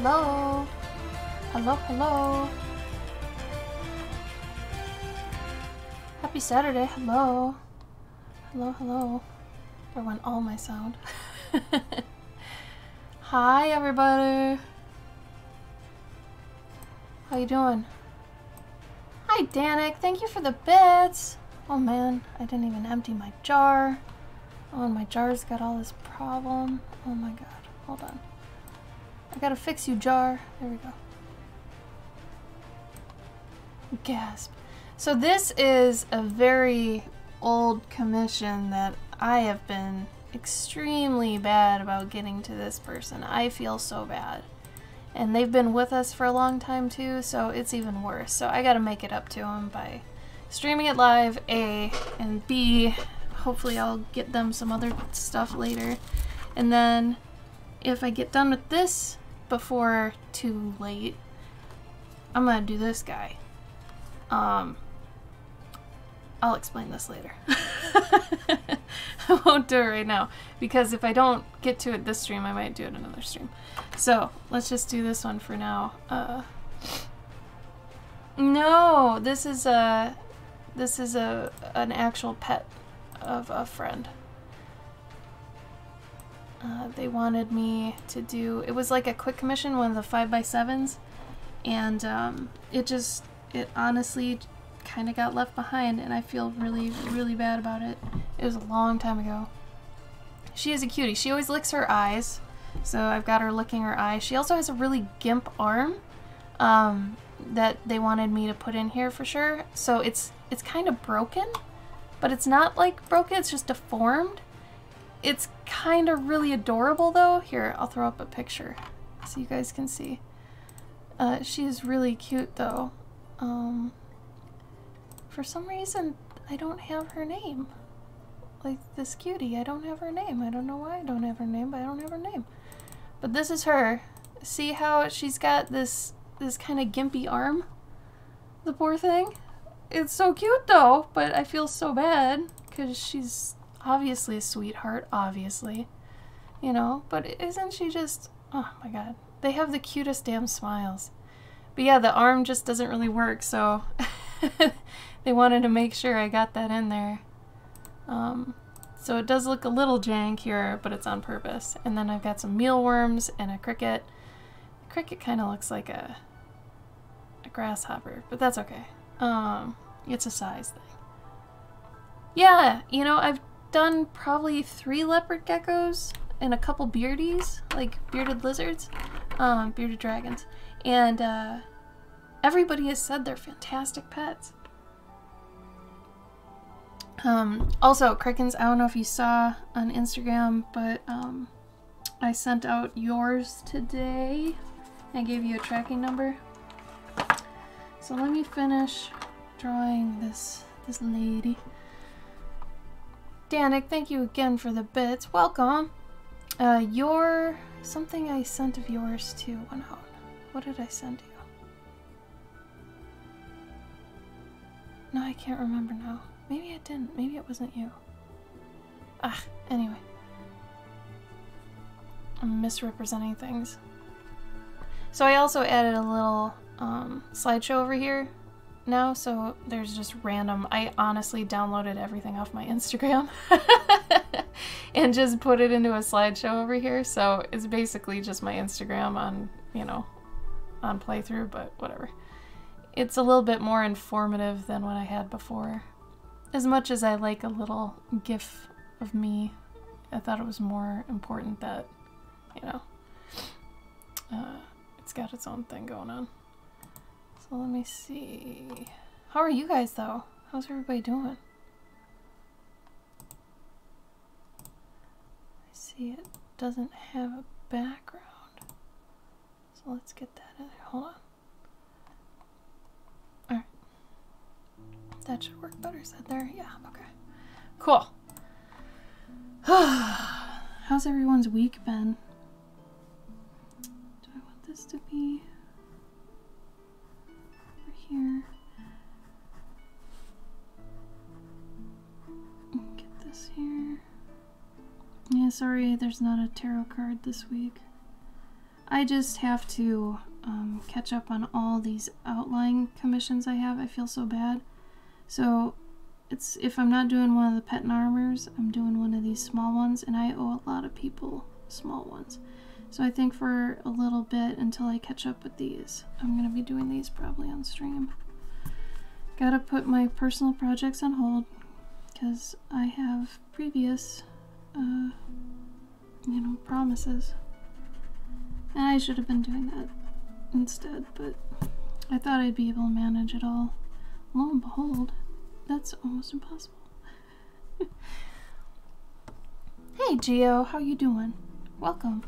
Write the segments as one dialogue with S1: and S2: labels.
S1: hello. Hello, hello. Happy Saturday, hello. Hello, hello. There went all my sound. Hi, everybody. How you doing? Hi, Danik. Thank you for the bits. Oh, man. I didn't even empty my jar. Oh, and my jar's got all this problem. Oh, my God. Hold on. I gotta fix you, jar. There we go. Gasp. So this is a very old commission that I have been extremely bad about getting to this person. I feel so bad. And they've been with us for a long time too, so it's even worse. So I gotta make it up to them by streaming it live, A, and B, hopefully I'll get them some other stuff later. And then if I get done with this before too late, I'm gonna do this guy. I'll explain this later. I won't do it right now, because if I don't get to it this stream, I might do it another stream. So let's just do this one for now. No, this is an actual pet of a friend. They wanted me to do, it was like a quick commission, one of the 5x7s, and it honestly kind of got left behind, and I feel really, really bad about it. It was a long time ago. She is a cutie. She always licks her eyes, so I've got her licking her eyes. She also has a really gimp arm that they wanted me to put in here for sure. So it's kind of broken, but it's not like broken, it's just deformed. It's kind of really adorable though. Here, I'll throw up a picture so you guys can see. She is really cute though. For some reason, I don't have her name. Like this cutie, I don't have her name. I don't know why I don't have her name, but I don't have her name. But this is her. See how she's got this kind of gimpy arm? The poor thing. It's so cute though, but I feel so bad because she's obviously a sweetheart, obviously. You know, but isn't she just, oh my god. They have the cutest damn smiles. But yeah, the arm just doesn't really work, so they wanted to make sure I got that in there. So it does look a little jank here, but it's on purpose. And then I've got some mealworms and a cricket. The cricket kind of looks like a grasshopper, but that's okay. It's a size thing. Yeah, you know, I've done probably 3 leopard geckos and a couple beardies, like bearded lizards, bearded dragons. And everybody has said they're fantastic pets. Also, Crickens, I don't know if you saw on Instagram, but I sent out yours today. I gave you a tracking number. So let me finish drawing this lady. Danik, thank you again for the bits. Welcome. Something I sent of yours too went out. What did I send you? No, I can't remember now. Maybe I didn't. Maybe it wasn't you. Ah, anyway. I'm misrepresenting things. So I also added a little slideshow over here now, so there's just random. I honestly downloaded everything off my Instagram and just put it into a slideshow over here, so it's basically just my Instagram on, you know, on playthrough, but whatever. It's a little bit more informative than what I had before. As much as I like a little gif of me, I thought it was more important that, you know, it's got its own thing going on. So let me see. How are you guys though? How's everybody doing? I see it doesn't have a background. So let's get that in there. Hold on. Alright. That should work better. Is that there? Yeah, okay. Cool. How's everyone's week been? Do I want this to be over here? Get this here. Yeah, sorry, there's not a tarot card this week. I just have to catch up on all these outline commissions I have. I feel so bad. So it's, if I'm not doing one of the pet and armors, I'm doing one of these small ones, and I owe a lot of people small ones. So I think for a little bit, until I catch up with these, I'm going to be doing these probably on stream. Gotta put my personal projects on hold, because I have previous, you know, promises. And I should have been doing that instead, but I thought I'd be able to manage it all. Lo and behold, that's almost impossible. Hey Geo, how you doing? Welcome.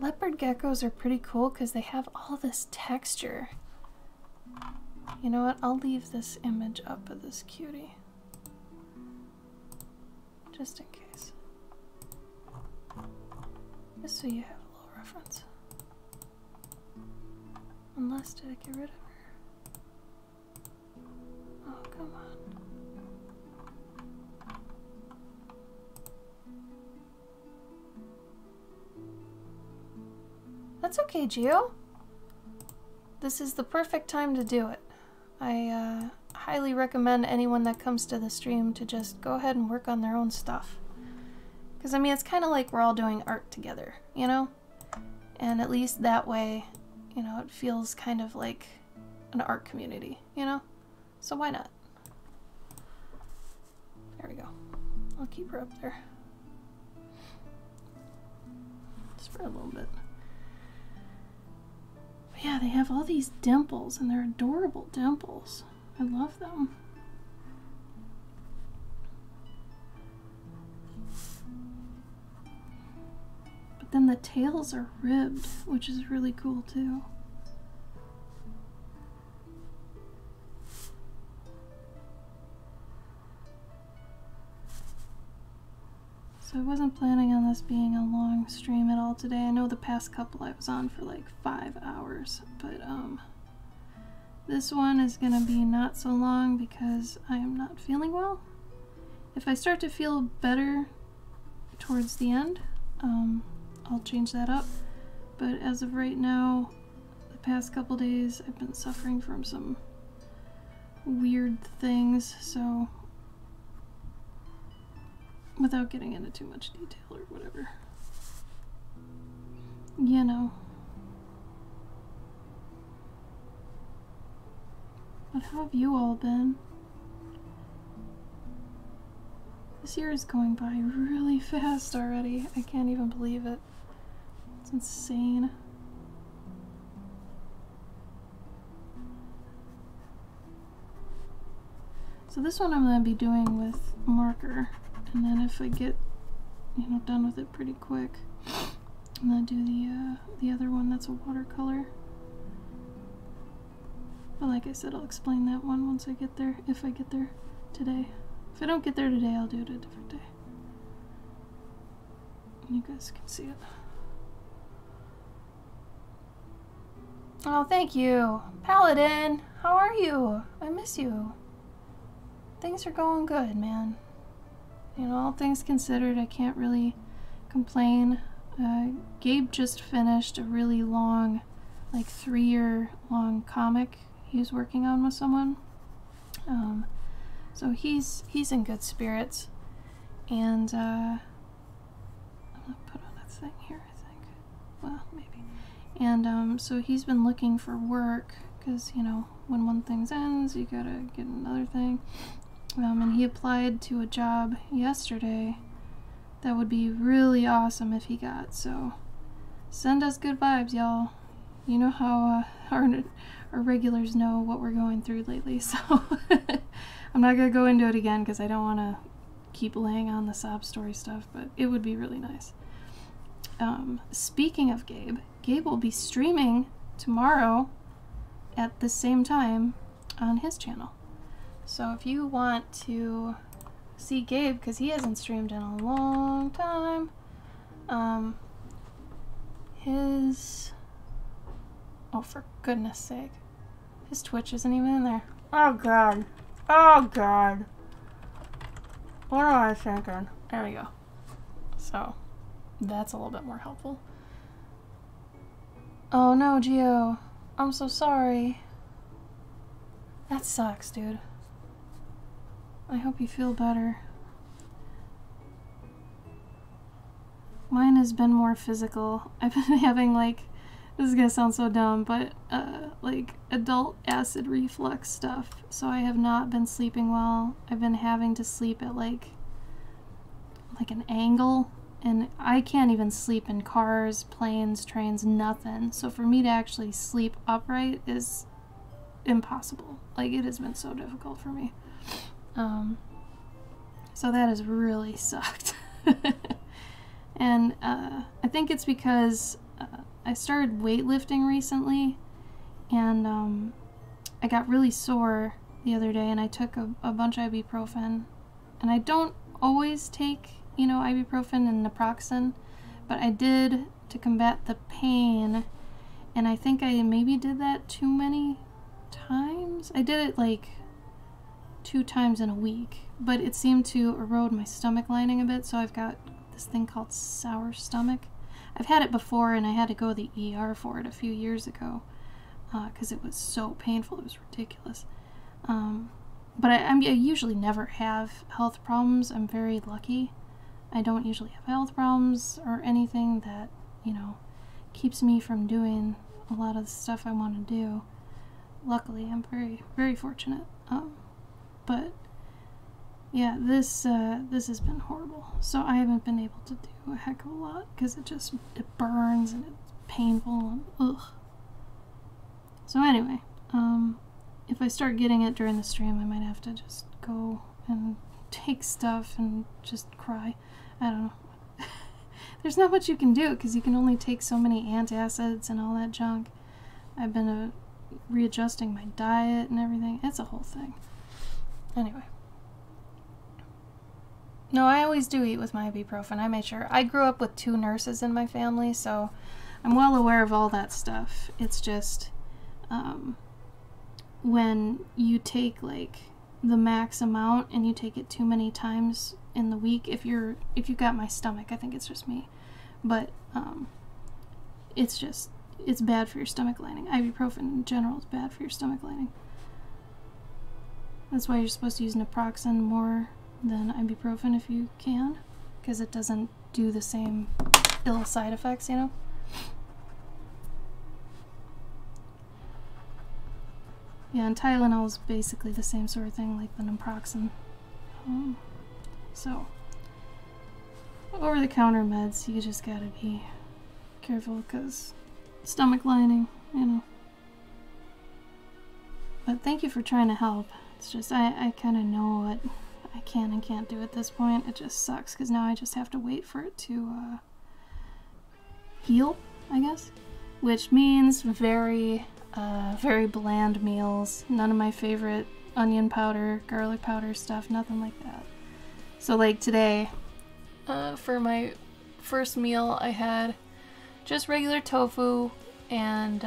S1: Leopard geckos are pretty cool because they have all this texture. You know what? I'll leave this image up of this cutie. Just in case. Just so you have a little reference. Unless, did I get rid of her? Oh, come on. That's okay, Gio. This is the perfect time to do it. I highly recommend anyone that comes to the stream to just go ahead and work on their own stuff. Because, I mean, it's kind of like we're all doing art together, you know? And at least that way, you know, it feels kind of like an art community, you know? So why not? There we go. I'll keep her up there. Just for a little bit. But yeah, they have all these dimples, and they're adorable dimples. I love them. But then the tails are ribbed, which is really cool too. So I wasn't planning on this being a long stream at all today. I know the past couple I was on for like 5 hours, but this one is gonna be not so long because I am not feeling well. If I start to feel better towards the end, I'll change that up. But as of right now, the past couple days I've been suffering from some weird things, so without getting into too much detail or whatever. You know. But how have you all been? This year is going by really fast already. I can't even believe it. It's insane. So this one I'm going to be doing with marker. And then if I get, you know, done with it pretty quick, I'm gonna do the other one that's a watercolor. But like I said, I'll explain that one once I get there, if I get there today. If I don't get there today, I'll do it a different day. You guys can see it. Oh, thank you. Paladin, how are you? I miss you. Things are going good, man. You know, all things considered, I can't really complain. Gabe just finished a really long, like 3-year-long comic he was working on with someone. So he's in good spirits. And I'm gonna put on a thing here, I think. Well, maybe. And so he's been looking for work because, you know, when one thing ends, you gotta get another thing. And he applied to a job yesterday that would be really awesome if he got, so send us good vibes, y'all. You know how our regulars know what we're going through lately, so I'm not gonna go into it again because I don't want to keep laying on the sob story stuff, but it would be really nice. Speaking of Gabe, Gabe will be streaming tomorrow at the same time on his channel. So if you want to see Gabe, because he hasn't streamed in a long time, oh, for goodness sake, his Twitch isn't even in there. Oh god. Oh god. What am I thinking? There we go. So, that's a little bit more helpful. Oh no, Gio. I'm so sorry. That sucks, dude. I hope you feel better. Mine has been more physical. I've been having, like, this is gonna sound so dumb, but, like, adult acid reflux stuff. So I have not been sleeping well. I've been having to sleep at, like an angle. And I can't even sleep in cars, planes, trains, nothing. So for me to actually sleep upright is impossible. Like, it has been so difficult for me. So that has really sucked. And I think it's because I started weightlifting recently, and I got really sore the other day, and I took a bunch of ibuprofen. And I don't always take, you know, ibuprofen and naproxen, but I did to combat the pain, and I think I maybe did that too many times. I did it like 2 times in a week, but it seemed to erode my stomach lining a bit, so I've got this thing called sour stomach. I've had it before, and I had to go to the ER for it a few years ago because it was so painful. It was ridiculous. But I usually never have health problems. I'm very lucky. I don't usually have health problems or anything that, you know, keeps me from doing a lot of the stuff I want to do. Luckily, I'm very, very fortunate. But yeah, this has been horrible. So I haven't been able to do a heck of a lot because it burns and it's painful and ugh. So anyway, if I start getting it during the stream, I might have to just go and take stuff and just cry. I don't know. There's not much you can do because you can only take so many antacids and all that junk. I've been readjusting my diet and everything. It's a whole thing. Anyway. No, I always do eat with my ibuprofen. I made sure. I grew up with 2 nurses in my family, so I'm well aware of all that stuff. It's just when you take like the max amount and you take it too many times in the week, if you got my stomach, I think it's just me, but it's bad for your stomach lining. Ibuprofen in general is bad for your stomach lining. That's why you're supposed to use naproxen more than ibuprofen if you can, because it doesn't do the same ill side effects, you know? Yeah, and Tylenol is basically the same sort of thing like the naproxen. So, over-the-counter meds, you just gotta be careful because stomach lining, you know. But thank you for trying to help. It's just, I kind of know what I can and can't do at this point. It just sucks because now I just have to wait for it to heal, I guess. Which means very bland meals. None of my favorite onion powder, garlic powder stuff, nothing like that. So like today, for my first meal, I had just regular tofu and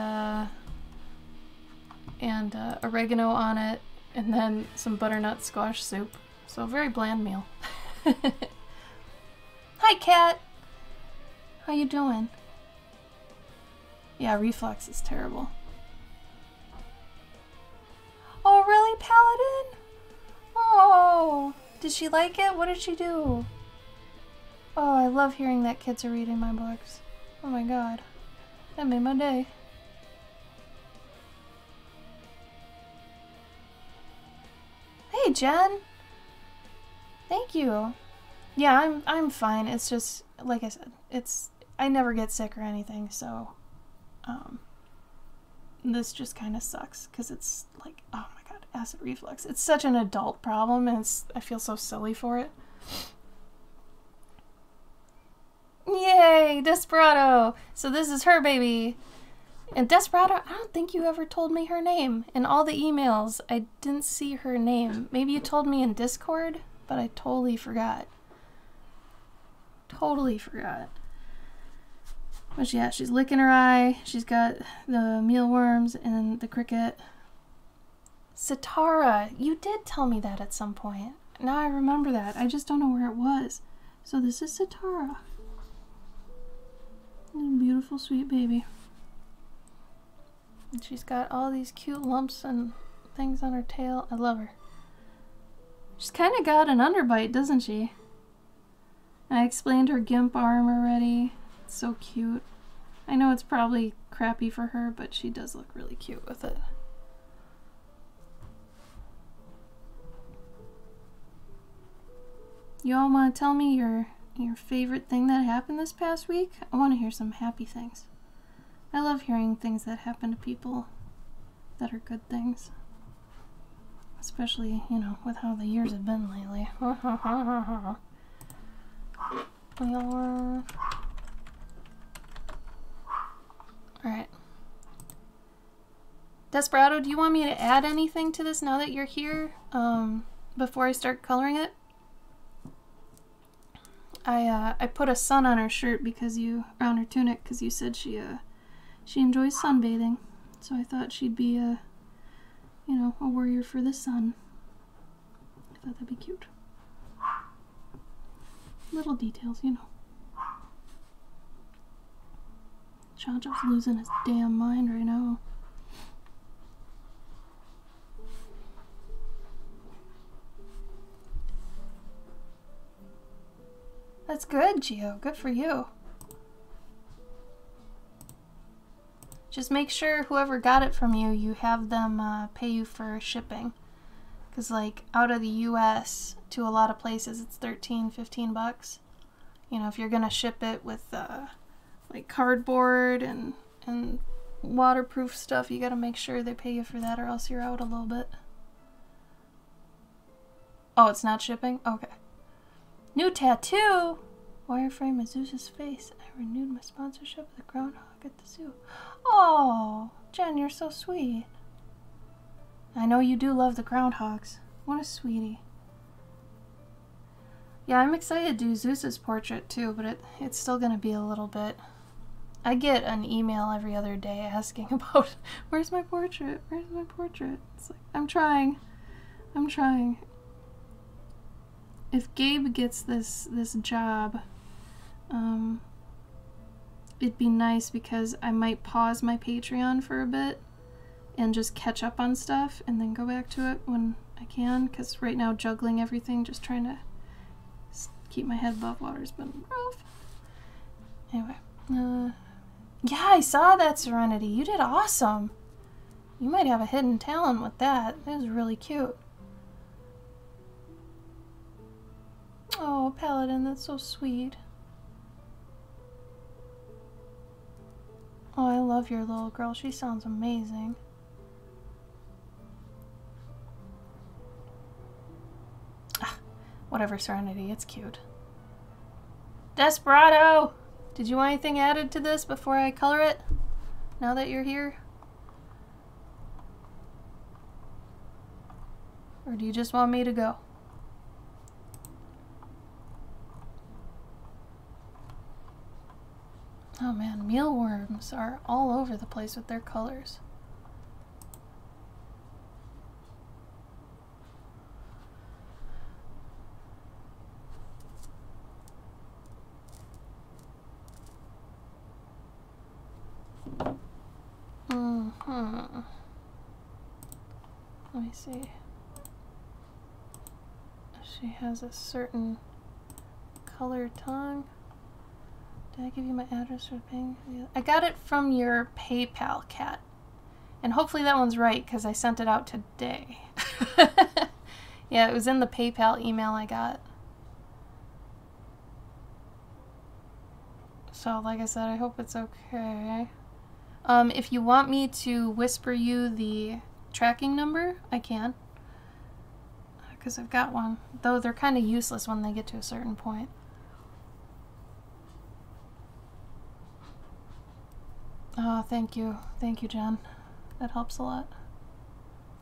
S1: oregano on it, and then some butternut squash soup. So a very bland meal. Hi, Cat. How you doing? Yeah, reflux is terrible. Oh, really, Paladin? Oh, did she like it? What did she do? Oh, I love hearing that kids are reading my books. Oh my god. That made my day. Hey, Jen. Thank you. Yeah, I'm fine. It's just, like I said, I never get sick or anything, so this just kind of sucks because it's like, oh my god, acid reflux. It's such an adult problem, and I feel so silly for it. Yay, Desperado! So this is her baby. And Desperado, I don't think you ever told me her name. In all the emails, I didn't see her name. Maybe you told me in Discord, but I totally forgot. Totally forgot. But yeah, she's licking her eye. She's got the mealworms and the cricket. Satara, you did tell me that at some point. Now I remember that. I just don't know where it was. So this is Satara. Beautiful, sweet baby. And she's got all these cute lumps and things on her tail. I love her. She's kind of got an underbite, doesn't she? I explained her gimp arm already. It's so cute. I know it's probably crappy for her, but she does look really cute with it. You all want to tell me your favorite thing that happened this past week? I want to hear some happy things. I love hearing things that happen to people that are good things. Especially, you know, with how the years have been lately. Alright. Desperado, do you want me to add anything to this now that you're here? Before I start coloring it? I put a sun on her shirt because on her tunic, because you said she enjoys sunbathing. So I thought she'd be you know, a warrior for the sun. I thought that'd be cute. Little details, you know. Chancho's losing his damn mind right now. That's good, Gio. Good for you. Just make sure whoever got it from you, you have them pay you for shipping. Because, like, out of the US to a lot of places, it's 13, 15 bucks. You know, if you're going to ship it with, like, cardboard and waterproof stuff, you got to make sure they pay you for that or else you're out a little bit. Oh, it's not shipping? Okay. New tattoo! Wireframe of Zeus's face. I renewed my sponsorship of the groundhog at the zoo. Oh, Jen, you're so sweet. I know you do love the groundhogs. What a sweetie. Yeah, I'm excited to do Zeus's portrait too, but it's still going to be a little bit... I get an email every other day asking about, where's my portrait? Where's my portrait? It's like, I'm trying. I'm trying. If Gabe gets this job, it'd be nice because I might pause my Patreon for a bit and just catch up on stuff and then go back to it when I can, because right now juggling everything, just trying to keep my head above water has been rough. Anyway, yeah, I saw that, Serenity. You did awesome. You might have a hidden talent with that. That was really cute. Oh, Paladin, that's so sweet. Oh, I love your little girl. She sounds amazing. Ah, whatever, Serenity. It's cute. Desperado! Did you want anything added to this before I color it? Now that you're here? Or do you just want me to go? Oh man, mealworms are all over the place with their colors. Let me see. She has a certain color tongue. Did I give you my address for paying? I got it from your PayPal, Cat. And hopefully that one's right, because I sent it out today. Yeah, it was in the PayPal email I got. So, like I said, I hope it's okay. If you want me to whisper you the tracking number, I can. Because I've got one. Though they're kind of useless when they get to a certain point. Oh, thank you. Thank you, Jen. That helps a lot.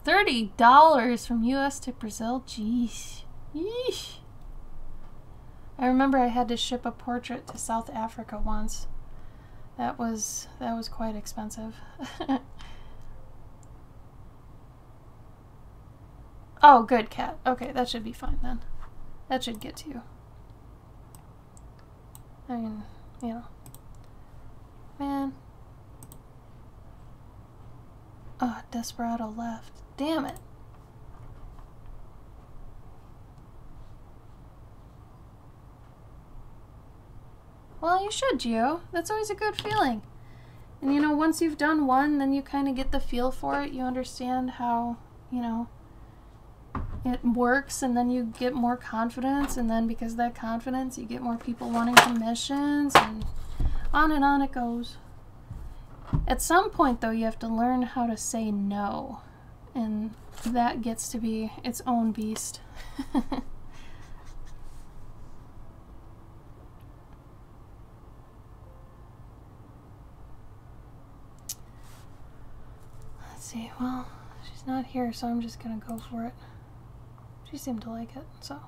S1: $30 from US to Brazil? Jeez. Yeesh. I remember I had to ship a portrait to South Africa once. That was quite expensive. Oh, good, cat. Okay, that should be fine then. That should get to you. I mean, you know. Man. Oh, Desperado left. Damn it. Well, you should, Gio. That's always a good feeling. And you know, once you've done one, then you kind of get the feel for it. You understand how, you know, it works, and then you get more confidence, and then because of that confidence, you get more people wanting commissions, and on it goes. At some point, though, you have to learn how to say no, and that gets to be its own beast. Let's see, well, she's not here, so I'm just gonna go for it. She seemed to like it, so.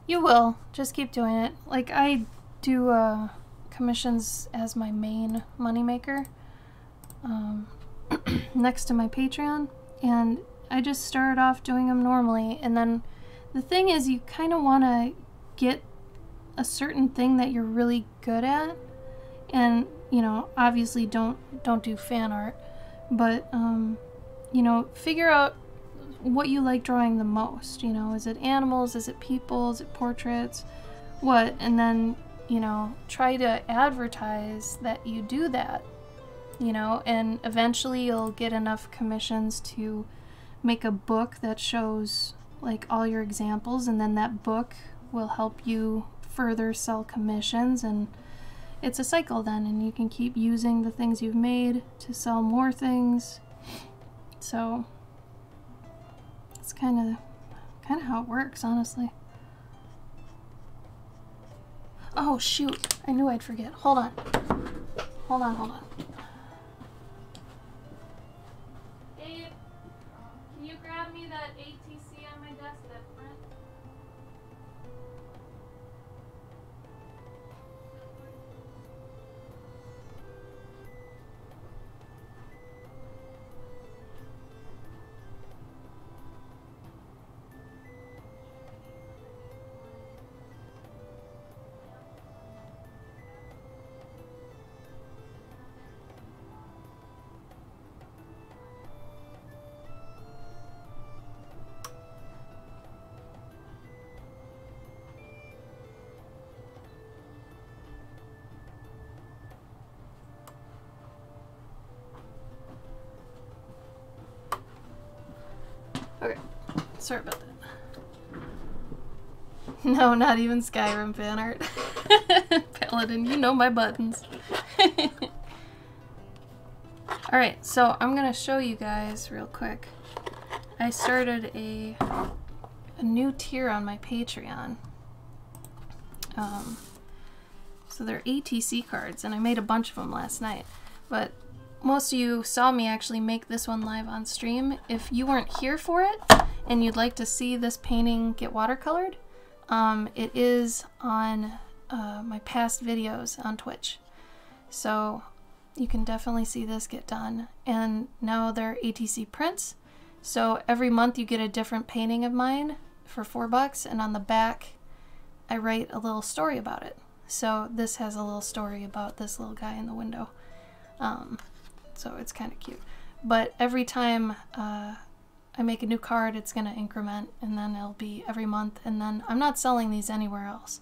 S1: You will. Just keep doing it. Like, I do commissions as my main moneymaker next to my Patreon, and I just started off doing them normally, and then the thing is, you kind of want to get a certain thing that you're really good at, and, you know, obviously don't do fan art, but, you know, figure out what you like drawing the most. You know, is it animals, is it people, is it portraits, what? And then, you know, try to advertise that you do that, you know, and eventually you'll get enough commissions to make a book that shows like all your examples, and then that book will help you further sell commissions, and it's a cycle then, and you can keep using the things you've made to sell more things. So it's kind of how it works, honestly. Oh shoot, I knew I'd forget. Hold on. Hold on. Dave, can you grab me that ATC on my desk, that print? Okay, sorry about that. No, not even Skyrim fan art. Paladin, you know my buttons. Alright, so I'm gonna show you guys real quick. I started a new tier on my Patreon. So they're ATC cards, and I made a bunch of them last night. But most of you saw me actually make this one live on stream. If you weren't here for it and you'd like to see this painting get watercolored, it is on my past videos on Twitch. So you can definitely see this get done. And now they're ATC prints. So every month you get a different painting of mine for $4, and on the back I write a little story about it. So this has a little story about this little guy in the window. So it's kind of cute. But every time I make a new card, it's going to increment, and then it'll be every month, and then I'm not selling these anywhere else.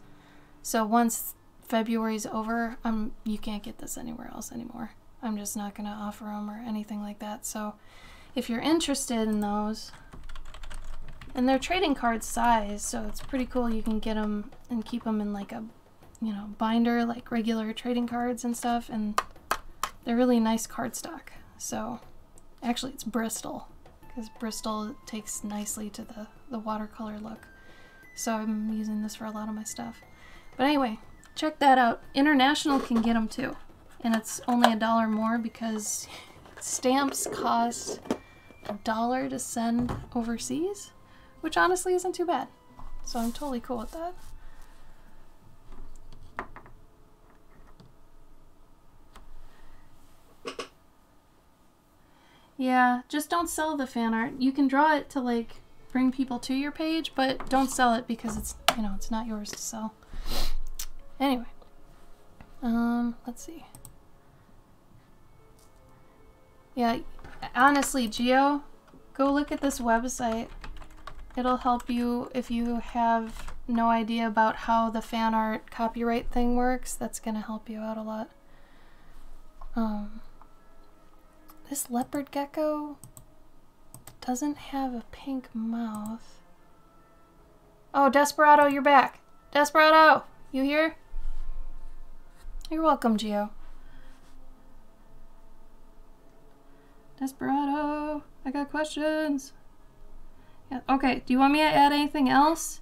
S1: So once February's over, you can't get this anywhere else anymore. I'm just not going to offer them or anything like that. So if you're interested in those, and they're trading card size, so it's pretty cool. You can get them and keep them in like a, you know, binder like regular trading cards and stuff, and they're really nice cardstock. So actually it's Bristol, because Bristol takes nicely to the watercolor look. So I'm using this for a lot of my stuff. But anyway, check that out. International can get them too, and it's only $1 more because stamps cost $1 to send overseas, which honestly isn't too bad. So I'm totally cool with that. Yeah, just don't sell the fan art. You can draw it to like bring people to your page, but don't sell it because it's, you know, it's not yours to sell. Anyway, let's see. Yeah, honestly, Geo, go look at this website. It'll help you if you have no idea about how the fan art copyright thing works. That's gonna help you out a lot. This leopard gecko doesn't have a pink mouth. Oh, Desperado, you're back. Desperado, you here? You're welcome, Geo. Desperado, I got questions. Yeah, okay, do you want me to add anything else?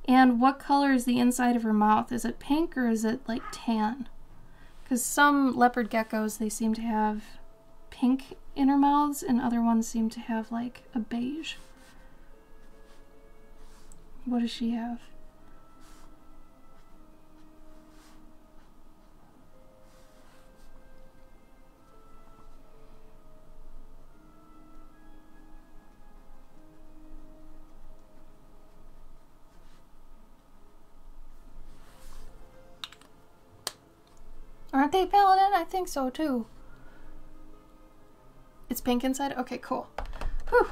S1: And what color is the inside of her mouth? Is it pink or is it like tan? Because some leopard geckos, they seem to have pink inner mouths and other ones seem to have like a beige. What does she have? Aren't they Paladin? I think so too. It's pink inside? Okay, cool. Whew.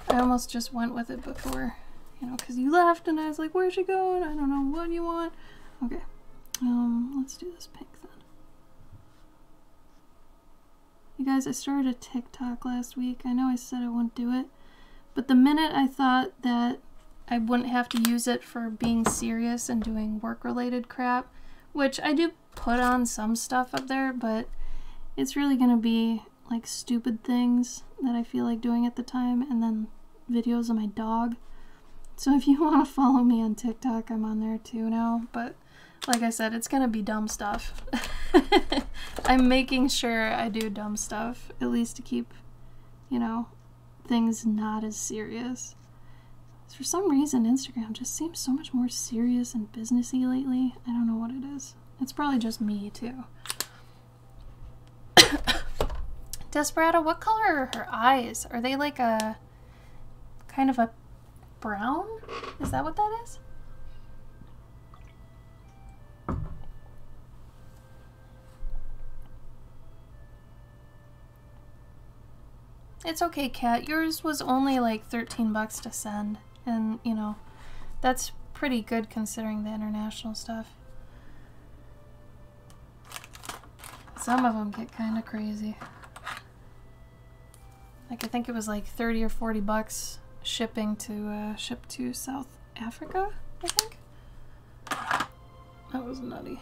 S1: I almost just went with it before, you know, because you left and I was like, where's she going? I don't know what you want. Okay. Let's do this pink then. You guys, I started a TikTok last week. I know I said I wouldn't do it, but the minute I thought that I wouldn't have to use it for being serious and doing work-related crap, which I do put on some stuff up there, but it's really gonna be like stupid things that I feel like doing at the time, and then videos of my dog. So if you want to follow me on TikTok, I'm on there too now, but like I said, it's gonna be dumb stuff. I'm making sure I do dumb stuff, at least to keep, you know, things not as serious. For some reason, Instagram just seems so much more serious and businessy lately. I don't know what it is. It's probably just me, too. Desperado, what color are her eyes? Are they like a kind of a brown? Is that what that is? It's okay, Kat. Yours was only like 13 bucks to send. And, you know, that's pretty good considering the international stuff. Some of them get kind of crazy. Like, I think it was like 30 or 40 bucks shipping to, ship to South Africa, I think. That was nutty.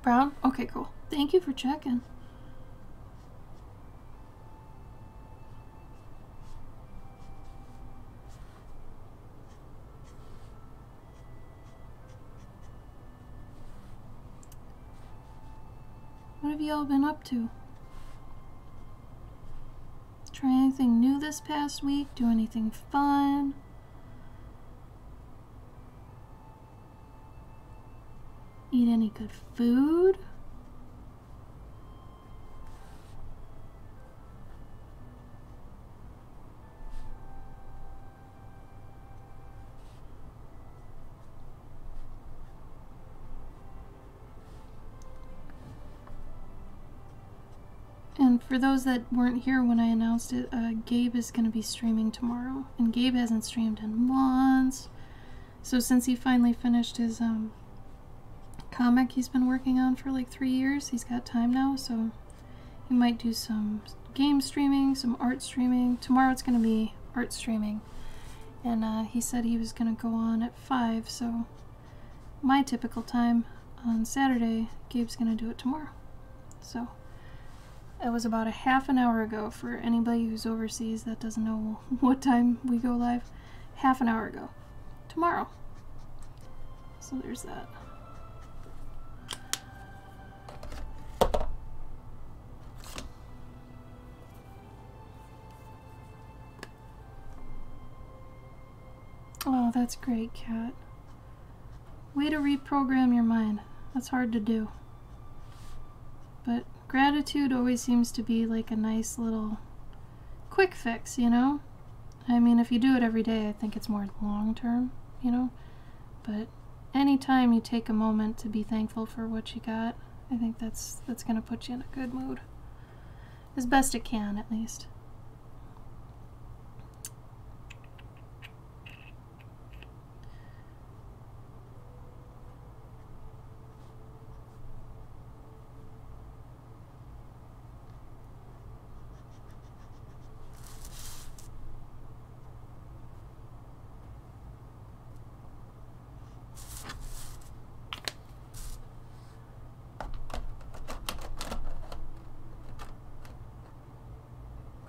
S1: Brown? Okay, cool. Thank you for checking. What have you all been up to? Try anything new this past week? Do anything fun? Eat any good food? And for those that weren't here when I announced it, Gabe is going to be streaming tomorrow. And Gabe hasn't streamed in months. So since he finally finished his comic he's been working on for like 3 years, he's got time now, so he might do some game streaming, some art streaming. Tomorrow it's going to be art streaming. And he said he was going to go on at 5, so my typical time on Saturday, Gabe's going to do it tomorrow. So it was about a half an hour ago for anybody who's overseas that doesn't know what time we go live. Half an hour ago. Tomorrow. So there's that. Oh, that's great, Kat. Way to reprogram your mind. That's hard to do. But gratitude always seems to be like a nice little quick fix, you know? I mean, if you do it every day, I think it's more long term, you know? But anytime you take a moment to be thankful for what you got, I think that's gonna put you in a good mood. As best it can, at least.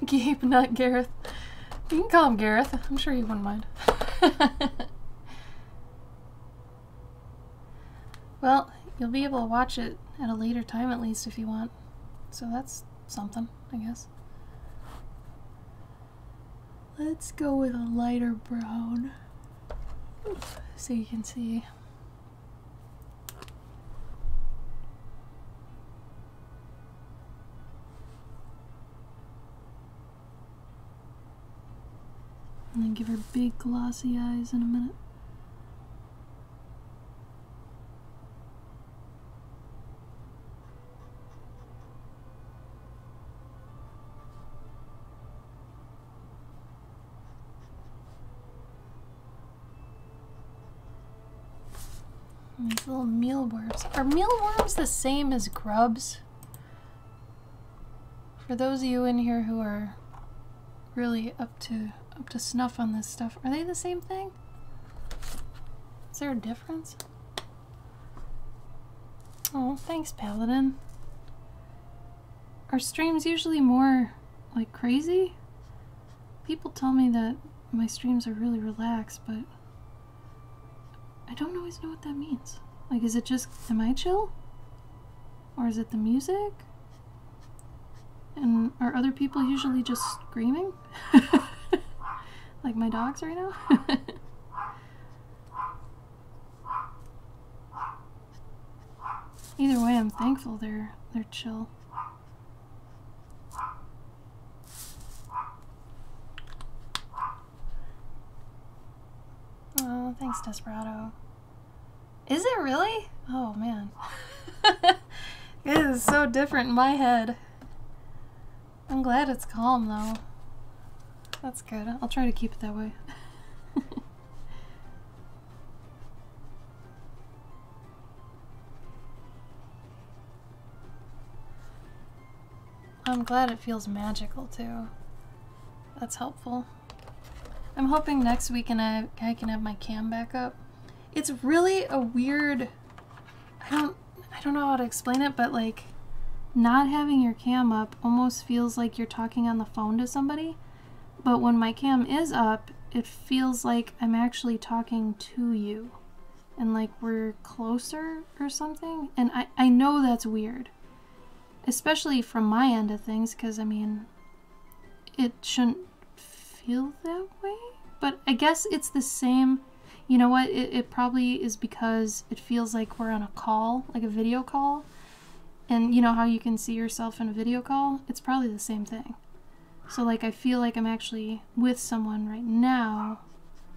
S1: Gabe, not Gareth. You can call him Gareth. I'm sure he wouldn't mind. Well, you'll be able to watch it at a later time at least if you want. So that's something, I guess. Let's go with a lighter brown so you can see. And then give her big glossy eyes in a minute. And these little mealworms. Are mealworms the same as grubs? For those of you in here who are really up to snuff on this stuff, are they the same thing? Is there a difference? Oh, thanks, Paladin. Are streams usually more like crazy? People tell me that my streams are really relaxed, but I don't always know what that means. Like, is it just, am I chill? Or is it the music? And are other people usually just screaming? Like my dogs right now? Either way, I'm thankful they're chill. Oh, thanks, Desperado. Is it really? Oh, man. It is so different in my head. I'm glad it's calm, though. That's good. I'll try to keep it that way. I'm glad it feels magical, too. That's helpful. I'm hoping next week I can have my cam back up. It's really a weird... I don't know how to explain it, but like, not having your cam up almost feels like you're talking on the phone to somebody. But when my cam is up, it feels like I'm actually talking to you. And like we're closer or something. And I know that's weird. Especially from my end of things, because I mean, it shouldn't feel that way. But I guess it's the same. You know what? It probably is because it feels like we're on a call, like a video call. And you know how you can see yourself in a video call? It's probably the same thing. So like I feel like I'm actually with someone right now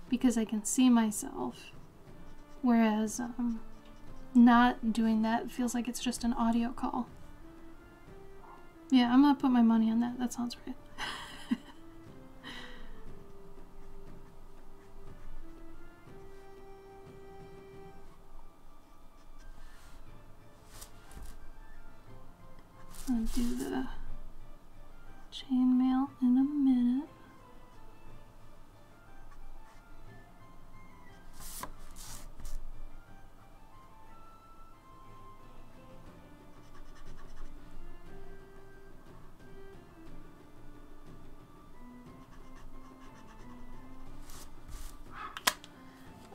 S1: because I can see myself. Whereas not doing that feels like it's just an audio call. Yeah, I'm gonna put my money on that. That sounds right. I'll do the chainmail in a minute.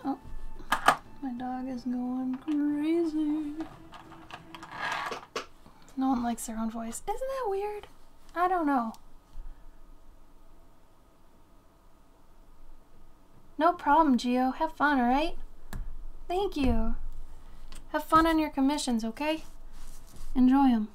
S1: Oh, my dog is going crazy. No one likes their own voice. Isn't that weird? I don't know. No problem, Gio. Have fun, alright? Thank you. Have fun on your commissions, okay? Enjoy them.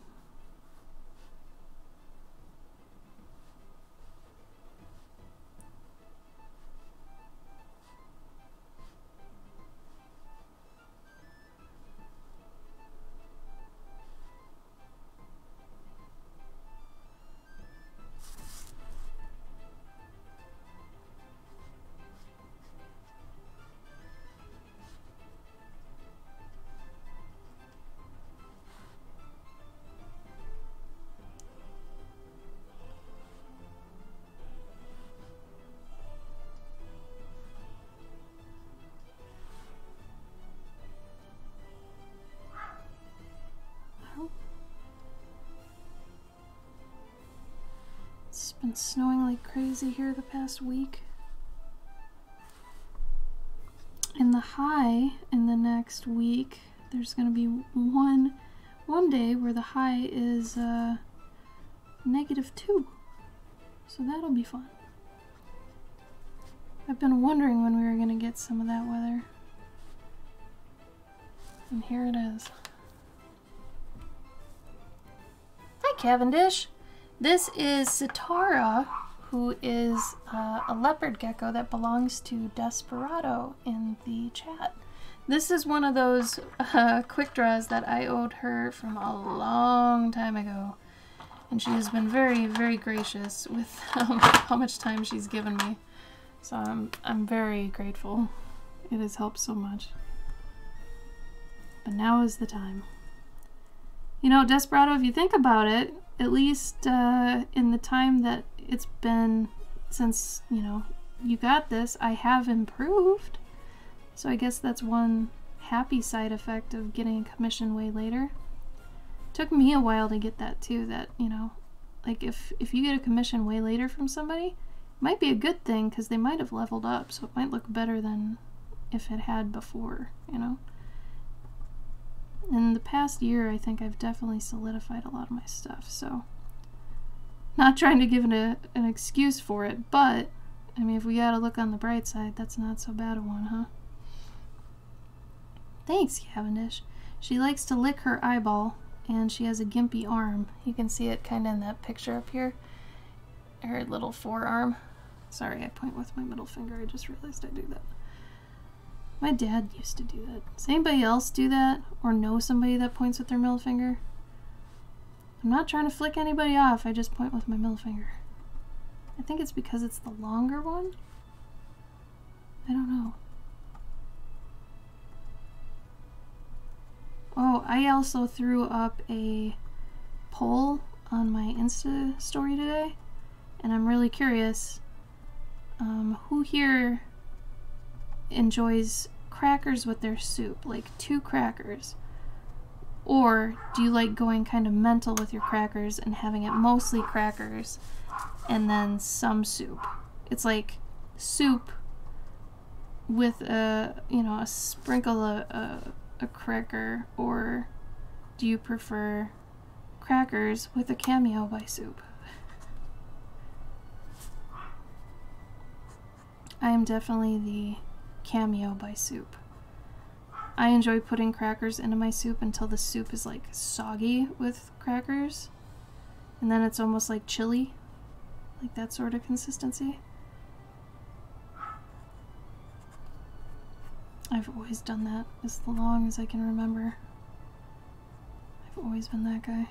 S1: It's been snowing like crazy here the past week. In the high in the next week, there's going to be one day where the high is -2. So that'll be fun. I've been wondering when we were going to get some of that weather. And here it is. Hi, Cavendish. This is Sitara, who is a leopard gecko that belongs to Desperado in the chat. This is one of those quick draws that I owed her from a long time ago. And she has been very, very gracious with how much time she's given me. So I'm very grateful. It has helped so much. But now is the time. You know, Desperado, if you think about it, at least in the time that it's been since, you know, you got this, I have improved. So I guess that's one happy side effect of getting a commission way later. Took me a while to get that too, that, you know, like if you get a commission way later from somebody, it might be a good thing because they might have leveled up, so it might look better than if it had before, you know. In the past year, I think I've definitely solidified a lot of my stuff, so not trying to give it an excuse for it, but I mean, if we gotta look on the bright side, that's not so bad a one, huh? Thanks, Cavendish. She likes to lick her eyeball, and she has a gimpy arm. You can see it kind of in that picture up here. Her little forearm. Sorry, I point with my middle finger. I just realized I do that. My dad used to do that. Does anybody else do that? Or know somebody that points with their middle finger? I'm not trying to flick anybody off. I just point with my middle finger. I think it's because it's the longer one. I don't know. Oh, I also threw up a poll on my Insta story today, and I'm really curious, who here enjoys crackers with their soup, like 2 crackers? Or do you like going kind of mental with your crackers and having it mostly crackers and then some soup? It's like soup with a, you know, a sprinkle of a cracker, or do you prefer crackers with a cameo by soup? I am definitely the cameo by soup. I enjoy putting crackers into my soup until the soup is like soggy with crackers, and then it's almost like chili, like that sort of consistency. I've always done that as long as I can remember. I've always been that guy.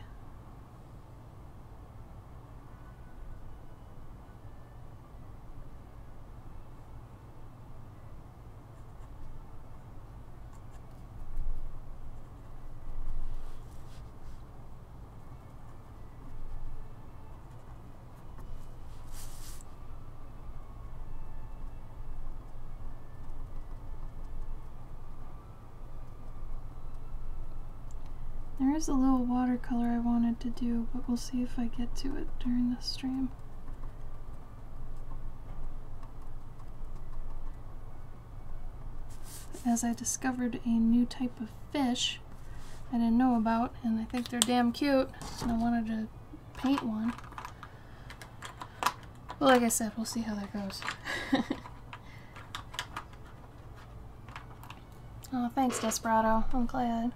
S1: There is a little watercolor I wanted to do, but we'll see if I get to it during the stream. As I discovered a new type of fish I didn't know about, and I think they're damn cute, and I wanted to paint one. Well, like I said, we'll see how that goes. Oh, thanks, Desperado. I'm glad.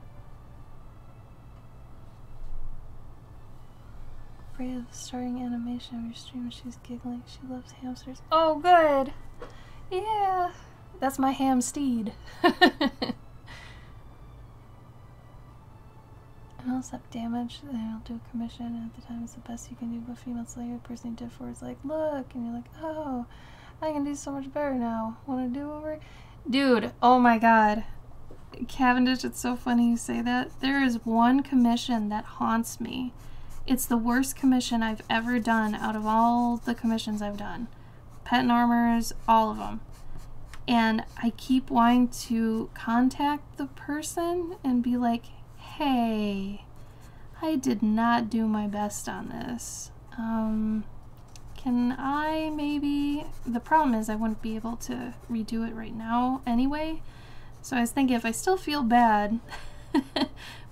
S1: Afraid of starting animation of your stream. She's giggling. She loves hamsters. Oh, good. Yeah. That's my ham steed. And I'll accept damage, then I'll do a commission, and at the time it's the best you can do, but female slayer, the person you did for is like, look, and you're like, oh, I can do so much better now. Want to do over? Dude, oh my god. Cavendish, it's so funny you say that. There is one commission that haunts me. It's the worst commission I've ever done out of all the commissions I've done. Pet and Armors, all of them. And I keep wanting to contact the person and be like, hey, I did not do my best on this. Can I maybe... The problem is I wouldn't be able to redo it right now anyway. So I was thinking if I still feel bad,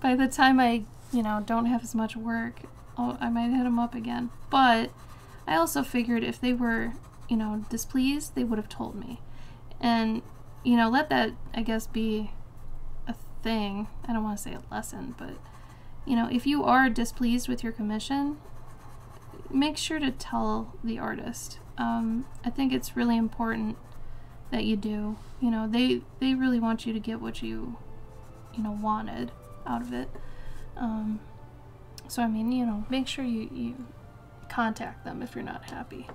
S1: by the time I, you know, don't have as much work, I might hit them up again. But I also figured if they were, you know, displeased, they would have told me. And, you know, let that, I guess, be a thing. I don't want to say a lesson, but, you know, if you are displeased with your commission, make sure to tell the artist. I think it's really important that you do. You know, they really want you to get what you know, wanted out of it. So, I mean, you know, make sure you contact them if you're not happy.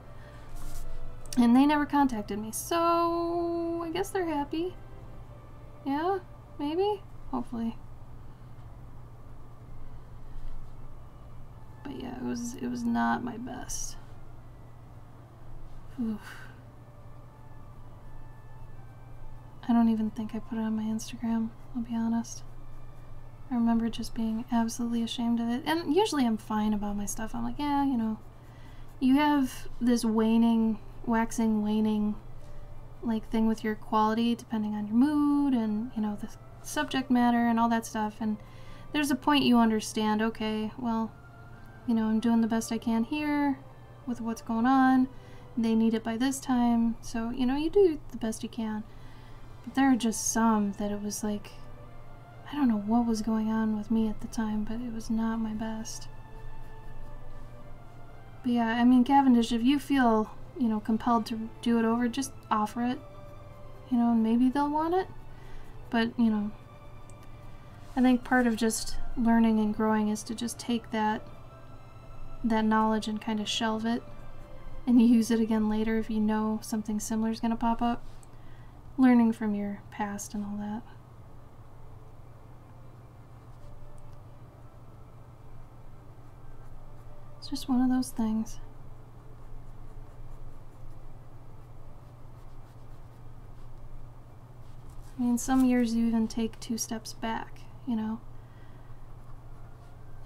S1: And they never contacted me, so I guess they're happy. Yeah? Maybe? Hopefully. But yeah, it was not my best. Oof. I don't even think I put it on my Instagram, I'll be honest. I remember just being absolutely ashamed of it. And usually I'm fine about my stuff. I'm like, yeah, you know, you have this waxing, waning, like, thing with your quality depending on your mood and, you know, the subject matter and all that stuff. And there's a point you understand, okay, well, you know, I'm doing the best I can here with what's going on. They need it by this time, so, you know, you do the best you can. But there are just some that it was like, I don't know what was going on with me at the time, but it was not my best. But yeah, I mean, Cavendish, if you feel, you know, compelled to do it over, just offer it. You know, and maybe they'll want it. But, you know, I think part of just learning and growing is to just take that knowledge and kind of shelve it and use it again later if you know something similar is going to pop up. Learning from your past and all that. It's just one of those things. I mean, some years you even take 2 steps back, you know?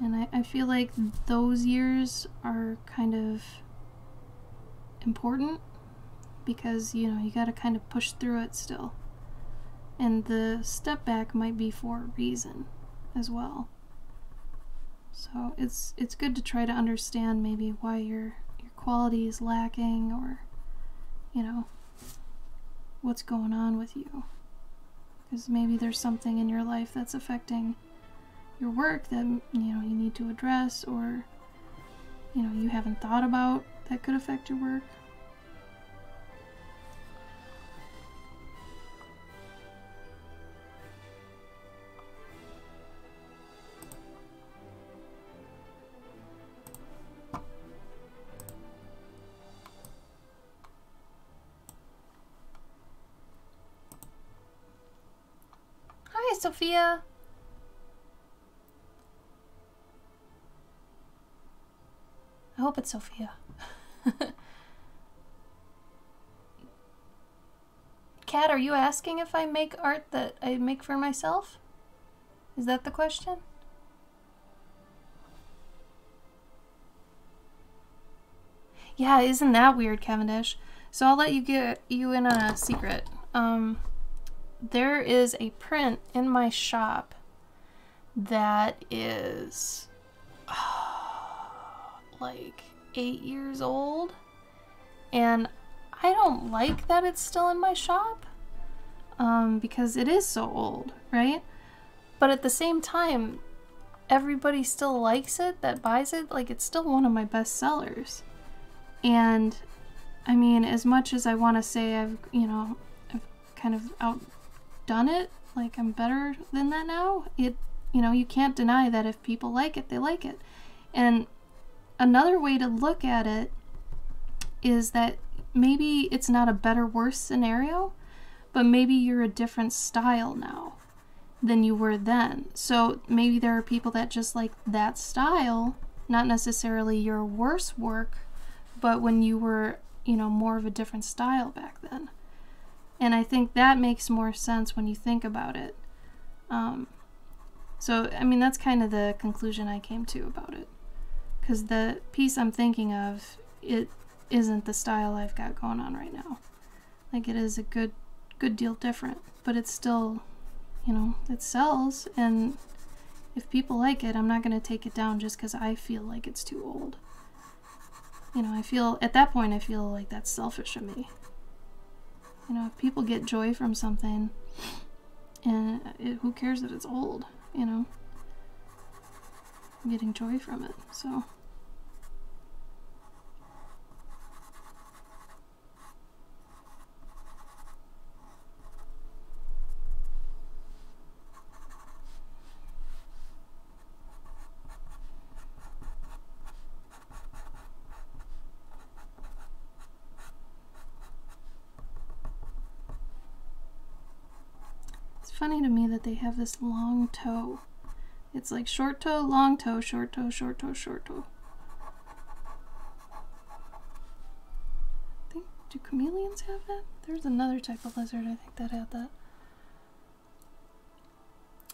S1: And I feel like those years are kind of important because, you know, you gotta kind of push through it still. And the step back might be for a reason as well. So it's good to try to understand maybe why your quality is lacking, or, you know, what's going on with you. Because maybe there's something in your life that's affecting your work that, you know, you need to address, or, you know, you haven't thought about that could affect your work. Hi, Sophia. I hope it's Sophia. Kat, are you asking if I make art that I make for myself? Is that the question? Yeah, isn't that weird, Cavendish? So I'll let you get you in on a secret. There is a print in my shop that is like 8 years old, and I don't like that it's still in my shop. because it is so old, right? But at the same time, everybody still likes it that buys it. Like, it's still one of my best sellers. And I mean, as much as I want to say I've kind of outdone it, like I'm better than that now, you can't deny that if people like it, they like it. And another way to look at it is that maybe it's not a better, worse scenario, but maybe you're a different style now than you were then. So maybe there are people that just like that style, not necessarily your worse work, but when you were, more of a different style back then. And I think that makes more sense when you think about it. So, I mean, that's kind of the conclusion I came to about it. Because the piece I'm thinking of, it isn't the style I've got going on right now. Like, it is a good deal different, but it's still, it sells, and if people like it, I'm not going to take it down just because I feel like it's too old. At that point, I feel like that's selfish of me. If people get joy from something, and who cares if it's old, I'm getting joy from it, so. It's funny to me that they have this long toe. It's like short toe, long toe, short toe, short toe, short toe. Do chameleons have that? There's another type of lizard, I think, that had that.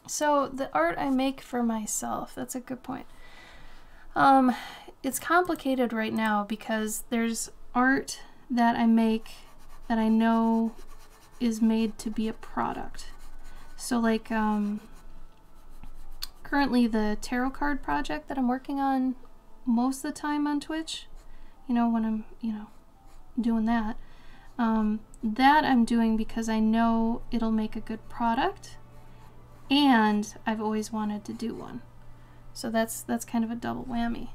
S1: So the art I make for myself, that's a good point. It's complicated right now because there's art that I make that I know is made to be a product. So like, currently the tarot card project that I'm working on most of the time on Twitch, when I'm, doing that, that I'm doing because I know it'll make a good product, and I've always wanted to do one. So that's kind of a double whammy.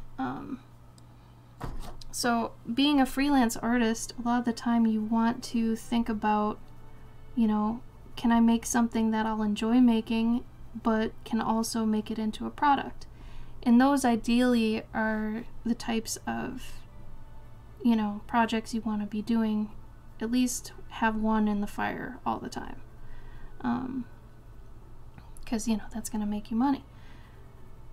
S1: So being a freelance artist, a lot of the time you want to think about, can I make something that I'll enjoy making, but can also make it into a product? And those ideally are the types of, projects you want to be doing, at least have one in the fire all the time. Because, that's going to make you money.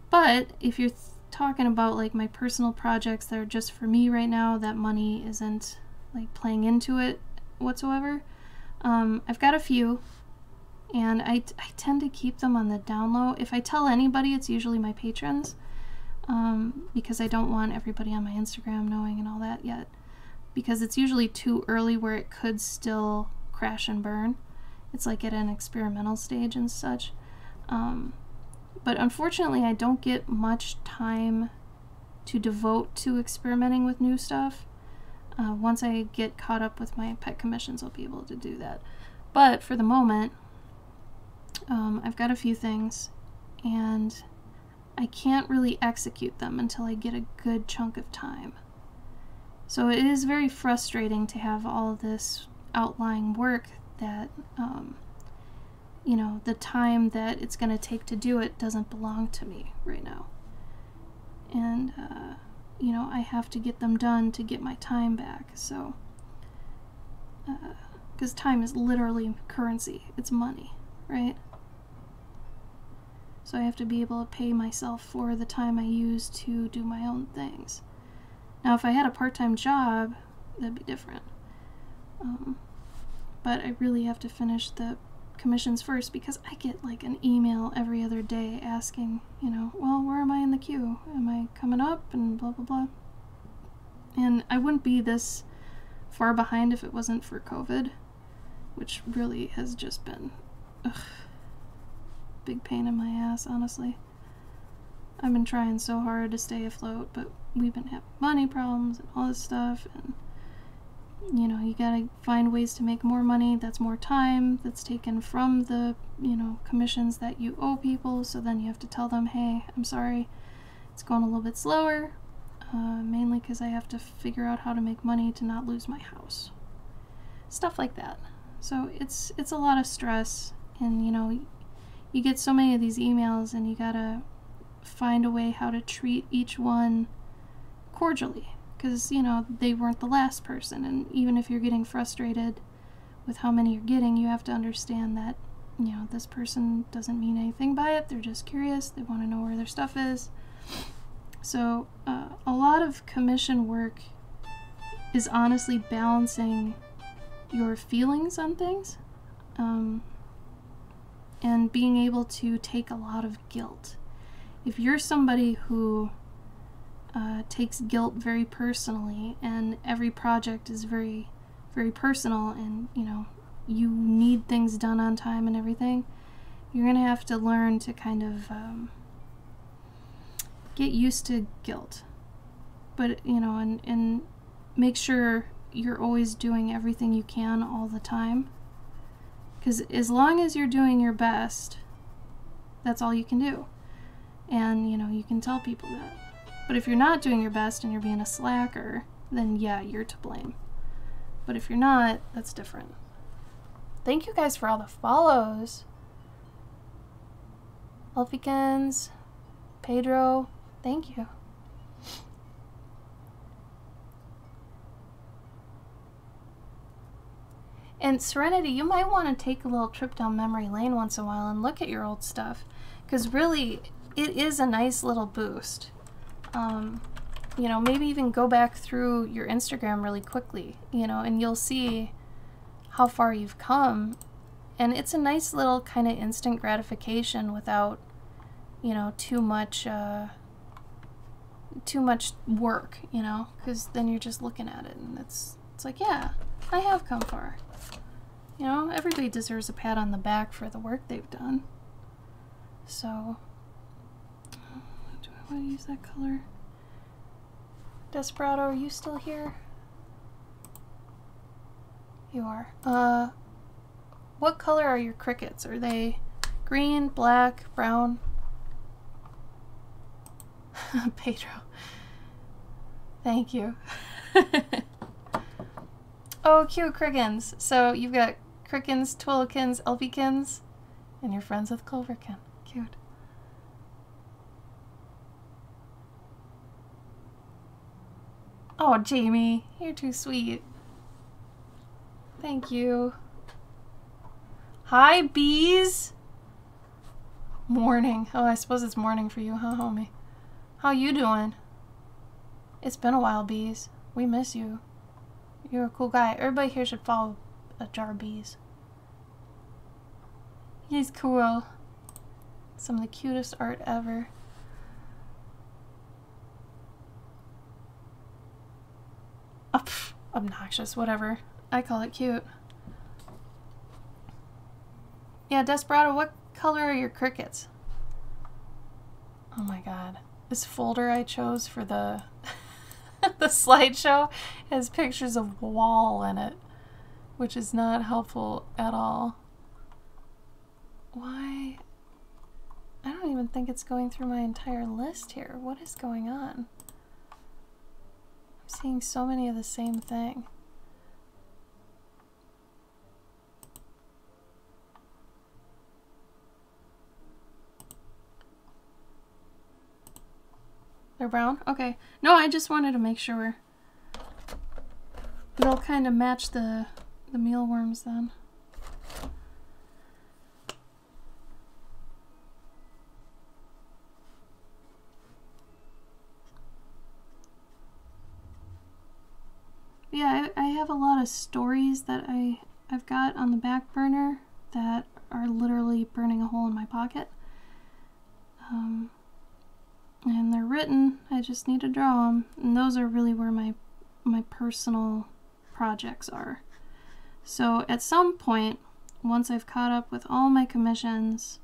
S1: But if you're talking about like my personal projects that are just for me right now, that money isn't like playing into it whatsoever, I've got a few, and I tend to keep them on the down low. If I tell anybody, it's usually my patrons, because I don't want everybody on my Instagram knowing and all that yet, because it's usually too early where it could still crash and burn. It's like at an experimental stage and such. But unfortunately, I don't get much time to devote to experimenting with new stuff. Once I get caught up with my pet commissions, I'll be able to do that. But for the moment, I've got a few things, and I can't really execute them until I get a good chunk of time. So it is very frustrating to have all this outlying work that, the time that it's going to take to do it doesn't belong to me right now. And, I have to get them done to get my time back, so, because time is literally currency, it's money, right? So I have to be able to pay myself for the time I use to do my own things. Now, if I had a part-time job, that'd be different. But I really have to finish the commissions first, because I get like an email every other day asking, well, where am I in the queue? Am I coming up? And blah, blah, blah. And I wouldn't be this far behind if it wasn't for COVID, which really has just been, big pain in my ass, honestly. I've been trying so hard to stay afloat, but we've been having money problems and all this stuff, and you know, you gotta find ways to make more money. That's more time that's taken from the, you know, commissions that you owe people. So then you have to tell them, hey, I'm sorry, it's going a little bit slower, mainly because I have to figure out how to make money to not lose my house. Stuff like that. So it's a lot of stress, and you know, you get so many of these emails and you gotta find a way how to treat each one cordially, because you know, they weren't the last person, and even if you're getting frustrated with how many you're getting, you have to understand that, you know, this person doesn't mean anything by it. They're just curious. They want to know where their stuff is. So a lot of commission work is honestly balancing your feelings on things, and being able to take a lot of guilt. If you're somebody who takes guilt very personally, and every project is very, very personal, and you know, you need things done on time and everything, you're gonna have to learn to kind of get used to guilt. But you know, and make sure you're always doing everything you can all the time, because as long as you're doing your best, that's all you can do. And you know, you can tell people that. But if you're not doing your best and you're being a slacker, then yeah, you're to blame. But if you're not, that's different. Thank you guys for all the follows. Elfikins, Pedro, thank you. And Serenity, you might want to take a little trip down memory lane once in a while and look at your old stuff, because really, it is a nice little boost. You know, maybe even go back through your Instagram really quickly, you know, and you'll see how far you've come. And it's a nice little kind of instant gratification without, you know, too much work, you know, because then you're just looking at it and it's like, yeah, I have come far. You know, everybody deserves a pat on the back for the work they've done. So, do I want to use that color? Desperado, are you still here? You are. What color are your crickets? Are they green, black, brown? Pedro. Thank you. Oh, cute crickens. So you've got crickens, twillowkins, elfikins, and you're friends with cloverkin. Cute. Oh, Jamie, you're too sweet. Thank you. Hi, bees. Morning. Oh, I suppose it's morning for you, huh, homie? How you doing? It's been a while, bees. We miss you. You're a cool guy. Everybody here should follow a Jar Bees. He's cool. Some of the cutest art ever. Oh, pff, obnoxious, whatever. I call it cute. Yeah, Desperado, what color are your crickets? Oh my god. This folder I chose for the the slideshow has pictures of wall in it, which is not helpful at all. Why? I don't even think it's going through my entire list here. What is going on? I'm seeing so many of the same thing. They're brown? Okay. No, I just wanted to make sure. It'll kind of match the mealworms then. Yeah, I have a lot of stories that I've got on the back burner that are literally burning a hole in my pocket. And they're written, I just need to draw them. And those are really where my personal projects are. So at some point, once I've caught up with all my commissions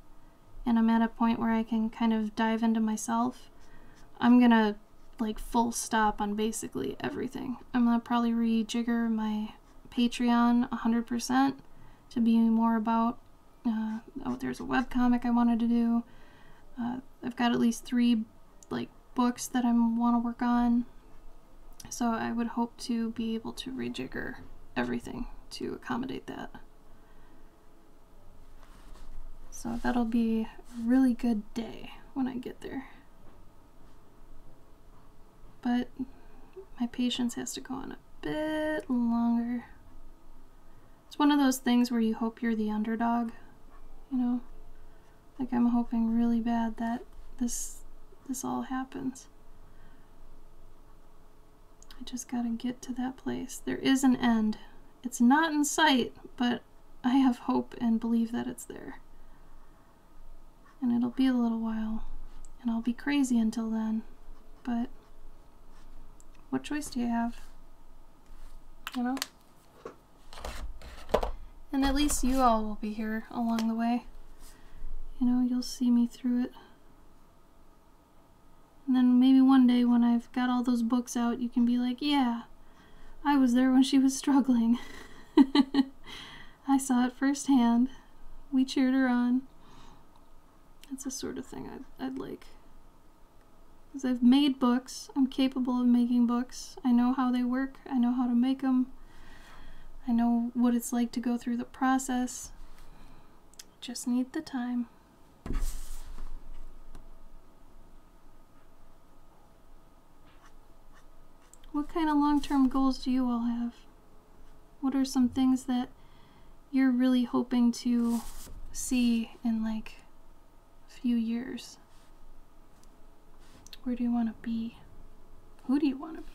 S1: and I'm at a point where I can kind of dive into myself, I'm gonna like full stop on basically everything. I'm gonna probably rejigger my Patreon 100% to be more about, oh, there's a webcomic I wanted to do. I've got at least 3 like books that I want to work on. So I would hope to be able to rejigger everything to accommodate that. So that'll be a really good day when I get there. But my patience has to go on a bit longer. It's one of those things where you hope you're the underdog, you know? Like, I'm hoping really bad that this all happens. I just gotta get to that place. There is an end. It's not in sight, but I have hope and believe that it's there. And it'll be a little while, and I'll be crazy until then, but what choice do you have? You know? And at least you all will be here along the way. You know, you'll see me through it. And then maybe one day when I've got all those books out, you can be like, yeah, I was there when she was struggling. I saw it firsthand. We cheered her on. That's the sort of thing I'd like. Because I've made books. I'm capable of making books. I know how they work. I know how to make them. I know what it's like to go through the process. Just need the time. What kind of long-term goals do you all have? What are some things that you're really hoping to see in like a few years? Where do you want to be? Who do you want to be?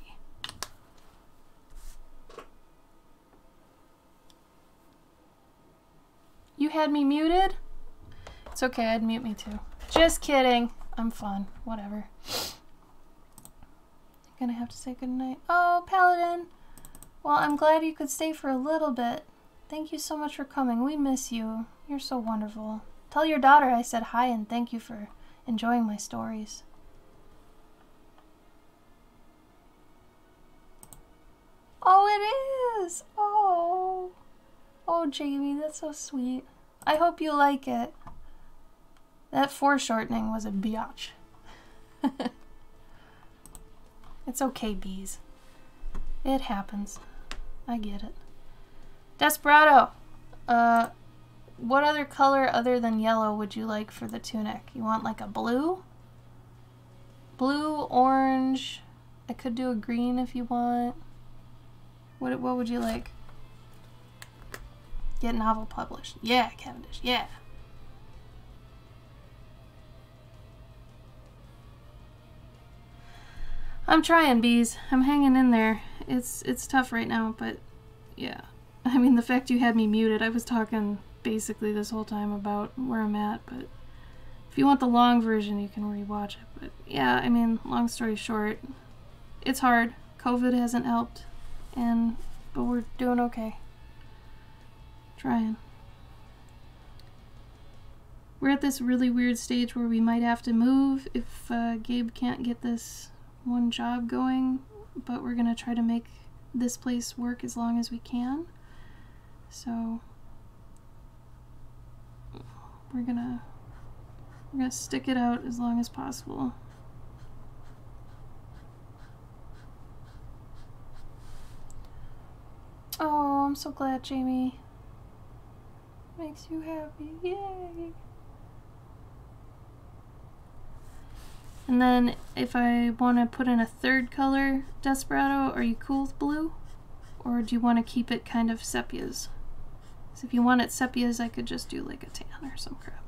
S1: You had me muted? It's okay, I'd mute me too. Just kidding. I'm fun. Whatever. Gonna have to say goodnight. Oh, Paladin! Well, I'm glad you could stay for a little bit. Thank you so much for coming. We miss you. You're so wonderful. Tell your daughter I said hi and thank you for enjoying my stories. Oh, it is! Oh! Oh, Jamie, that's so sweet. I hope you like it. That foreshortening was a biatch. It's okay, bees. It happens. I get it. Desperado! What other color other than yellow would you like for the tunic? You want like a blue? Blue, orange. I could do a green if you want. What would you like? Get novel published. Yeah, Cavendish. Yeah. I'm trying, bees. I'm hanging in there. It's tough right now, but yeah. I mean, the fact you had me muted, I was talking basically this whole time about where I'm at, but if you want the long version, you can rewatch it. But yeah, I mean, long story short, it's hard. COVID hasn't helped, but we're doing okay. Trying. We're at this really weird stage where we might have to move if Gabe can't get this one job going, but we're gonna try to make this place work as long as we can. So we're gonna stick it out as long as possible. Oh, I'm so glad, Jamie. Makes you happy. Yay! And then if I want to put in a third color, Desperado, are you cool with blue? Or do you want to keep it kind of sepias? So if you want it sepias, I could just do like a tan or some crap.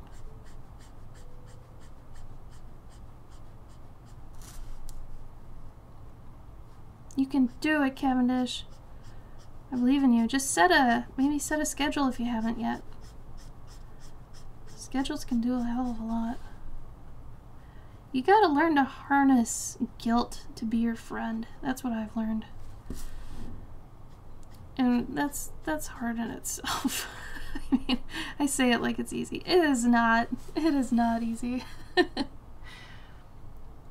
S1: You can do it, Cavendish. I believe in you. Just maybe set a schedule if you haven't yet. Schedules can do a hell of a lot. You gotta learn to harness guilt to be your friend. That's what I've learned. And that's hard in itself. I mean, I say it like it's easy. It is not. It is not easy.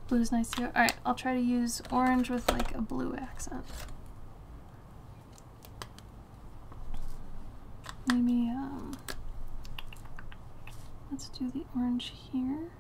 S1: Blue's nice too. Alright, I'll try to use orange with like a blue accent. Maybe, let's do the orange here.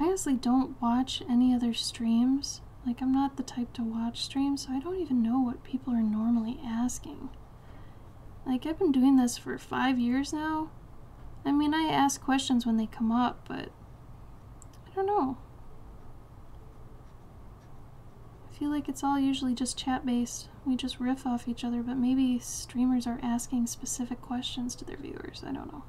S1: I honestly don't watch any other streams. Like, I'm not the type to watch streams, so I don't even know what people are normally asking. Like, I've been doing this for 5 years now. I mean, I ask questions when they come up, but I don't know. I feel like it's all usually just chat-based. We just riff off each other, but maybe streamers are asking specific questions to their viewers. I don't know.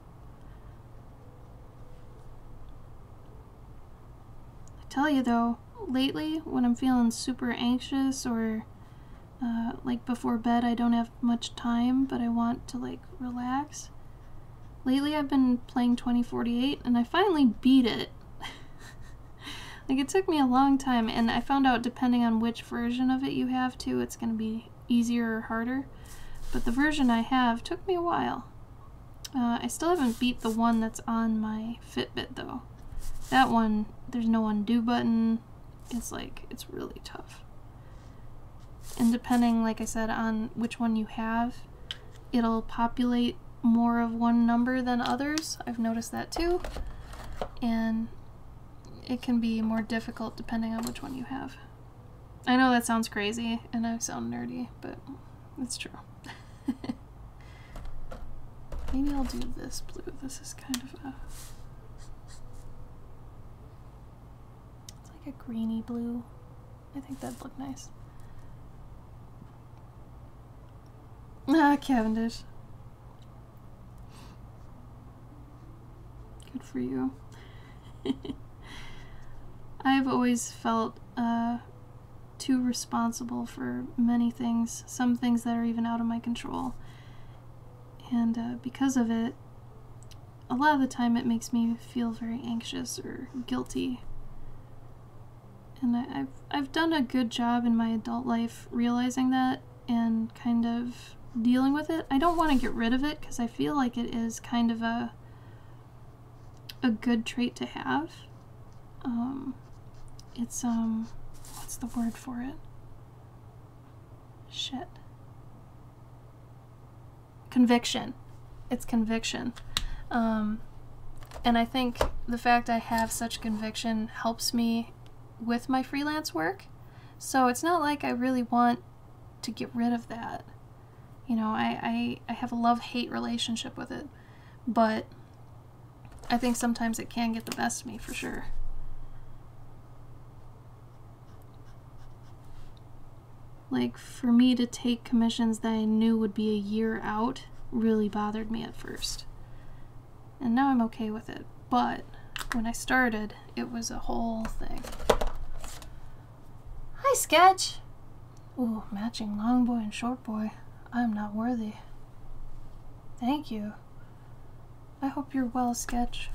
S1: Tell you though, lately when I'm feeling super anxious or like before bed I don't have much time but I want to like relax, lately I've been playing 2048 and I finally beat it. Like, it took me a long time, and I found out depending on which version of it you have too, it's going to be easier or harder, but the version I have took me a while. I still haven't beat the one that's on my Fitbit though. That one, there's no undo button. It's like, it's really tough. And depending, like I said, on which one you have, it'll populate more of one number than others. I've noticed that too. And it can be more difficult depending on which one you have. I know that sounds crazy and I sound nerdy, but it's true. Maybe I'll do this blue. This is kind of a... a greeny blue. I think that'd look nice. Ah, Cavendish. Good for you. I've always felt too responsible for many things, some things that are even out of my control. And because of it, a lot of the time it makes me feel very anxious or guilty. And I've done a good job in my adult life realizing that and kind of dealing with it. I don't want to get rid of it because I feel like it is kind of a good trait to have. It's what's the word for it? Shit. Conviction. It's conviction. And I think the fact I have such conviction helps me with my freelance work. So it's not like I really want to get rid of that. You know, I have a love-hate relationship with it. But I think sometimes it can get the best of me, for sure. Like, for me to take commissions that I knew would be a year out really bothered me at first. And now I'm okay with it. But when I started, it was a whole thing. Hi, Sketch! Ooh, matching long boy and short boy. I'm not worthy. Thank you. I hope you're well, Sketch.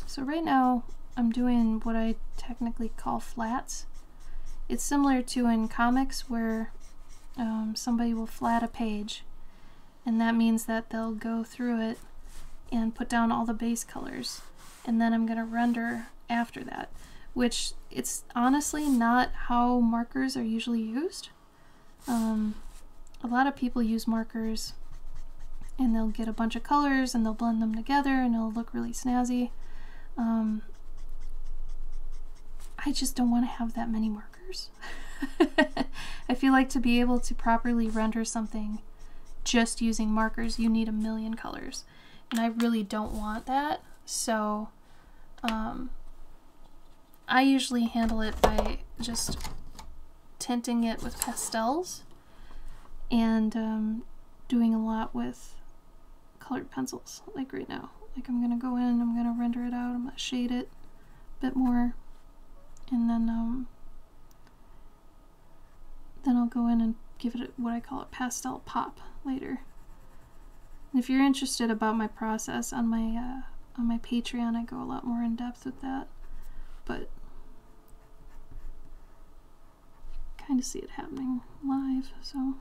S1: So right now, I'm doing what I technically call flats. It's similar to in comics where somebody will flat a page, and that means that they'll go through it and put down all the base colors, and then I'm going to render after that, which it's honestly not how markers are usually used. A lot of people use markers and they'll get a bunch of colors and they'll blend them together and it'll look really snazzy. I just don't want to have that many markers. I feel like to be able to properly render something just using markers, you need a million colors. And I really don't want that. So I usually handle it by just tinting it with pastels and doing a lot with colored pencils, like right now. Like I'm gonna go in, I'm gonna render it out, I'm gonna shade it a bit more, and then I'll go in and give it what I call a pastel pop later. And if you're interested about my process on my Patreon, I go a lot more in depth with that, but kind of see it happening live, so.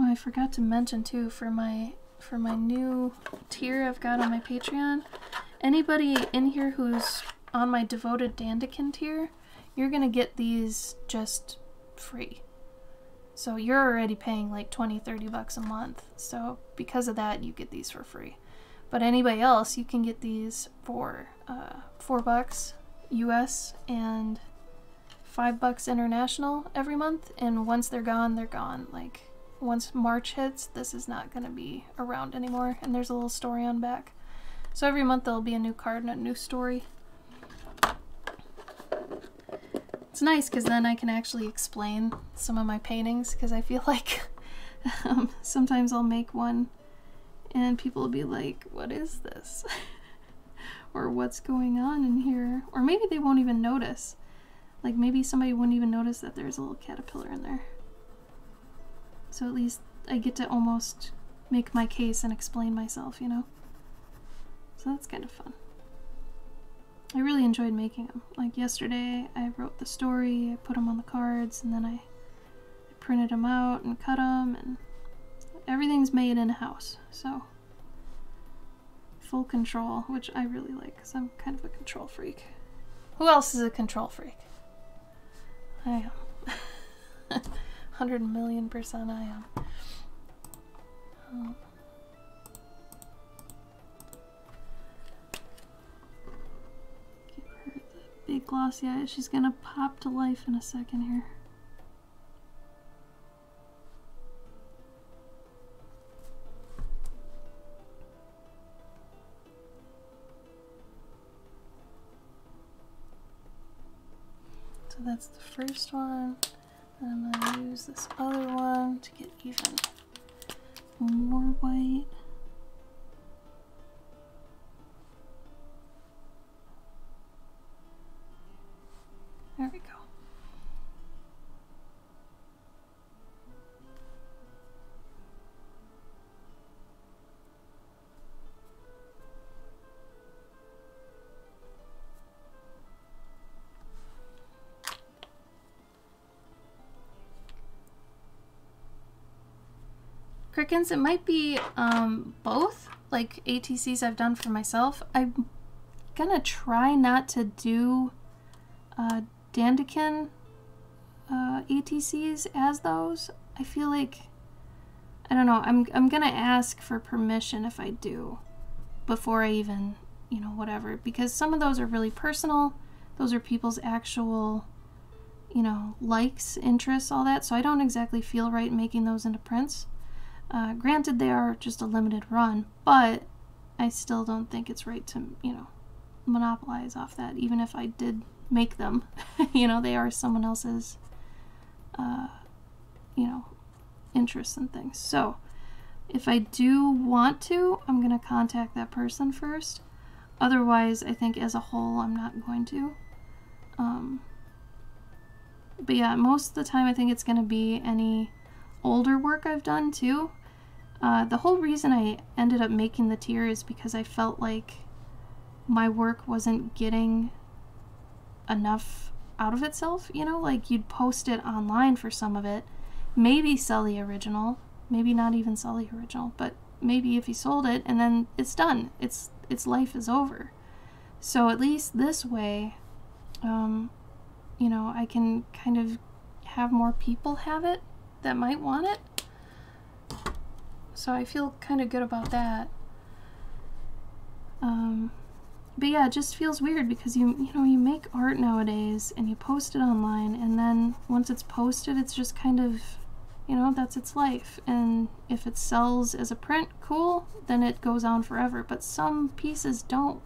S1: Oh, I forgot to mention too, for my new tier I've got on my Patreon, anybody in here who's on my devoted Dandikin tier, you're gonna get these just free. So you're already paying like 20-30 bucks a month, so because of that you get these for free. But anybody else, you can get these for $4 US and $5 international every month, and once they're gone, they're gone. Like once March hits, this is not going to be around anymore, and there's a little story on back. So every month there'll be a new card and a new story. It's nice because then I can actually explain some of my paintings, because I feel like sometimes I'll make one and people will be like, what is this? Or what's going on in here? Or maybe they won't even notice. Like maybe somebody wouldn't even notice that there's a little caterpillar in there. So at least I get to almost make my case and explain myself, you know? So that's kind of fun. I really enjoyed making them. Like yesterday, I wrote the story, I put them on the cards, and then I printed them out and cut them, and everything's made in-house, so full control, which I really like, because I'm kind of a control freak. Who else is a control freak? I am. 100,000,000% I am. Give her the big glossy eye. She's gonna pop to life in a second here. So that's the first one. I'm gonna use this other one to get even more white. There we go. Crickens, it might be both, like ATCs I've done for myself. I'm gonna try not to do Dandikin ATCs as those. I feel like, I don't know, I'm gonna ask for permission if I do before I even, you know, whatever, because some of those are really personal. Those are people's actual, you know, likes, interests, all that, so I don't exactly feel right making those into prints. Granted, they are just a limited run, but I still don't think it's right to, you know, monopolize off that, even if I did make them. You know, they are someone else's, you know, interests and things. So, if I do want to, I'm going to contact that person first. Otherwise, I think as a whole, I'm not going to. But yeah, most of the time I think it's going to be any older work I've done too. The whole reason I ended up making the tier is because I felt like my work wasn't getting enough out of itself, you know, like you'd post it online for some of it, maybe sell the original, maybe not even sell the original, but maybe if you sold it and then it's done, its life is over. So at least this way, you know, I can kind of have more people have it that might want it. So I feel kind of good about that. But yeah, it just feels weird because you know, you make art nowadays and you post it online, and then once it's posted, it's just kind of, you know, that's its life. And if it sells as a print, cool, then it goes on forever. But some pieces don't,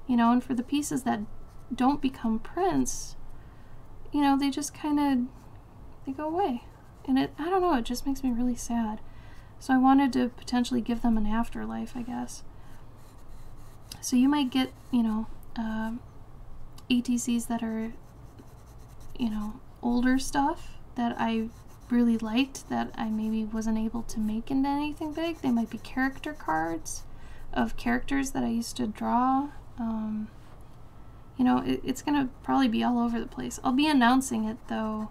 S1: you know, and for the pieces that don't become prints, you know, they just kind of, they go away. And I don't know, it just makes me really sad. So I wanted to potentially give them an afterlife, I guess. So you might get, you know, ATCs that are, you know, older stuff that I really liked that I maybe wasn't able to make into anything big. They might be character cards of characters that I used to draw. You know, it's gonna probably be all over the place. I'll be announcing it though,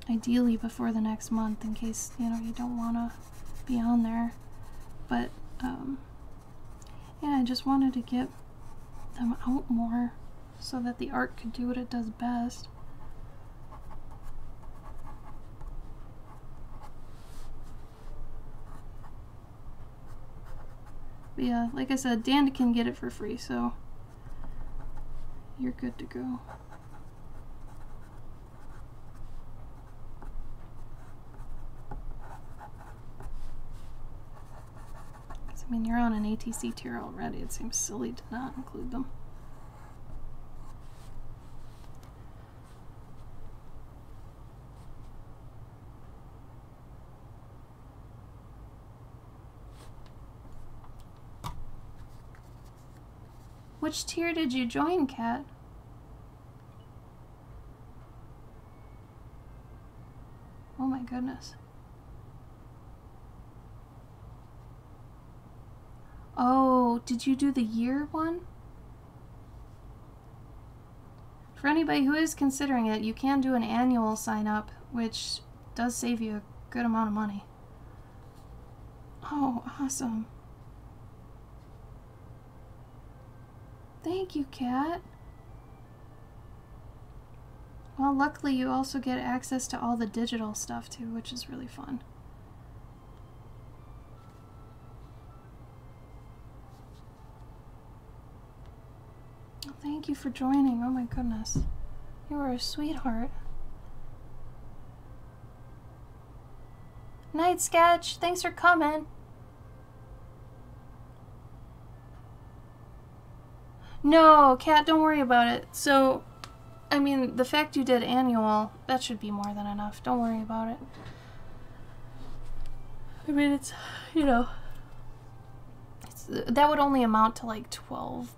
S1: ideally before the next month, in case, you know, you don't want to be on there. But yeah, I just wanted to get them out more so that the art could do what it does best. But yeah, like I said, Dan can get it for free, so you're good to go. I mean, you're on an ATC tier already. It seems silly to not include them. Which tier did you join, Kat? Oh my goodness. Oh, did you do the year one? For anybody who is considering it, you can do an annual sign up, which does save you a good amount of money. Oh, awesome. Thank you, Kat. Well, luckily you also get access to all the digital stuff too, which is really fun. Well, thank you for joining. Oh my goodness. You are a sweetheart. Night Sketch, thanks for coming. No, Kat, don't worry about it. So, I mean, the fact you did annual, that should be more than enough. Don't worry about it. I mean, it's, you know, that would only amount to like $12.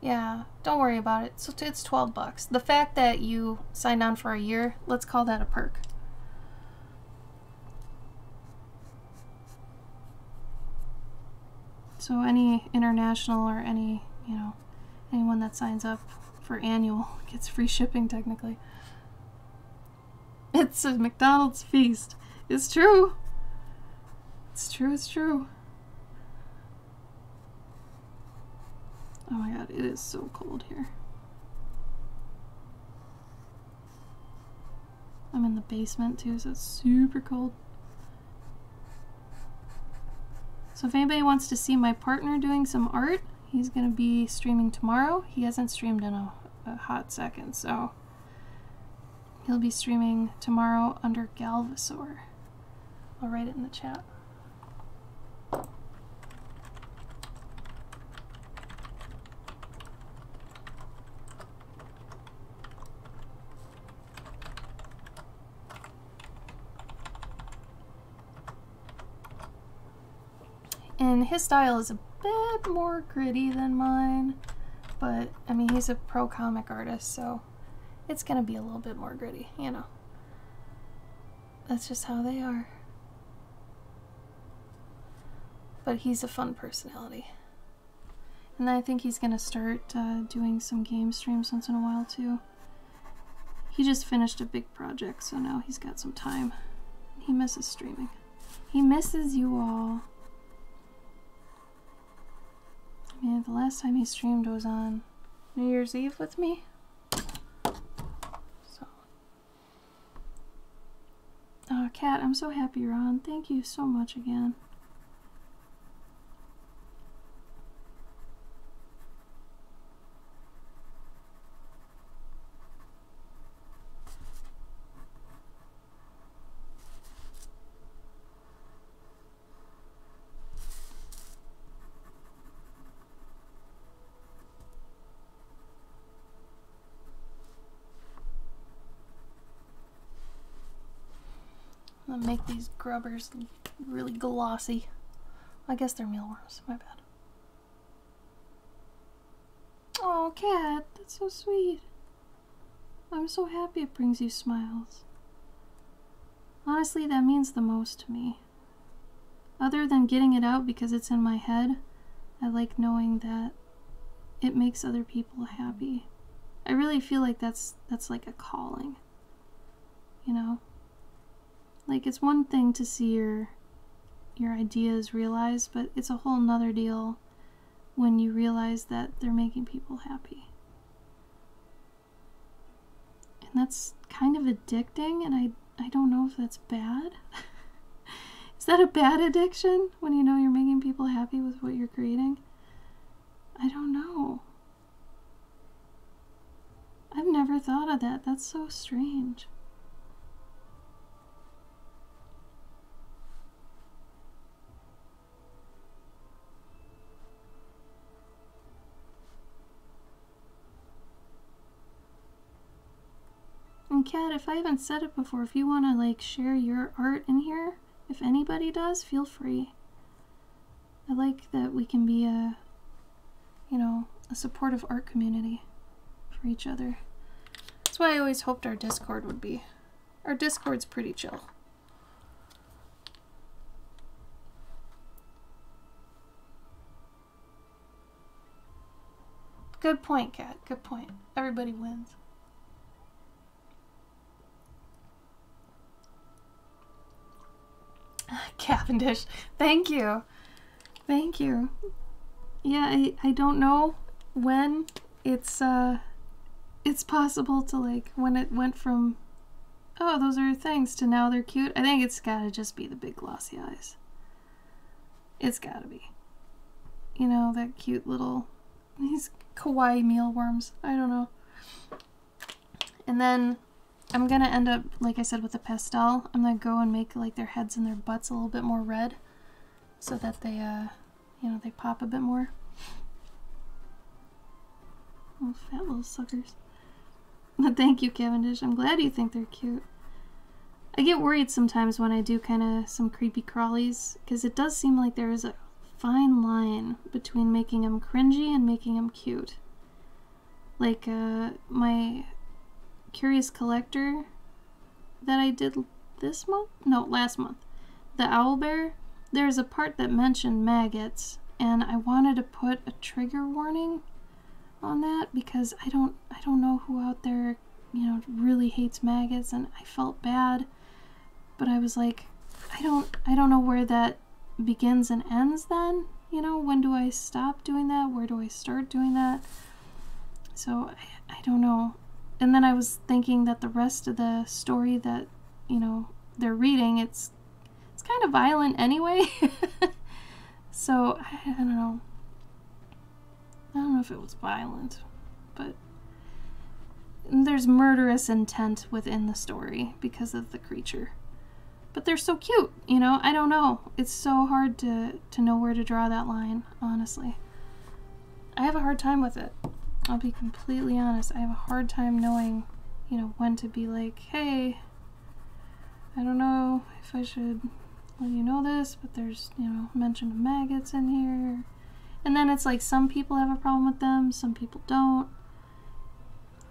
S1: Yeah, don't worry about it. So it's $12. The fact that you signed on for a year, let's call that a perk. So any international or any, you know, anyone that signs up for annual gets free shipping technically. It's a McDonald's feast. It's true. It's true, it's true. Oh my god, it is so cold here. I'm in the basement too, so it's super cold. So if anybody wants to see my partner doing some art, he's going to be streaming tomorrow. He hasn't streamed in a hot second, so he'll be streaming tomorrow under Galvasaur. I'll write it in the chat. And his style is a bit more gritty than mine, but I mean, he's a pro comic artist, so it's gonna be a little bit more gritty, you know. That's just how they are. But he's a fun personality. And I think he's gonna start doing some game streams once in a while too. He just finished a big project, so now he's got some time. He misses streaming. He misses you all. Man, the last time he streamed was on New Year's Eve with me. So. Oh, Kat, I'm so happy you're on. Thank you so much again. I'm gonna make these grubbers really glossy. I guess they're mealworms, my bad. Oh, cat, that's so sweet. I'm so happy it brings you smiles. Honestly, that means the most to me. Other than getting it out because it's in my head, I like knowing that it makes other people happy. I really feel like that's like a calling, you know? Like, it's one thing to see your ideas realized, but it's a whole nother deal when you realize that they're making people happy. And that's kind of addicting, and I don't know if that's bad. Is that a bad addiction when you know you're making people happy with what you're creating? I don't know. I've never thought of that. That's so strange. And Kat, if I haven't said it before, if you want to like share your art in here, if anybody does, feel free. I like that we can be a, you know, a supportive art community for each other. That's why I always hoped our Discord would be. Our Discord's pretty chill. Good point, Kat. Good point. Everybody wins. Cavendish. Thank you. Thank you. Yeah, I don't know when it's possible to, like, when it went from, oh, those are things, to now they're cute. I think it's gotta just be the big glossy eyes. It's gotta be. You know, that cute little, these kawaii mealworms. I don't know. And then I'm gonna end up, like I said, with the pastel. I'm gonna go and make like their heads and their butts a little bit more red, so that they, you know, they pop a bit more. Oh, fat little suckers. But thank you, Cavendish. I'm glad you think they're cute. I get worried sometimes when I do kind of some creepy crawlies, because it does seem like there is a fine line between making them cringy and making them cute. Like, my Curious Collector that I did this month? No, last month. The owl bear, there's a part that mentioned maggots, and I wanted to put a trigger warning on that because I don't know who out there, you know, really hates maggots, and I felt bad, but I was like, I don't know where that begins and ends then, you know, when do I stop doing that? Where do I start doing that? So I don't know. And then I was thinking that the rest of the story that, you know, they're reading, it's kind of violent anyway. So I don't know. I don't know if it was violent, but there's murderous intent within the story because of the creature. But they're so cute, you know? I don't know. It's so hard to know where to draw that line, honestly. I have a hard time with it. I'll be completely honest. I have a hard time knowing, you know, when to be like, hey, I don't know if I should let you know this, but there's, you know, mention of maggots in here. And then it's like some people have a problem with them, some people don't.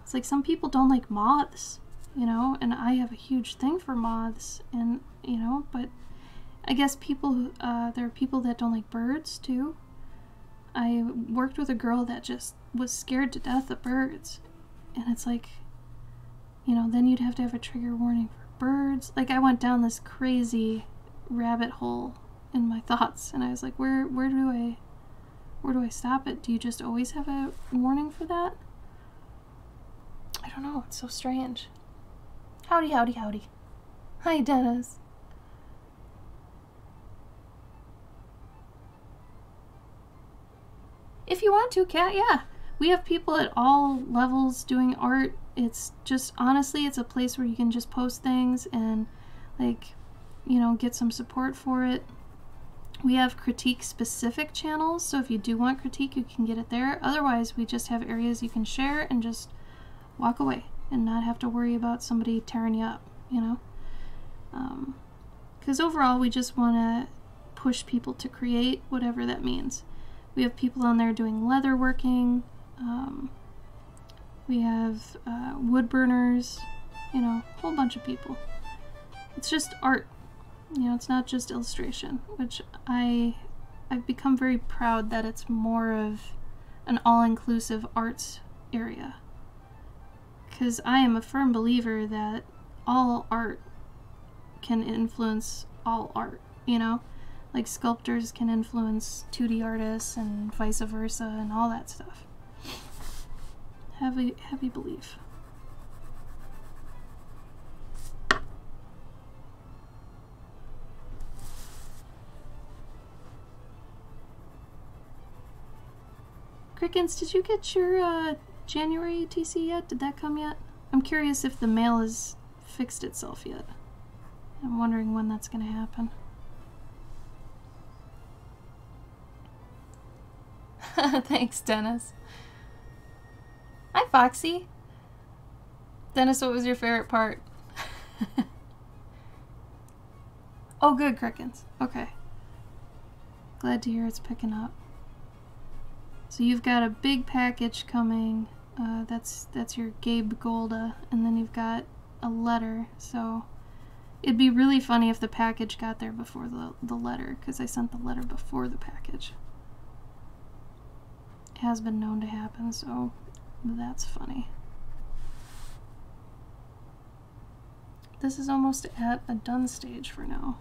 S1: It's like some people don't like moths, you know, and I have a huge thing for moths, and, you know, but I guess people, there are people that don't like birds too. I worked with a girl that just was scared to death of birds, and it's like, you know, then you'd have to have a trigger warning for birds. Like, I went down this crazy rabbit hole in my thoughts, and I was like, where do I stop it? Do you just always have a warning for that? I don't know, it's so strange. Howdy, howdy, howdy. Hi, Dennis. If you want to, Kat, yeah. We have people at all levels doing art. It's just, honestly, it's a place where you can just post things and, like, you know, get some support for it. We have critique-specific channels, so if you do want critique, you can get it there. Otherwise, we just have areas you can share and just walk away and not have to worry about somebody tearing you up, you know? because overall we just want to push people to create, whatever that means. We have people on there doing leather working, we have wood burners, you know, a whole bunch of people. It's just art, you know, it's not just illustration, which I've become very proud that it's more of an all-inclusive arts area. Because I am a firm believer that all art can influence all art, you know? Like sculptors can influence 2D artists and vice versa and all that stuff. Heavy belief. Crickens, did you get your January TC yet? Did that come yet? I'm curious if the mail has fixed itself yet. I'm wondering when that's going to happen. Thanks, Dennis. Hi, Foxy. Dennis, what was your favorite part? Oh, good, Crickens. Okay. Glad to hear it's picking up. So you've got a big package coming. That's your Gabe Golda, and then you've got a letter. So it'd be really funny if the package got there before the letter, because I sent the letter before the package. It has been known to happen, so that's funny. This is almost at a done stage for now.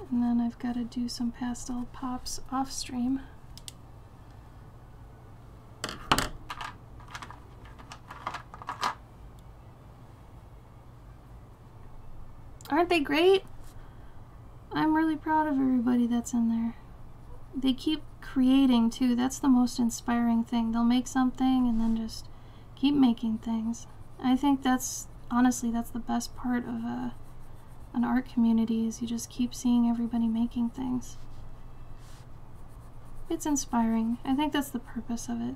S1: And then I've got to do some pastel pops off stream. Aren't they great? I'm really proud of everybody that's in there. They keep creating too. That's the most inspiring thing. They'll make something and then just keep making things. I think that's, honestly, that's the best part of an art community, is you just keep seeing everybody making things. It's inspiring. I think that's the purpose of it.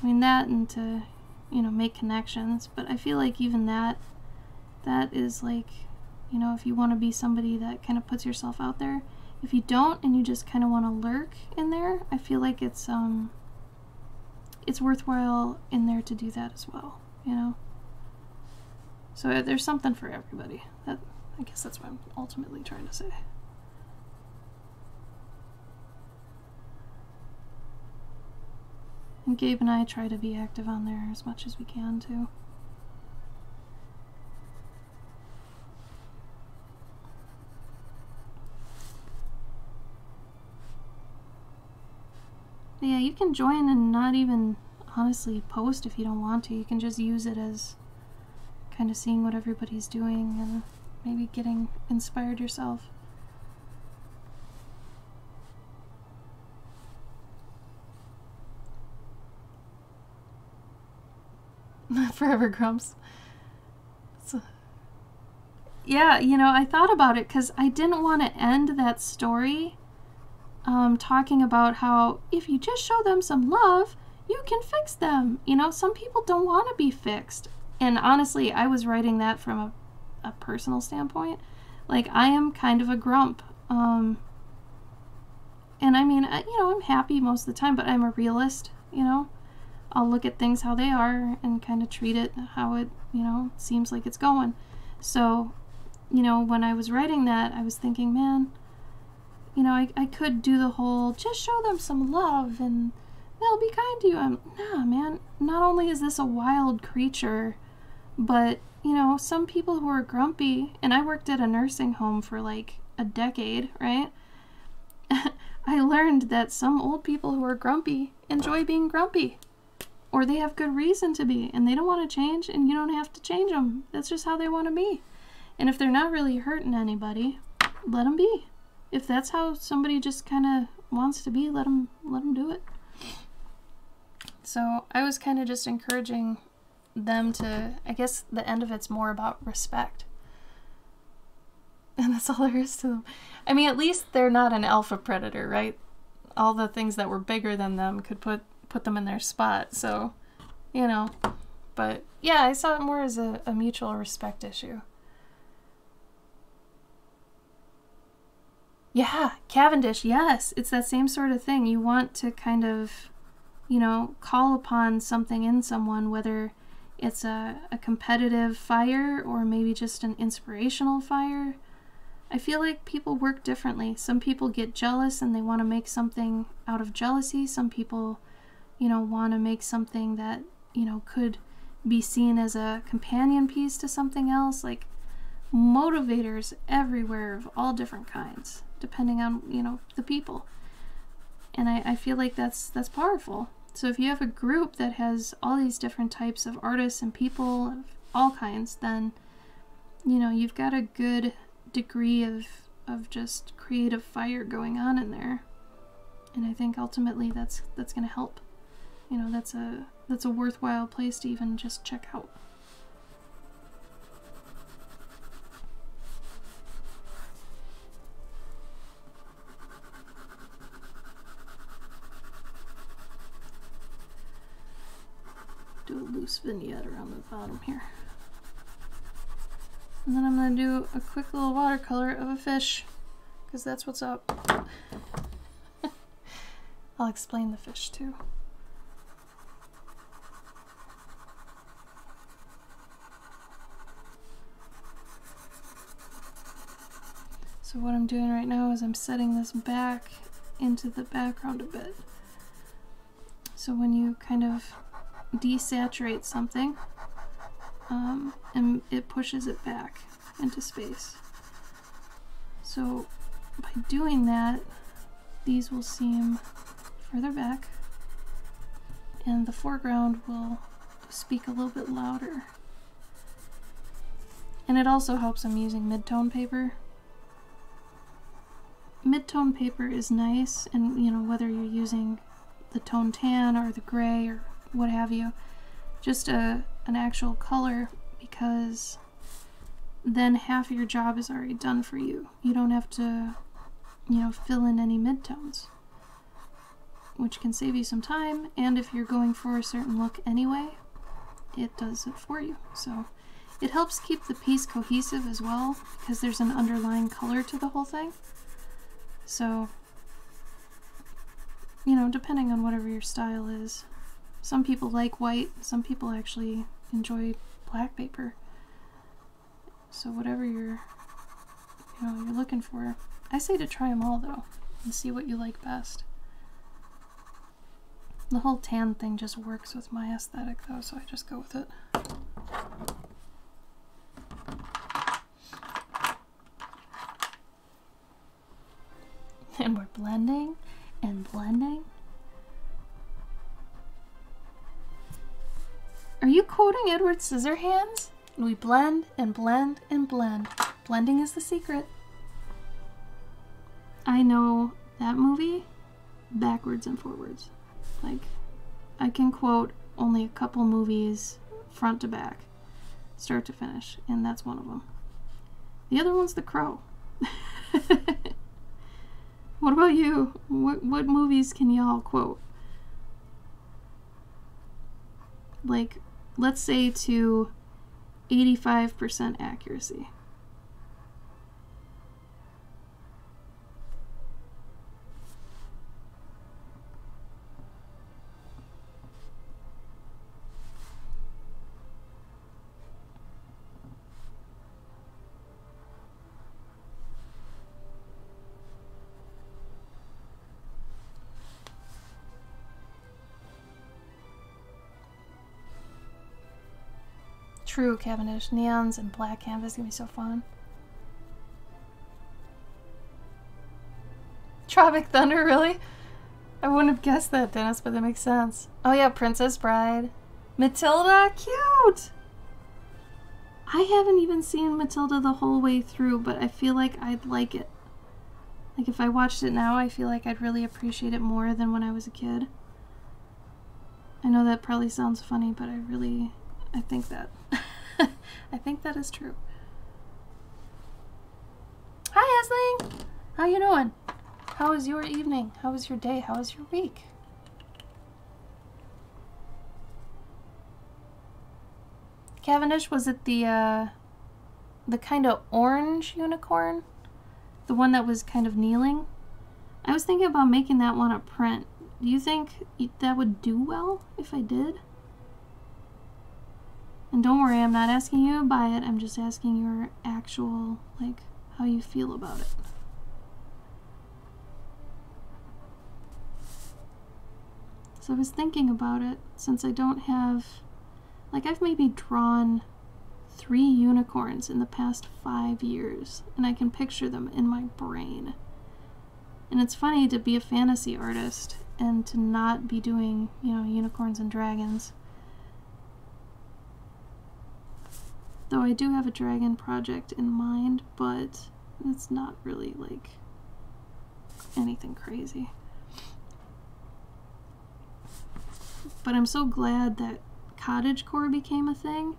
S1: I mean, that and to, you know, make connections, but I feel like even that is like, you know, if you want to be somebody that kind of puts yourself out there, if you don't and you just kind of want to lurk in there, I feel like it's worthwhile in there to do that as well, you know? So there's something for everybody. I guess that's what I'm ultimately trying to say. And Gabe and I try to be active on there as much as we can too. But yeah, you can join and not even honestly post if you don't want to. You can just use it as kind of seeing what everybody's doing and maybe getting inspired yourself. Forever Grumps. So, yeah, you know, I thought about it because I didn't want to end that story talking about how if you just show them some love, you can fix them. You know, some people don't want to be fixed. And honestly, I was writing that from a personal standpoint. Like, I am kind of a grump. And I mean, you know, I'm happy most of the time, but I'm a realist, you know. I'll look at things how they are and kind of treat it how it, you know, seems like it's going. So, you know, when I was writing that, I was thinking, man, you know, I could do the whole, just show them some love and they'll be kind to you. Nah, man, not only is this a wild creature, but, you know, some people who are grumpy, and I worked at a nursing home for like a decade, right? I learned that some old people who are grumpy enjoy being grumpy. Or they have good reason to be, and they don't want to change, and you don't have to change them. That's just how they want to be. And if they're not really hurting anybody, let them be. If that's how somebody just kind of wants to be, let them do it. So I was kind of just encouraging them to, I guess the end of it's more about respect. And that's all there is to them. I mean, at least they're not an alpha predator, right? All the things that were bigger than them could put them in their spot. So, you know, But yeah, I saw it more as a mutual respect issue. Yeah, Cavendish, yes. It's that same sort of thing. You want to kind of, you know, call upon something in someone, whether it's a competitive fire or maybe just an inspirational fire. I feel like people work differently. Some people get jealous and they want to make something out of jealousy. Some people, you know, want to make something that, you know, could be seen as a companion piece to something else. Like, motivators everywhere of all different kinds, depending on, you know, the people. And I feel like that's powerful. So if you have a group that has all these different types of artists and people of all kinds, then, you know, you've got a good degree of just creative fire going on in there. And I think ultimately that's going to help. You know, that's a worthwhile place to even just check out. Do a loose vignette around the bottom here. And then I'm going to do a quick little watercolor of a fish, because that's what's up. I'll explain the fish too. So what I'm doing right now is I'm setting this back into the background a bit. So when you kind of desaturate something, and it pushes it back into space. So by doing that, these will seem further back, and the foreground will speak a little bit louder. And it also helps I'm using mid-tone paper. Mid-tone paper is nice, and you know, whether you're using the tone tan or the gray or what have you, just an actual color, because then half of your job is already done for you. You don't have to, you know, fill in any midtones, which can save you some time, and if you're going for a certain look anyway, it does it for you. So it helps keep the piece cohesive as well, because there's an underlying color to the whole thing. So, you know, depending on whatever your style is. Some people like white, some people actually enjoy black paper. So whatever you're looking for. I say to try them all though, and see what you like best. The whole tan thing just works with my aesthetic though, so I just go with it. And we're blending and blending. Are you quoting Edward Scissorhands? We blend and blend and blend. Blending is the secret. I know that movie backwards and forwards. Like, I can quote only a couple movies front to back, start to finish, and that's one of them. The other one's The Crow. What about you? What movies can y'all quote? Like, let's say to 85% accuracy. True, Cavendish. Neons and black canvas gonna be so fun. Tropic Thunder, really? I wouldn't have guessed that, Dennis, but that makes sense. Oh yeah, Princess Bride. Matilda? Cute! I haven't even seen Matilda the whole way through, but I feel like I'd like it. Like, if I watched it now, I feel like I'd really appreciate it more than when I was a kid. I know that probably sounds funny, but I think that. I think that is true. Hi, Esling! How you doing? How was your evening? How was your day? How was your week? Cavendish, was it the kind of orange unicorn? The one that was kind of kneeling? I was thinking about making that one a print. Do you think that would do well if I did? And don't worry, I'm not asking you to buy it. I'm just asking your actual, like, how you feel about it. So I was thinking about it, since I don't have, like, I've maybe drawn 3 unicorns in the past 5 years, and I can picture them in my brain. And it's funny to be a fantasy artist and to not be doing, you know, unicorns and dragons. Though I do have a dragon project in mind, but it's not really, like, anything crazy. But I'm so glad that cottagecore became a thing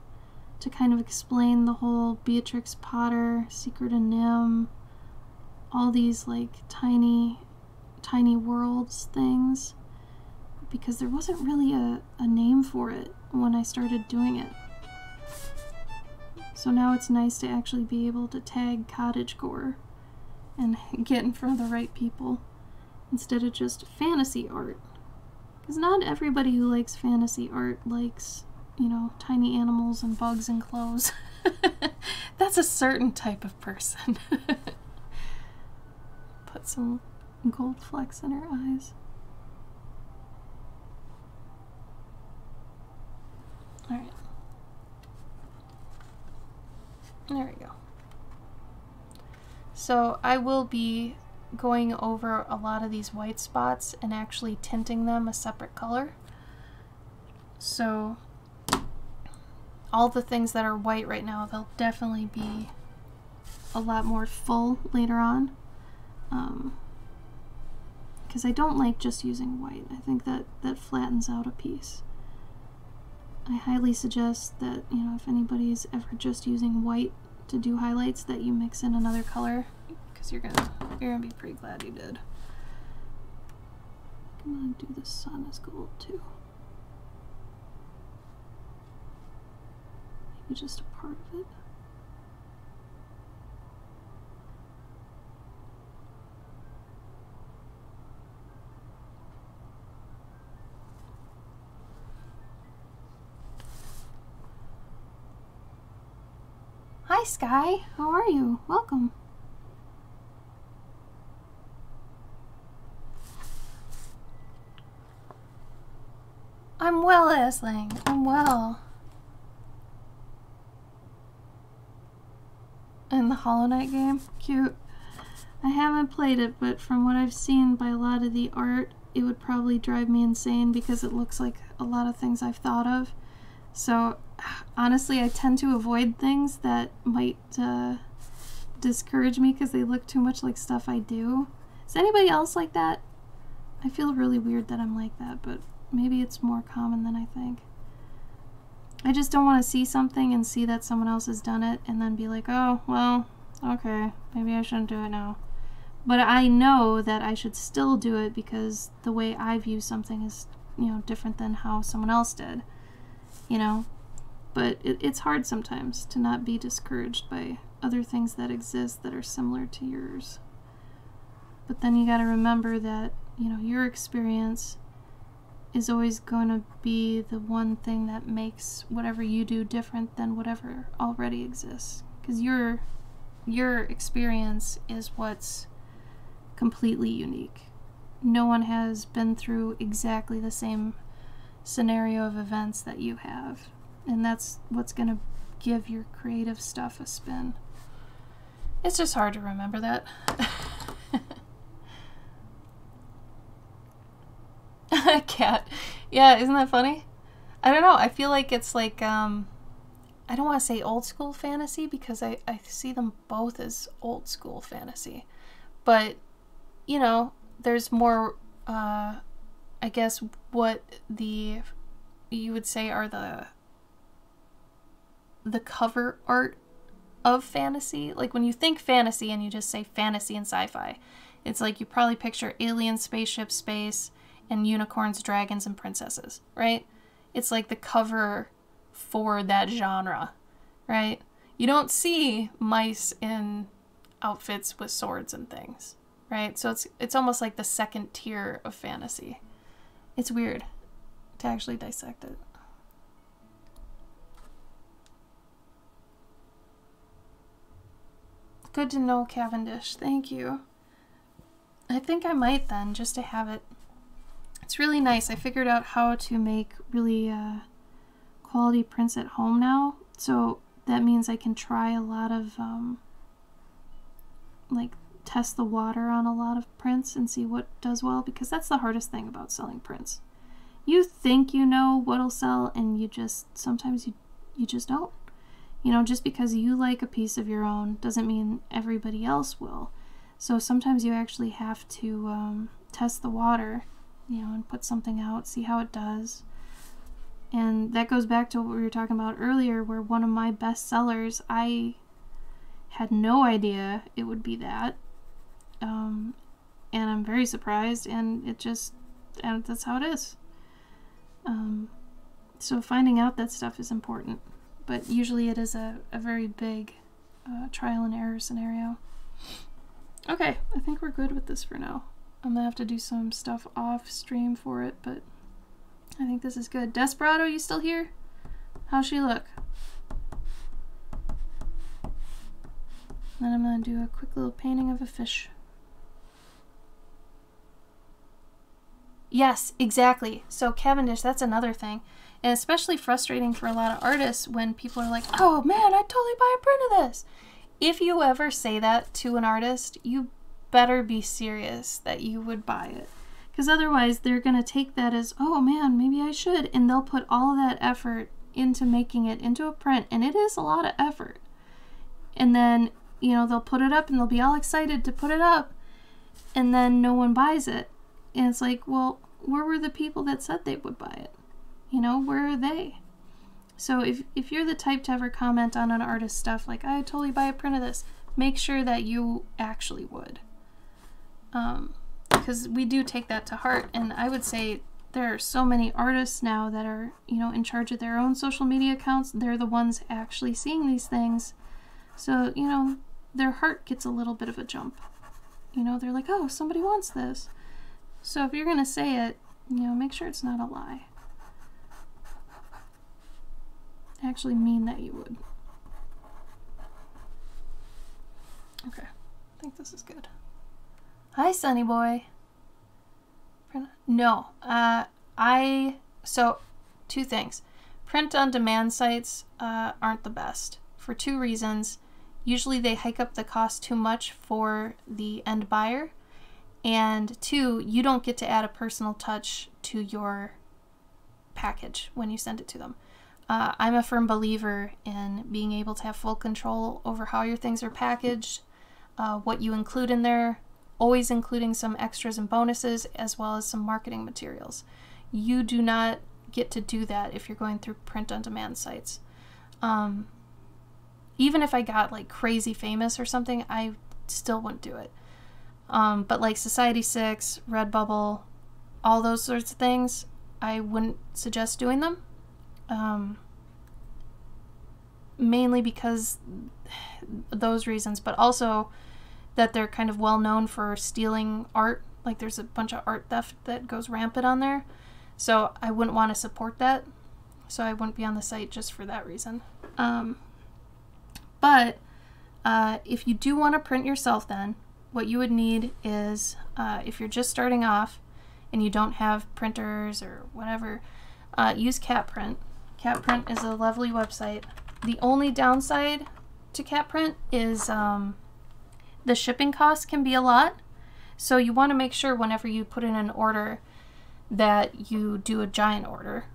S1: to kind of explain the whole Beatrix Potter, Secret of Nim, all these, like, tiny worlds things, because there wasn't really a name for it when I started doing it. So now it's nice to actually be able to tag cottagecore and get in front of the right people instead of just fantasy art. Because not everybody who likes fantasy art likes, you know, tiny animals and bugs and clothes. That's a certain type of person. Put some gold flecks in her eyes. Alright. There we go. So I will be going over a lot of these white spots and actually tinting them a separate color. So all the things that are white right now, they'll definitely be a lot more full later on. Because I don't like just using white. I think that flattens out a piece. I highly suggest that, you know, if anybody's ever just using white to do highlights, that you mix in another color, because you're gonna be pretty glad you did. I'm gonna do the sun as gold too. Maybe just a part of it. Hi Sky, how are you? Welcome. I'm well, Asling. I'm well. In the Hollow Knight game? Cute. I haven't played it, but from what I've seen by a lot of the art, it would probably drive me insane because it looks like a lot of things I've thought of. So honestly, I tend to avoid things that might discourage me because they look too much like stuff I do. Is anybody else like that? I feel really weird that I'm like that, but maybe it's more common than I think. I just don't want to see something and see that someone else has done it and then be like, oh, well, okay, maybe I shouldn't do it now. But I know that I should still do it because the way I view something is, you know, different than how someone else did. You know, but it's hard sometimes to not be discouraged by other things that exist that are similar to yours. But then you got to remember that, you know, your experience is always going to be the one thing that makes whatever you do different than whatever already exists. Because your experience is what's completely unique. No one has been through exactly the same scenario of events that you have, and that's what's going to give your creative stuff a spin. It's just hard to remember that. Cat. Yeah, isn't that funny? I don't know, I feel like it's like I don't want to say old school fantasy because I see them both as old school fantasy, but you know, there's more I guess what you would say are the cover art of fantasy. Like when you think fantasy and you just say fantasy and sci-fi, it's like you probably picture aliens, spaceships, space, and unicorns, dragons, and princesses, right? It's like the cover for that genre, right? You don't see mice in outfits with swords and things, right? So it's almost like the second tier of fantasy. It's weird to actually dissect it. Good to know, Cavendish. Thank you. I think I might then, just to have it. It's really nice. I figured out how to make really quality prints at home now. So that means I can try a lot of, like, test the water on a lot of prints and see what does well, because that's the hardest thing about selling prints. You think you know what'll sell, and you just, sometimes you just don't. You know, just because you like a piece of your own doesn't mean everybody else will. So sometimes you actually have to test the water, you know, and put something out, see how it does. And that goes back to what we were talking about earlier, where one of my best sellers, I had no idea it would be that. And I'm very surprised, and that's how it is. So finding out that stuff is important. But usually it is a very big trial and error scenario. Okay, I think we're good with this for now. I'm gonna have to do some stuff off stream for it, but I think this is good. Desperado, you still here? How's she look? Then I'm gonna do a quick little painting of a fish. Yes, exactly. So Cavendish, that's another thing. And especially frustrating for a lot of artists when people are like, oh man, I'd totally buy a print of this. If you ever say that to an artist, you better be serious that you would buy it. Because otherwise they're going to take that as, oh man, maybe I should. And they'll put all that effort into making it into a print. And it is a lot of effort. And then, you know, they'll put it up and they'll be all excited to put it up. And then no one buys it. And it's like, well, where were the people that said they would buy it? You know, where are they? So if you're the type to ever comment on an artist's stuff like, I'd totally buy a print of this, make sure that you actually would. Because we do take that to heart. And I would say there are so many artists now that are, you know, in charge of their own social media accounts. They're the ones actually seeing these things. So, you know, their heart gets a little bit of a jump. You know, they're like, oh, somebody wants this. So if you're going to say it, you know, make sure it's not a lie. Actually mean that you would. Okay, I think this is good. Hi, Sunny Boy. No, so two things. Print on demand sites aren't the best for two reasons. Usually they hike up the cost too much for the end buyer. And two, you don't get to add a personal touch to your package when you send it to them. I'm a firm believer in being able to have full control over how your things are packaged, what you include in there, always including some extras and bonuses, as well as some marketing materials. You do not get to do that if you're going through print-on-demand sites. Even if I got like crazy famous or something, I still wouldn't do it. But like Society6, Redbubble, all those sorts of things, I wouldn't suggest doing them. Mainly because those reasons, but also that they're kind of well known for stealing art. Like there's a bunch of art theft that goes rampant on there. So I wouldn't want to support that. So I wouldn't be on the site just for that reason. But if you do want to print yourself, then what you would need is, if you're just starting off and you don't have printers or whatever, use CatPrint. CatPrint is a lovely website. The only downside to CatPrint is the shipping costs can be a lot. So you want to make sure whenever you put in an order that you do a giant order,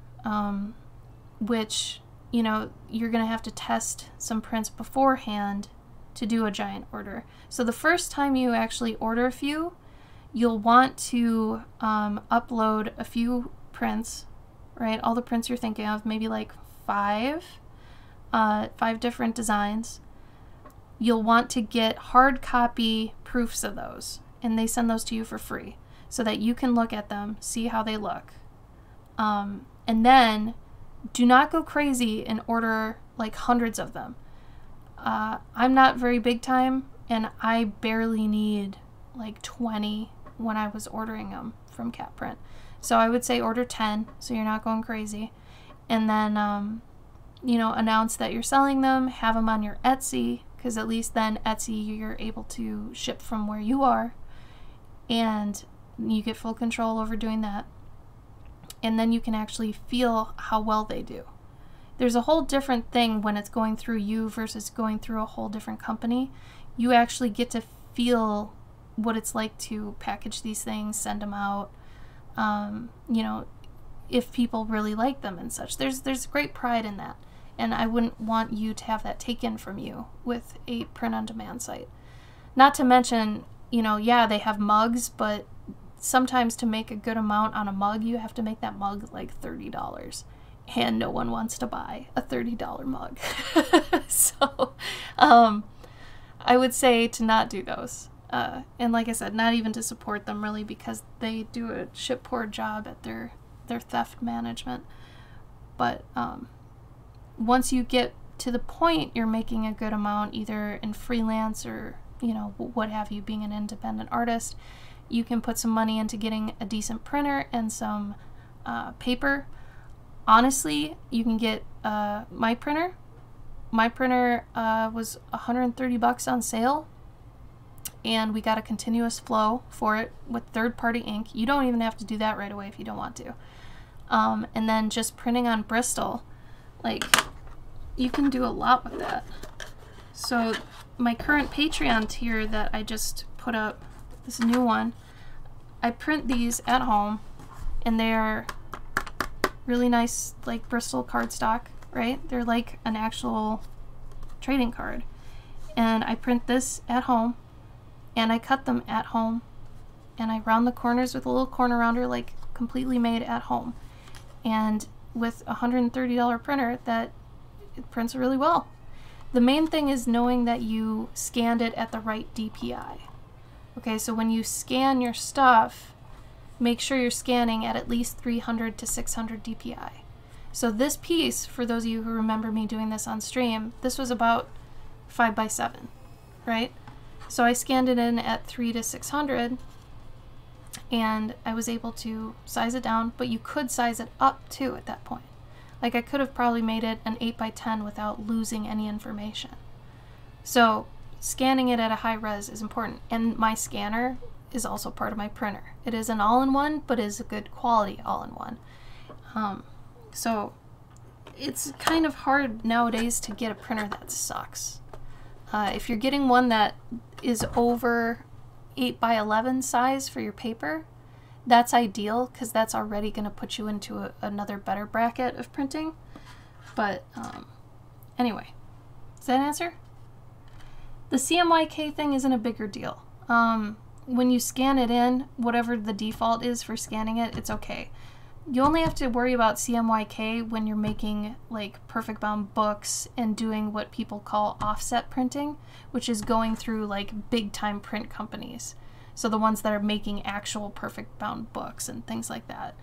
S1: which, you know, you're going to have to test some prints beforehand to do a giant order. So the first time you actually order a few, you'll want to upload a few prints, right? All the prints you're thinking of, maybe like five different designs. You'll want to get hard copy proofs of those, and they send those to you for free so that you can look at them, see how they look. And then do not go crazy and order like hundreds of them. I'm not very big time, and I barely need like 20 when I was ordering them from Cat Print. So I would say order 10 so you're not going crazy. And then, you know, announce that you're selling them, have them on your Etsy, because at least then Etsy you're able to ship from where you are, and you get full control over doing that. And then you can actually feel how well they do. There's a whole different thing when it's going through you versus going through a whole different company. You actually get to feel what it's like to package these things, send them out, you know, if people really like them and such. There's great pride in that. And I wouldn't want you to have that taken from you with a print-on-demand site. Not to mention, you know, yeah, they have mugs, but sometimes to make a good amount on a mug, you have to make that mug like $30. And no one wants to buy a $30 mug. So I would say to not do those. And like I said, not even to support them really, because they do a shit poor job at their theft management. But once you get to the point you're making a good amount, either in freelance or, you know, what have you, being an independent artist, you can put some money into getting a decent printer and some paper. Honestly, you can get my printer. My printer was $130 on sale, and we got a continuous flow for it with third-party ink. You don't even have to do that right away if you don't want to. And then just printing on Bristol, like, you can do a lot with that. So my current Patreon tier that I just put up, this new one, I print these at home, and they're really nice, like Bristol cardstock, right? They're like an actual trading card. And I print this at home, and I cut them at home, and I round the corners with a little corner rounder, like completely made at home. And with a $130 printer, that it prints really well. The main thing is knowing that you scanned it at the right DPI. Okay, so when you scan your stuff, make sure you're scanning at least 300 to 600 DPI. So this piece, for those of you who remember me doing this on stream, this was about 5x7, right? So I scanned it in at 300 to 600, and I was able to size it down, but you could size it up too at that point. Like, I could have probably made it an 8x10 without losing any information. So scanning it at a high res is important, and my scanner is also part of my printer. It is an all-in-one, but is a good quality all-in-one. So it's kind of hard nowadays to get a printer that sucks. If you're getting one that is over 8x11 size for your paper, that's ideal, because that's already going to put you into another better bracket of printing. But anyway, does that answer? The CMYK thing isn't a bigger deal. When you scan it in, whatever the default is for scanning it, it's okay. You only have to worry about CMYK when you're making like perfect bound books and doing what people call offset printing, which is going through like big time print companies. So the ones that are making actual perfect bound books and things like that.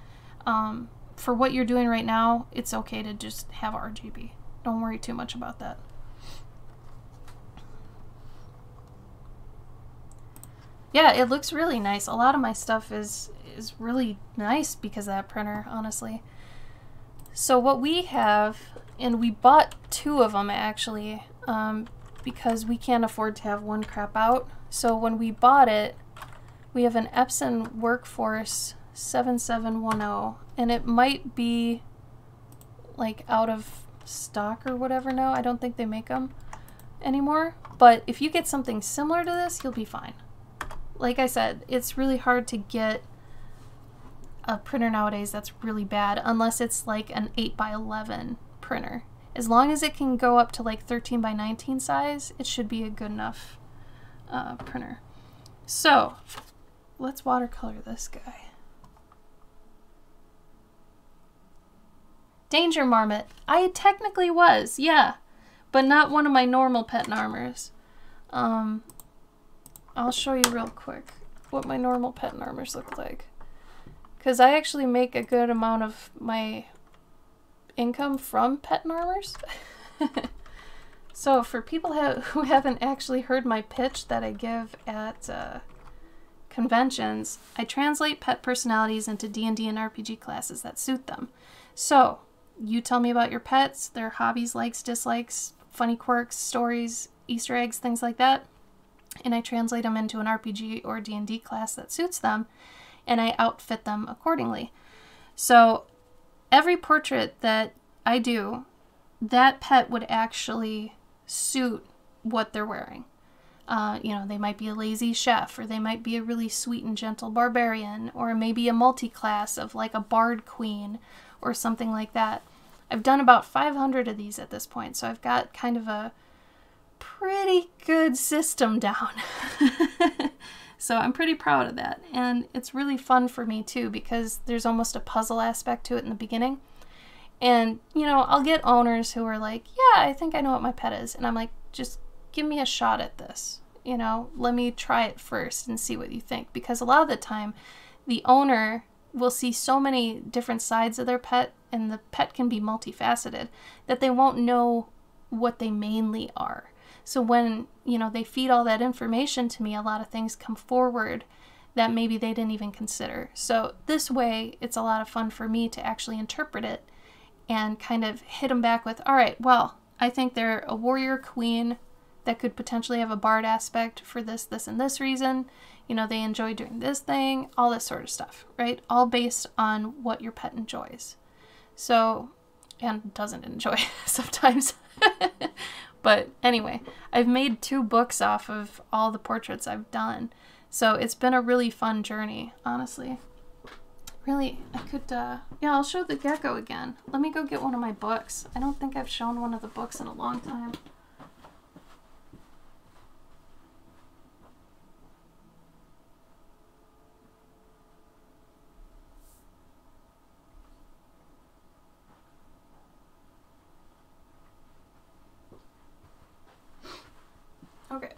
S1: For what you're doing right now, it's okay to just have RGB. Don't worry too much about that. Yeah, it looks really nice. A lot of my stuff is really nice because of that printer, honestly. So what we have, and we bought 2 of them actually, because we can't afford to have one crap out. So when we bought it, we have an Epson Workforce 7710, and it might be like out of stock or whatever now. I don't think they make them anymore. But if you get something similar to this, you'll be fine. Like I said, it's really hard to get a printer nowadays that's really bad, unless it's like an 8x11 printer. As long as it can go up to like 13x19 size, it should be a good enough printer. So let's watercolor this guy. Danger Marmot. I technically was, yeah, but not one of my normal pet narmers. I'll show you real quick what my normal pet narmers look like, because I actually make a good amount of my income from pet normers. So for people who haven't actually heard my pitch that I give at conventions, I translate pet personalities into D&D and RPG classes that suit them. So you tell me about your pets, their hobbies, likes, dislikes, funny quirks, stories, Easter eggs, things like that, and I translate them into an RPG or D&D class that suits them, and I outfit them accordingly. So every portrait that I do, that pet would actually suit what they're wearing. You know, they might be a lazy chef, or they might be a really sweet and gentle barbarian, or maybe a multi-class of like a bard queen or something like that. I've done about 500 of these at this point, so I've got kind of a pretty good system down. So I'm pretty proud of that, and it's really fun for me too, because there's almost a puzzle aspect to it in the beginning. And, you know, I'll get owners who are like, yeah, I think I know what my pet is. And I'm like, just give me a shot at this. You know, let me try it first and see what you think. Because a lot of the time, the owner will see so many different sides of their pet, and the pet can be multifaceted, that they won't know what they mainly are. So when, you know, they feed all that information to me, a lot of things come forward that maybe they didn't even consider. So this way, it's a lot of fun for me to actually interpret it and kind of hit them back with, all right, well, I think they're a warrior queen that could potentially have a bard aspect for this, this, and this reason. You know, they enjoy doing this thing, all this sort of stuff, right? All based on what your pet enjoys. So, and doesn't enjoy sometimes. But anyway, I've made 2 books off of all the portraits I've done. So it's been a really fun journey, honestly. Really, I could, yeah, I'll show the gecko again. Let me go get one of my books. I don't think I've shown one of the books in a long time. Okay.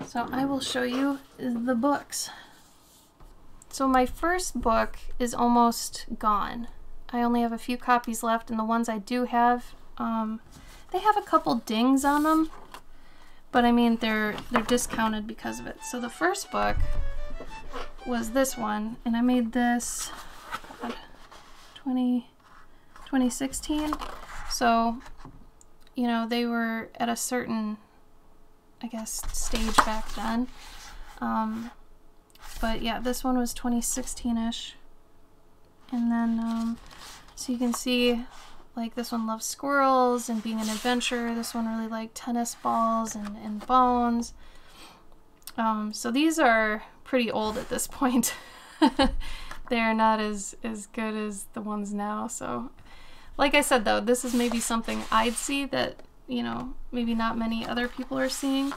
S1: So I will show you the books. So my first book is almost gone. I only have a few copies left, and the ones I do have, they have a couple dings on them, but I mean they're discounted because of it. So the first book was this one, and I made this 2016. So, you know, they were at a certain, I guess, stage back then. But yeah, this one was 2016-ish. And then, so you can see, like, this one loves squirrels and being an adventurer. This one really liked tennis balls and bones. So these are pretty old at this point. They're not as good as the ones now. So, like I said, though, this is maybe something I'd see that, you know, maybe not many other people are seeing.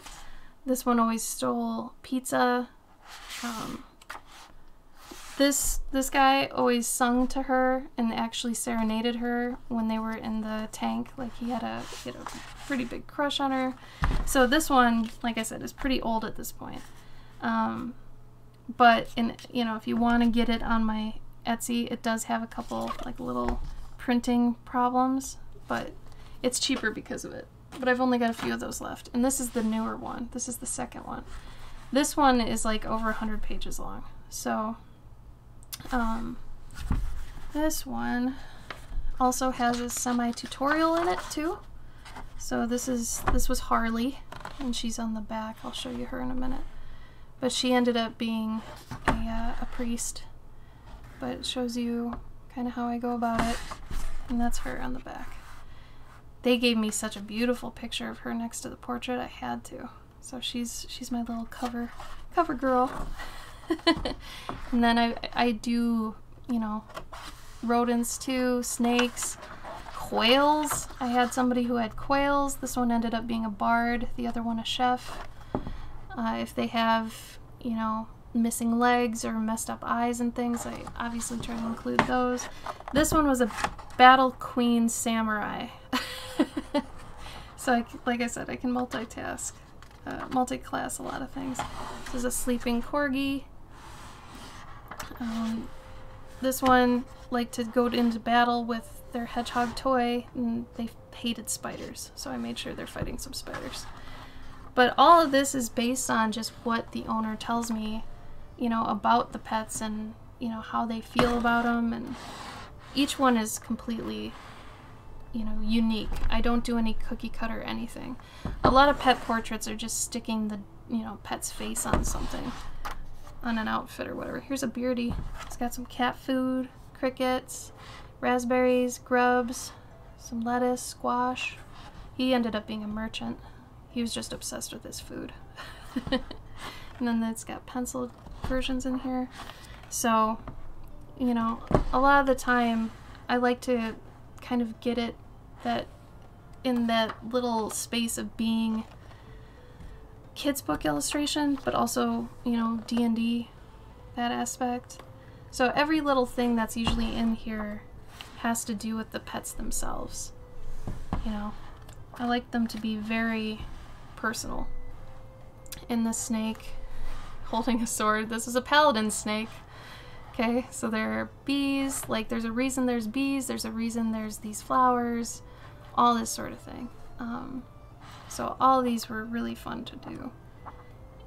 S1: This one always stole pizza. This guy always sung to her and actually serenaded her when they were in the tank. Like, he had a pretty big crush on her. So this one, like I said, is pretty old at this point. But you know, if you want to get it on my Etsy, it does have a couple like little printing problems, but it's cheaper because of it. But I've only got a few of those left. And this is the newer one. This is the second one. This one is like over 100 pages long. So, this one also has a semi-tutorial in it too. So this was Harley, and she's on the back. I'll show you her in a minute. But she ended up being a priest. But it shows you kind of how I go about it. And that's her on the back. They gave me such a beautiful picture of her next to the portrait, I had to. So she's my little cover girl. And then I do, you know, rodents too, snakes, quails. I had somebody who had quails. This one ended up being a bard, the other one a chef. If they have, you know, missing legs or messed up eyes and things, I obviously try to include those. This one was a battle queen samurai. So like I said, I can multitask, multi-class a lot of things. This is a sleeping corgi. This one liked to go into battle with their hedgehog toy, and they hated spiders, so I made sure they're fighting some spiders. But all of this is based on just what the owner tells me, you know, about the pets and, you know, how they feel about them, and each one is completely, you know, unique. I don't do any cookie cutter anything. A lot of pet portraits are just sticking the, you know, pet's face on something, on an outfit or whatever. Here's a Beardy. It's got some cat food, crickets, raspberries, grubs, some lettuce, squash. He ended up being a merchant. He was just obsessed with his food. And then it's got pencil versions in here. So, you know, a lot of the time I like to kind of get it that in that little space of being kids book illustration, but also, you know, D&D, that aspect. So every little thing that's usually in here has to do with the pets themselves. You know, I like them to be very personal. In the snake holding a sword, this is a paladin snake. Okay, so there are bees, like there's a reason there's bees, there's a reason there's these flowers, all this sort of thing. So all of these were really fun to do.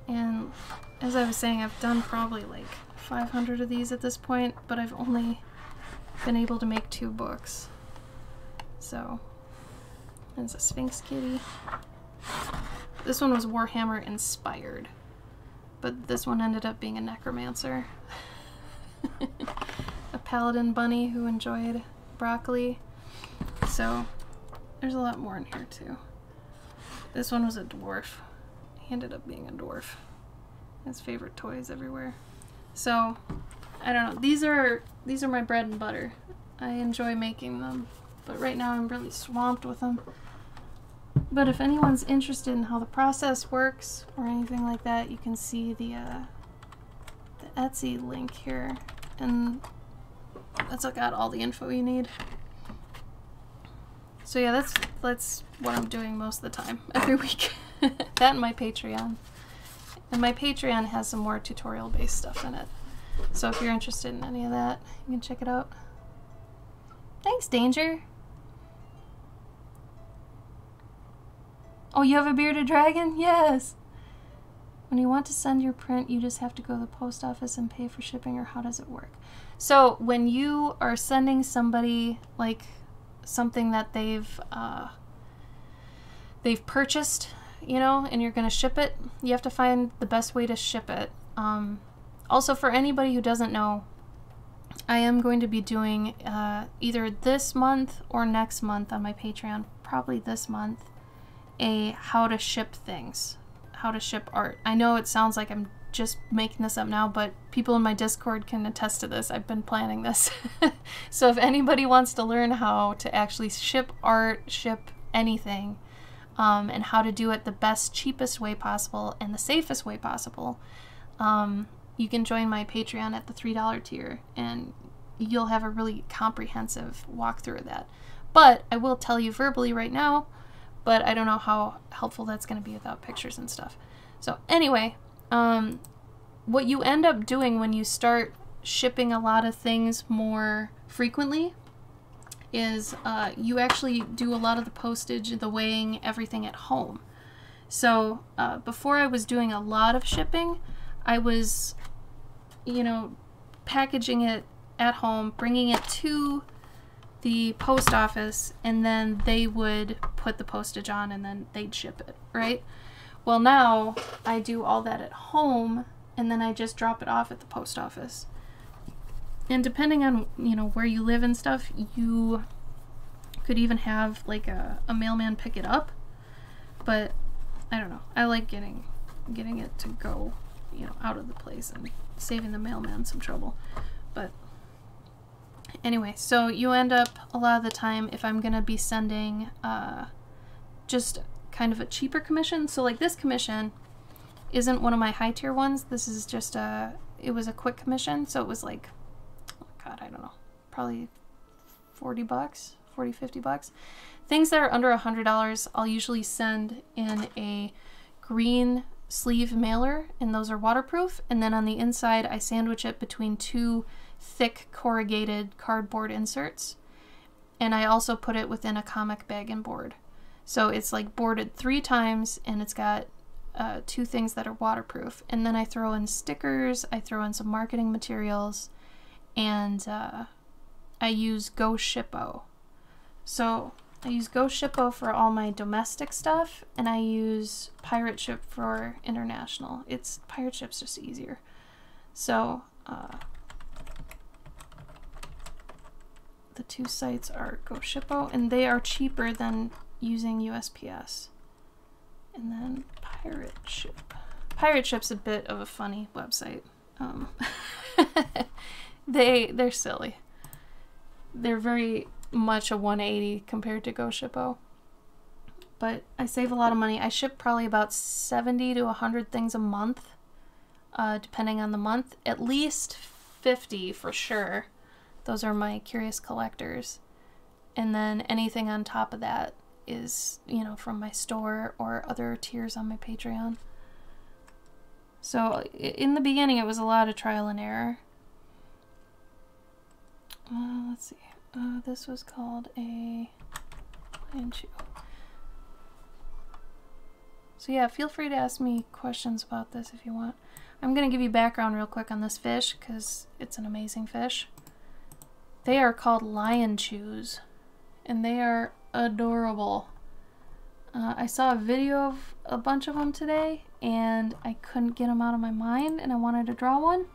S1: And as I was saying, I've done probably like 500 of these at this point, but I've only been able to make 2 books. So, there's a Sphinx kitty. This one was Warhammer inspired, but this one ended up being a necromancer. A paladin bunny who enjoyed broccoli. So, there's a lot more in here too. This one was a dwarf. He ended up being a dwarf. His favorite toys everywhere. So, I don't know. These are my bread and butter. I enjoy making them, but right now I'm really swamped with them. But if anyone's interested in how the process works or anything like that, you can see the Etsy link here, and that's got all the info you need. So yeah, that's what I'm doing most of the time, every week. That and my Patreon. And my Patreon has some more tutorial-based stuff in it. So if you're interested in any of that, you can check it out. Thanks, Danger! Oh, you have a bearded dragon? Yes! When you want to send your print, you just have to go to the post office and pay for shipping, or how does it work? So when you are sending somebody, like, something that they've purchased, you know, and you're going to ship it, you have to find the best way to ship it. Also, for anybody who doesn't know, I am going to be doing either this month or next month on my Patreon, probably this month, a how to ship things, how to ship art. I know it sounds like I'm just making this up now, but people in my Discord can attest to this. I've been planning this. So if anybody wants to learn how to actually ship art, ship anything, and how to do it the best, cheapest way possible and the safest way possible, you can join my Patreon at the $3 tier, and you'll have a really comprehensive walkthrough of that. But I will tell you verbally right now, but I don't know how helpful that's going to be without pictures and stuff. So anyway, what you end up doing when you start shipping a lot of things more frequently is you actually do a lot of the postage, the weighing, everything at home. So before I was doing a lot of shipping, I was, you know, packaging it at home, bringing it to the post office, and then they would put the postage on and then they'd ship it, right? Well, now I do all that at home, and then I just drop it off at the post office. And depending on, you know, where you live and stuff, you could even have like a mailman pick it up. But I don't know. I like getting it to go, you know, out of the place and saving the mailman some trouble. But anyway, so you end up a lot of the time, if I'm gonna be sending just kind of a cheaper commission. So like this commission isn't one of my high tier ones. This is just it was a quick commission, so it was like, oh God, I don't know, probably 40 bucks, 40, 50 bucks. Things that are under $100, I'll usually send in a green sleeve mailer, and those are waterproof. And then on the inside, I sandwich it between 2 thick corrugated cardboard inserts. And I also put it within a comic bag and board. So it's like boarded 3 times, and it's got 2 things that are waterproof. And then I throw in stickers, I throw in some marketing materials, and I use Go Shippo. So I use Go Shippo for all my domestic stuff, and I use Pirate Ship for international. Pirate Ship's just easier. So the 2 sites are Go Shippo, and they are cheaper than using USPS. And then Pirate Ship. Pirate Ship's a bit of a funny website. They're silly. They're very much a 180 compared to Go Shippo. But I save a lot of money. I ship probably about 70 to 100 things a month, depending on the month. At least 50 for sure. Those are my curious collectors. And then anything on top of that is, you know, from my store or other tiers on my Patreon. So in the beginning, it was a lot of trial and error. Let's see. This was called a lion chew. So yeah, feel free to ask me questions about this if you want. I'm going to give you background real quick on this fish because it's an amazing fish. They are called lion chews, and they are adorable. I saw a video of a bunch of them today, and I couldn't get them out of my mind, and I wanted to draw one.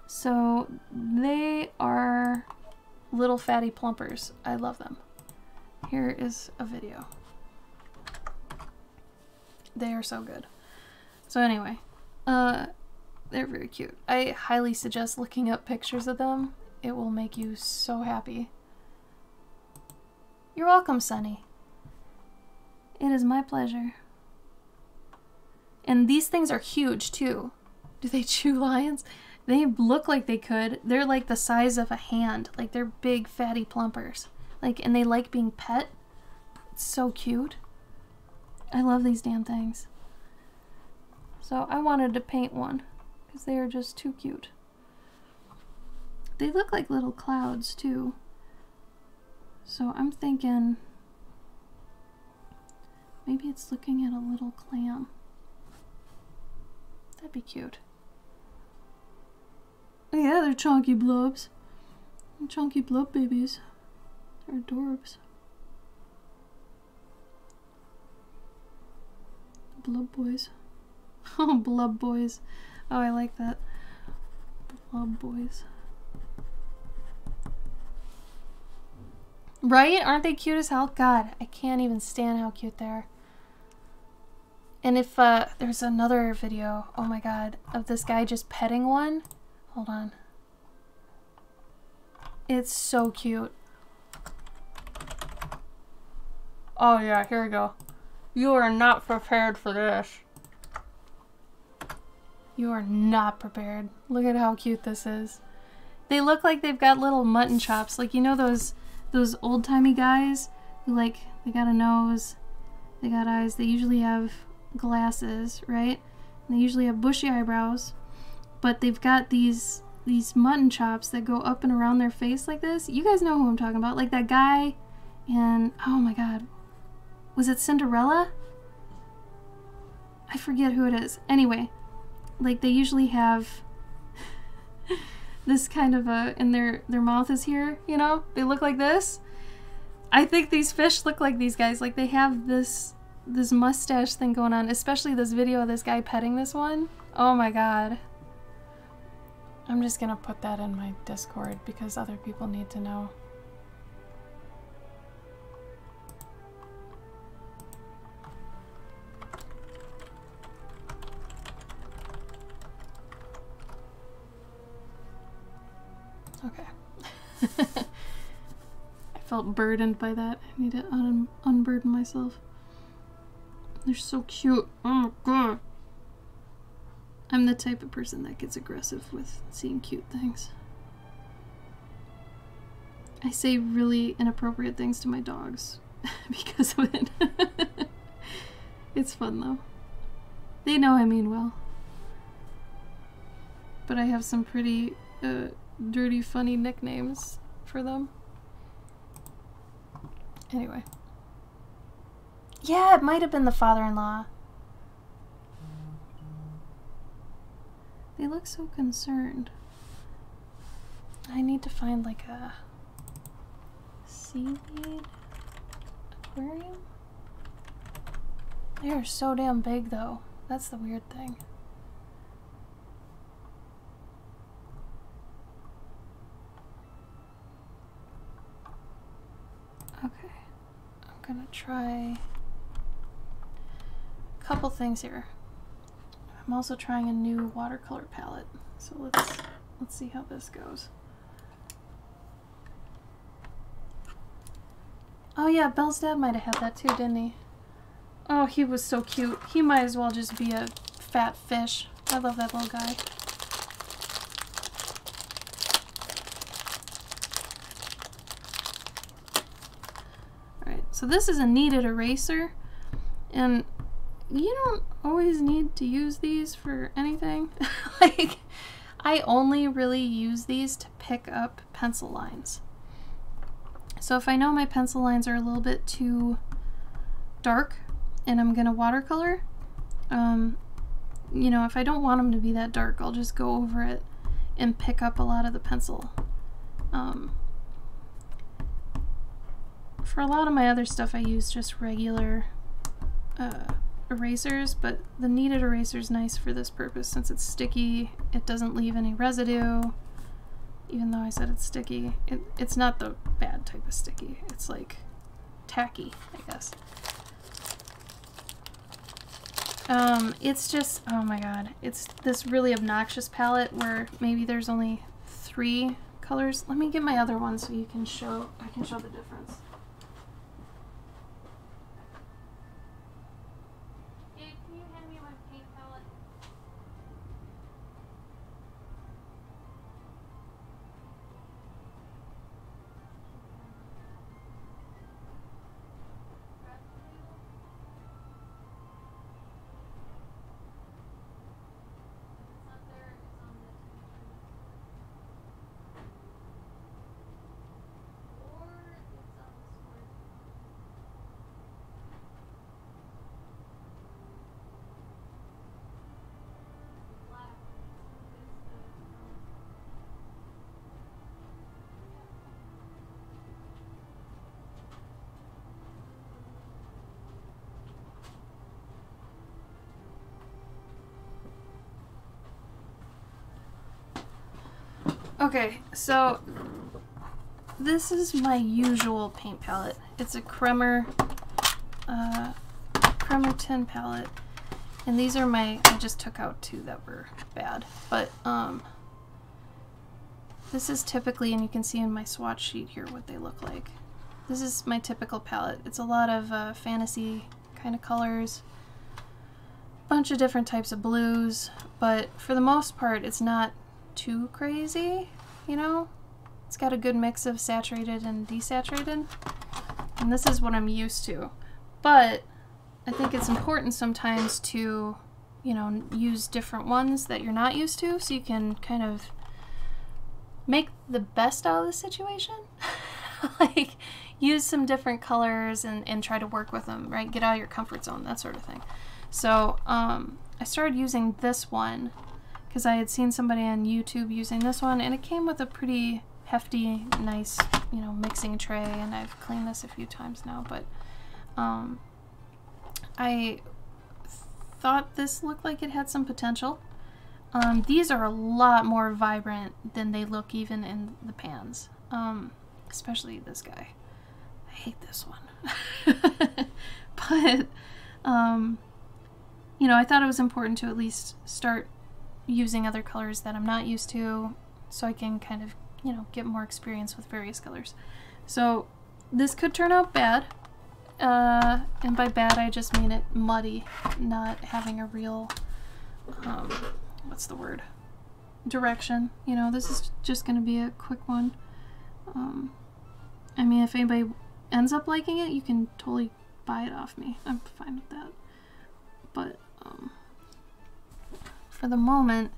S1: So they are little fatty plumpers. I love them. Here is a video. They are so good. So anyway, they're very cute. I highly suggest looking up pictures of them. It will make you so happy. You're welcome, Sunny. It is my pleasure. And these things are huge too. Do they chew lions? They look like they could. They're like the size of a hand. Like they're big fatty plumpers. Like, and they like being pet. It's so cute. I love these damn things. So I wanted to paint one because they are just too cute. They look like little clouds too. So I'm thinking maybe it's looking at a little clam. That'd be cute. Oh yeah, they're chunky blobs. Chunky blob babies. They're adorbs. Blub boys. Oh, blub boys. Oh, I like that. Blub boys. Right? Aren't they cute as hell? God, I can't even stand how cute they are. And if there's another video, oh my god, of this guy just petting one. Hold on. It's so cute. Oh yeah, here we go. You are not prepared for this. You are not prepared. Look at how cute this is. They look like they've got little mutton chops. Like, you know those old-timey guys who, like, they got a nose, they got eyes, they usually have glasses, right? And they usually have bushy eyebrows, but they've got these mutton chops that go up and around their face like this. You guys know who I'm talking about. Like that guy in, oh my god, was it Cinderella? I forget who it is. Anyway, like they usually have this kind of and their mouth is here, you know? They look like this. I think these fish look like these guys. Like they have this mustache thing going on, especially this video of this guy petting this one. Oh my god. I'm just gonna put that in my Discord because other people need to know. Okay. I felt burdened by that. I need to unburden myself. They're so cute. Oh my god. I'm the type of person that gets aggressive with seeing cute things. I say really inappropriate things to my dogs because of it. It's fun though. They know I mean well. But I have some pretty dirty, funny nicknames for them. Anyway. Yeah, it might have been the father-in-law. They look so concerned. I need to find like a seaweed aquarium. They are so damn big though. That's the weird thing. Okay, I'm gonna try a couple things here. I'm also trying a new watercolor palette, so let's see how this goes. Oh yeah, Belle's dad might have had that too, didn't he? Oh, he was so cute. He might as well just be a fat fish. I love that little guy. Alright, so this is a kneaded eraser, and you don't always need to use these for anything. Like, I only really use these to pick up pencil lines. So if I know my pencil lines are a little bit too dark and I'm gonna watercolor, you know, if I don't want them to be that dark, I'll just go over it and pick up a lot of the pencil. For a lot of my other stuff, I use just regular erasers, but the kneaded eraser is nice for this purpose since it's sticky. It doesn't leave any residue, even though I said it's sticky. It's not the bad type of sticky. It's like tacky, I guess. It's just, oh my god, it's this really obnoxious palette where maybe there's only 3 colors. Let me get my other one so you can show, I can show the difference. Okay, so this is my usual paint palette. It's a Kremer tin palette, and these are my, I just took out 2 that were bad, but this is typically, and you can see in my swatch sheet here what they look like. This is my typical palette. It's a lot of fantasy kind of colors, bunch of different types of blues, but for the most part it's not too crazy, you know? It's got a good mix of saturated and desaturated, and this is what I'm used to. But I think it's important sometimes to, you know, use different ones that you're not used to so you can kind of make the best out of the situation. Like, use some different colors and try to work with them, right? Get out of your comfort zone, that sort of thing. So I started using this one because I had seen somebody on YouTube using this one, and it came with a pretty hefty, nice, you know, mixing tray, and I've cleaned this a few times now, but I thought this looked like it had some potential. These are a lot more vibrant than they look even in the pans, especially this guy. I hate this one. But, you know, I thought it was important to at least start using other colors that I'm not used to so I can kind of, you know, get more experience with various colors. So this could turn out bad, and by bad I just mean it muddy, not having a real, what's the word, direction. You know, this is just going to be a quick one. I mean, if anybody ends up liking it, you can totally buy it off me. I'm fine with that. But for the moment,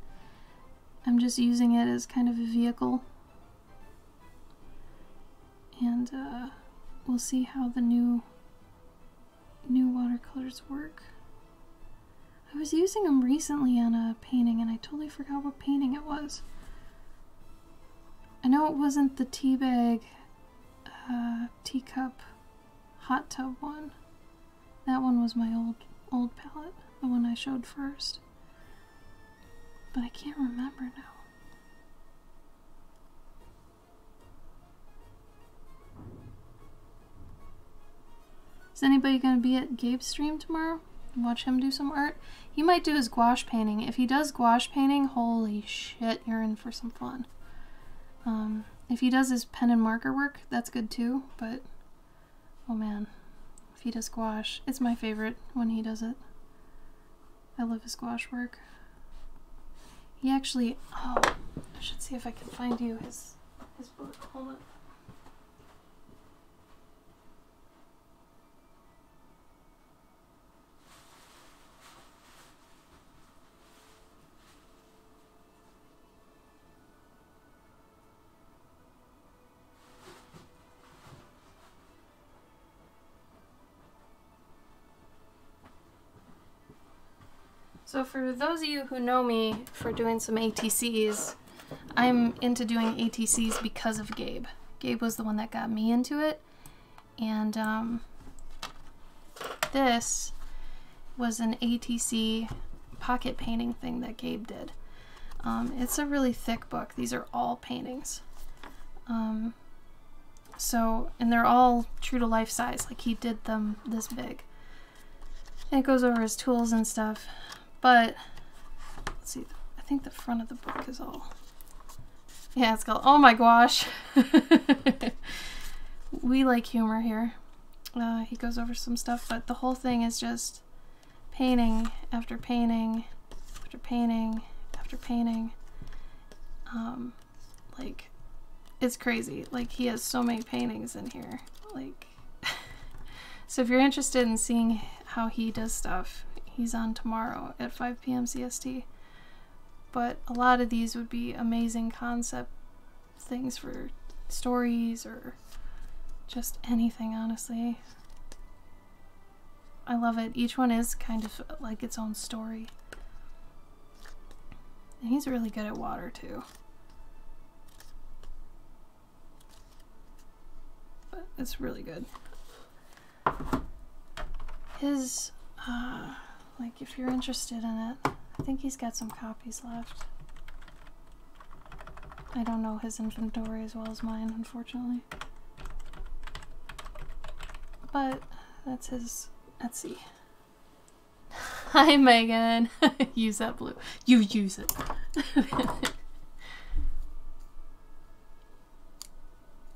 S1: I'm just using it as kind of a vehicle. And we'll see how the new watercolors work. I was using them recently on a painting and I totally forgot what painting it was. I know it wasn't the teabag, teacup, hot tub one. That one was my old palette, the one I showed first. But I can't remember now. Is anybody going to be at Gabe's stream tomorrow? Watch him do some art? He might do his gouache painting. If he does gouache painting, holy shit, you're in for some fun. If he does his pen and marker work, that's good too, but oh man, if he does gouache, it's my favorite when he does it. I love his gouache work. He actually, oh, I should see if I can find you his book. Hold on. So for those of you who know me for doing some ATCs, I'm into doing ATCs because of Gabe. Gabe was the one that got me into it, and this was an ATC pocket painting thing that Gabe did. It's a really thick book. These are all paintings. And they're all true to life size, like he did them this big. And it goes over his tools and stuff. But, let's see, I think the front of the book is all, yeah, it's called, oh my gosh. We like humor here. He goes over some stuff, but the whole thing is just painting after painting after painting after painting. Like, it's crazy. Like, he has so many paintings in here. Like, so if you're interested in seeing how he does stuff, he's on tomorrow at 5 p.m. CST. But a lot of these would be amazing concept things for stories or just anything, honestly. I love it. Each one is kind of like its own story. And he's really good at water too. But it's really good. His, like, if you're interested in it, I think he's got some copies left. I don't know his inventory as well as mine, unfortunately. But that's his Etsy. Hi, Megan. Use that blue. You use it.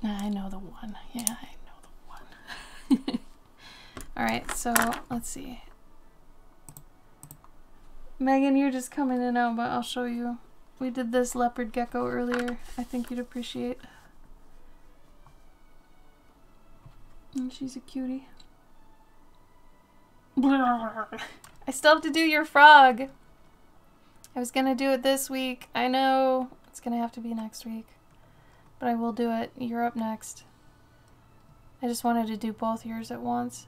S1: I know the one. Yeah, I know the one. Alright, so let's see. Megan, you're just coming in now, but I'll show you. We did this leopard gecko earlier. I think you'd appreciate. And she's a cutie. I still have to do your frog. I was gonna do it this week. I know it's gonna have to be next week, but I will do it. You're up next. I just wanted to do both yours at once.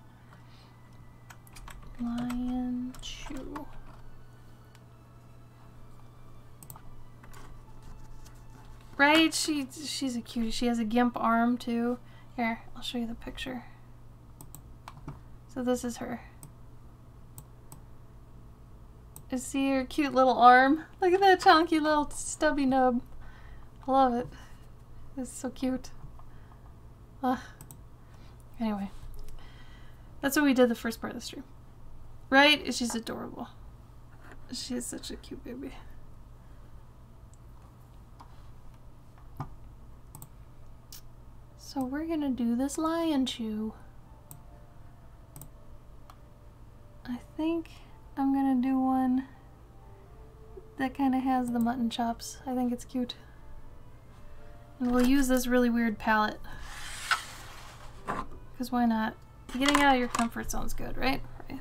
S1: Lion Chew. Right? She's a cutie. She has a gimp arm too. Here, I'll show you the picture. So this is her. See her cute little arm? Look at that chunky little stubby nub. I love it. It's so cute. Anyway. That's what we did the first part of the stream. Right? She's adorable. She's such a cute baby. So we're gonna do this lion chew. I think I'm gonna do one that kind of has the mutton chops. I think it's cute. And we'll use this really weird palette. Because why not? Getting out of your comfort zone's good, right? Right.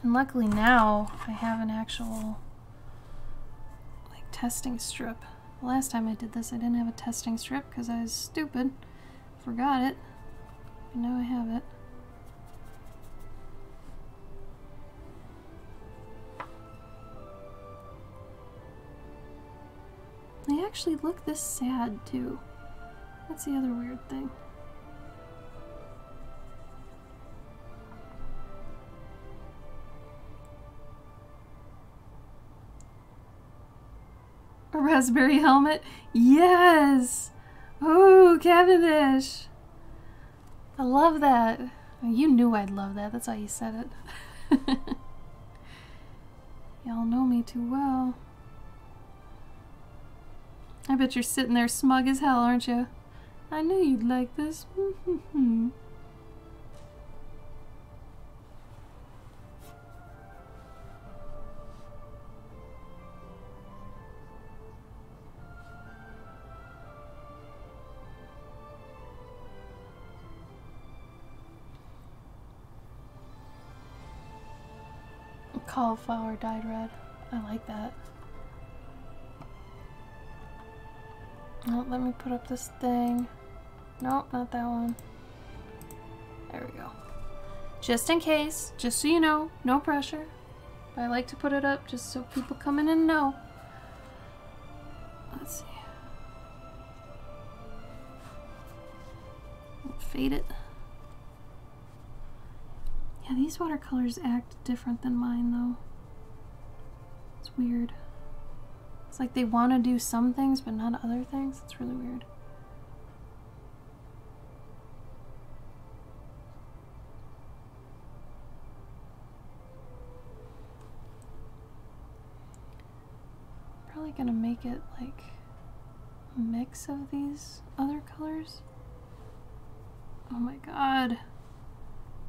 S1: And luckily now I have an actual testing strip. The last time I did this, I didn't have a testing strip because I was stupid. Forgot it. But now I have it. They actually look this sad too. That's the other weird thing. A raspberry helmet? Yes! Oh, Cavendish! I love that. You knew I'd love that. That's why you said it. Y'all know me too well. I bet you're sitting there smug as hell, aren't you? I knew you'd like this. Cauliflower dyed red. I like that. Oh, let me put up this thing. Nope, not that one. There we go. Just in case, just so you know, no pressure. I like to put it up just so people come in and know. Let's see. Fade it. Yeah, these watercolors act different than mine though. It's weird. It's like they want to do some things but not other things. It's really weird. Probably gonna make it like a mix of these other colors. Oh my god.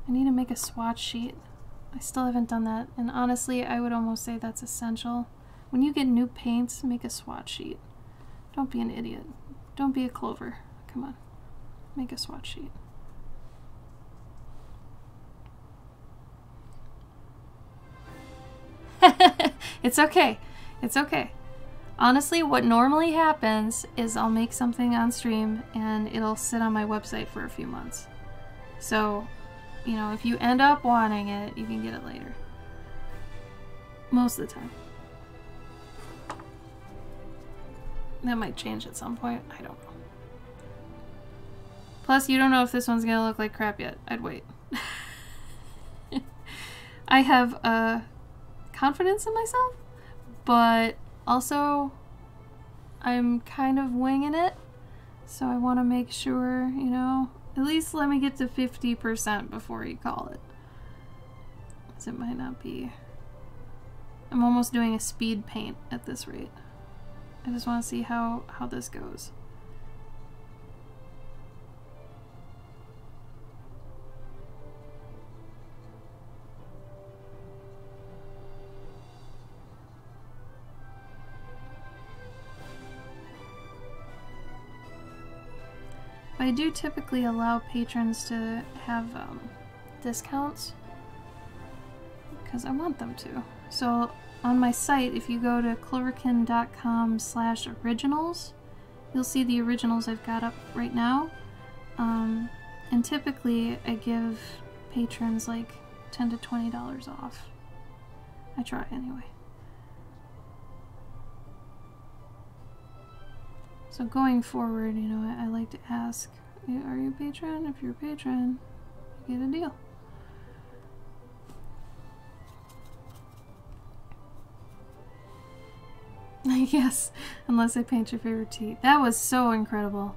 S1: I need to make a swatch sheet. I still haven't done that, and honestly I would almost say that's essential. When you get new paints, make a swatch sheet. Don't be an idiot. Don't be a clover. Come on. Make a swatch sheet. It's okay. It's okay. Honestly, what normally happens is I'll make something on stream and it'll sit on my website for a few months. So, you know, if you end up wanting it, you can get it later. Most of the time. That might change at some point. I don't know. Plus, you don't know if this one's gonna look like crap yet. I'd wait. I have confidence in myself, but also I'm kind of winging it. So I want to make sure, you know, at least let me get to 50% before you call it. Because it might not be... I'm almost doing a speed paint at this rate. I just want to see how this goes. But I do typically allow patrons to have discounts because I want them to. So on my site, if you go to cloverkin.com/originals, you'll see the originals I've got up right now. And typically I give patrons like $10 to $20 off. I try anyway. So going forward, you know, I like to ask, are you a patron? If you're a patron, you get a deal. Yes, unless I paint your favorite tea. That was so incredible.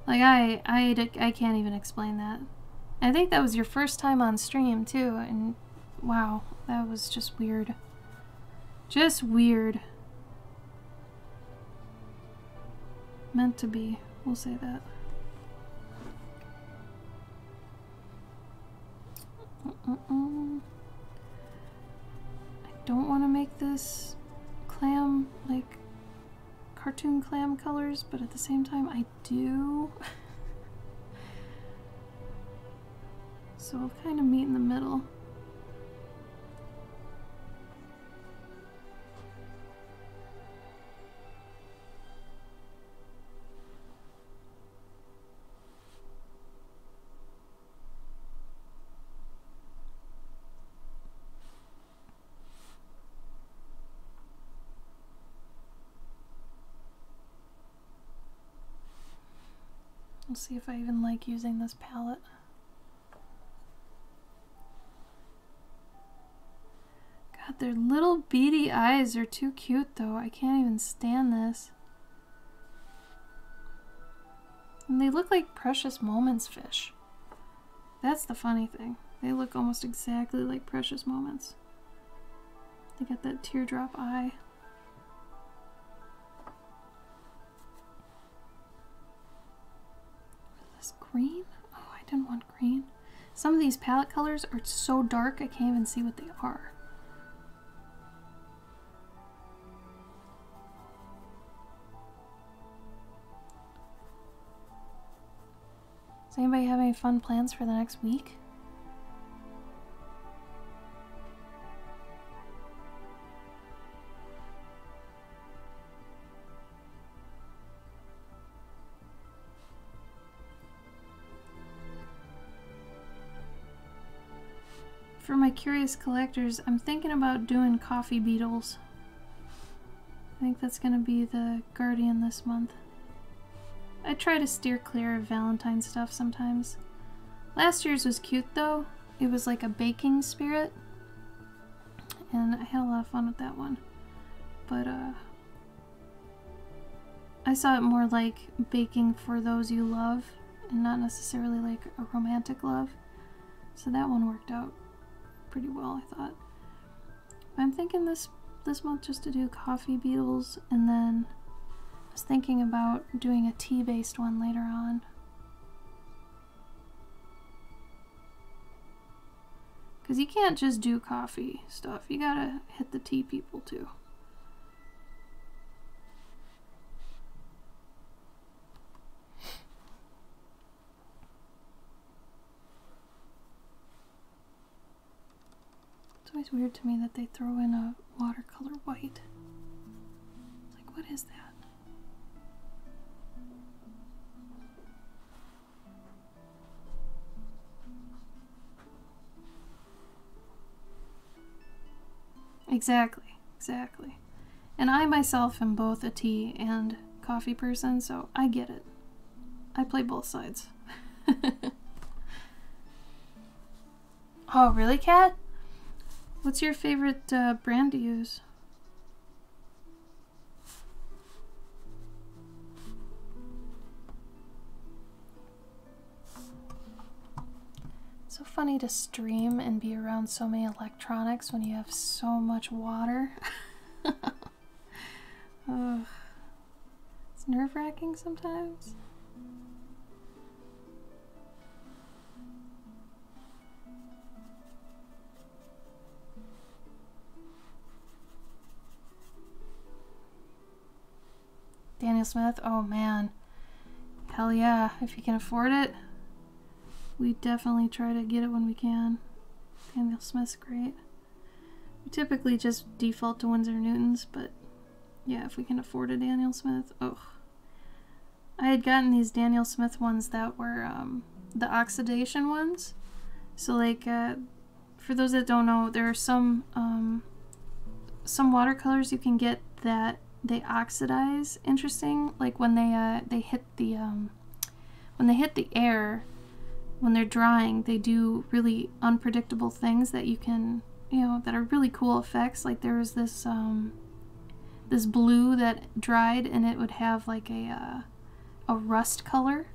S1: Like, I can't even explain that. I think that was your first time on stream, too, and wow, that was just weird. Just weird. Meant to be, we'll say that. I don't want to make this clam, like, cartoon clam colors, but at the same time I do. So we'll kind of meet in the middle. We'll see if I even like using this palette. God, their little beady eyes are too cute though. I can't even stand this. And they look like Precious Moments fish. That's the funny thing. They look almost exactly like Precious Moments. They got that teardrop eye. Is this green? Oh, I didn't want green. Some of these palette colors are so dark I can't even see what they are. Does anybody have any fun plans for the next week? For my curious collectors, I'm thinking about doing coffee beetles. I think that's going to be the guardian this month. I try to steer clear of Valentine stuff sometimes. Last year's was cute though. It was like a baking spirit. And I had a lot of fun with that one. But I saw it more like baking for those you love and not necessarily like a romantic love. So that one worked out pretty well, I thought. I'm thinking this month just to do coffee beetles, and then I was thinking about doing a tea-based one later on. Because you can't just do coffee stuff, you gotta hit the tea people too. It's always weird to me that they throw in a watercolor white. It's like, what is that? Exactly, exactly. And I myself am both a tea and coffee person, so I get it. I play both sides. Oh, really, Kat? What's your favorite brand to use? So funny to stream and be around so many electronics when you have so much water. Ugh. It's nerve-wracking sometimes. Daniel Smith, oh man. Hell yeah, if you can afford it. We definitely try to get it when we can. Daniel Smith's great. We typically just default to Winsor Newtons, but yeah, if we can afford a Daniel Smith, oh. I had gotten these Daniel Smith ones that were the oxidation ones. So like, for those that don't know, there are some watercolors you can get that they oxidize. Interesting, like when they hit the air. When they're drying, they do really unpredictable things that you can, that are really cool effects. Like there was this this blue that dried, and it would have like a rust color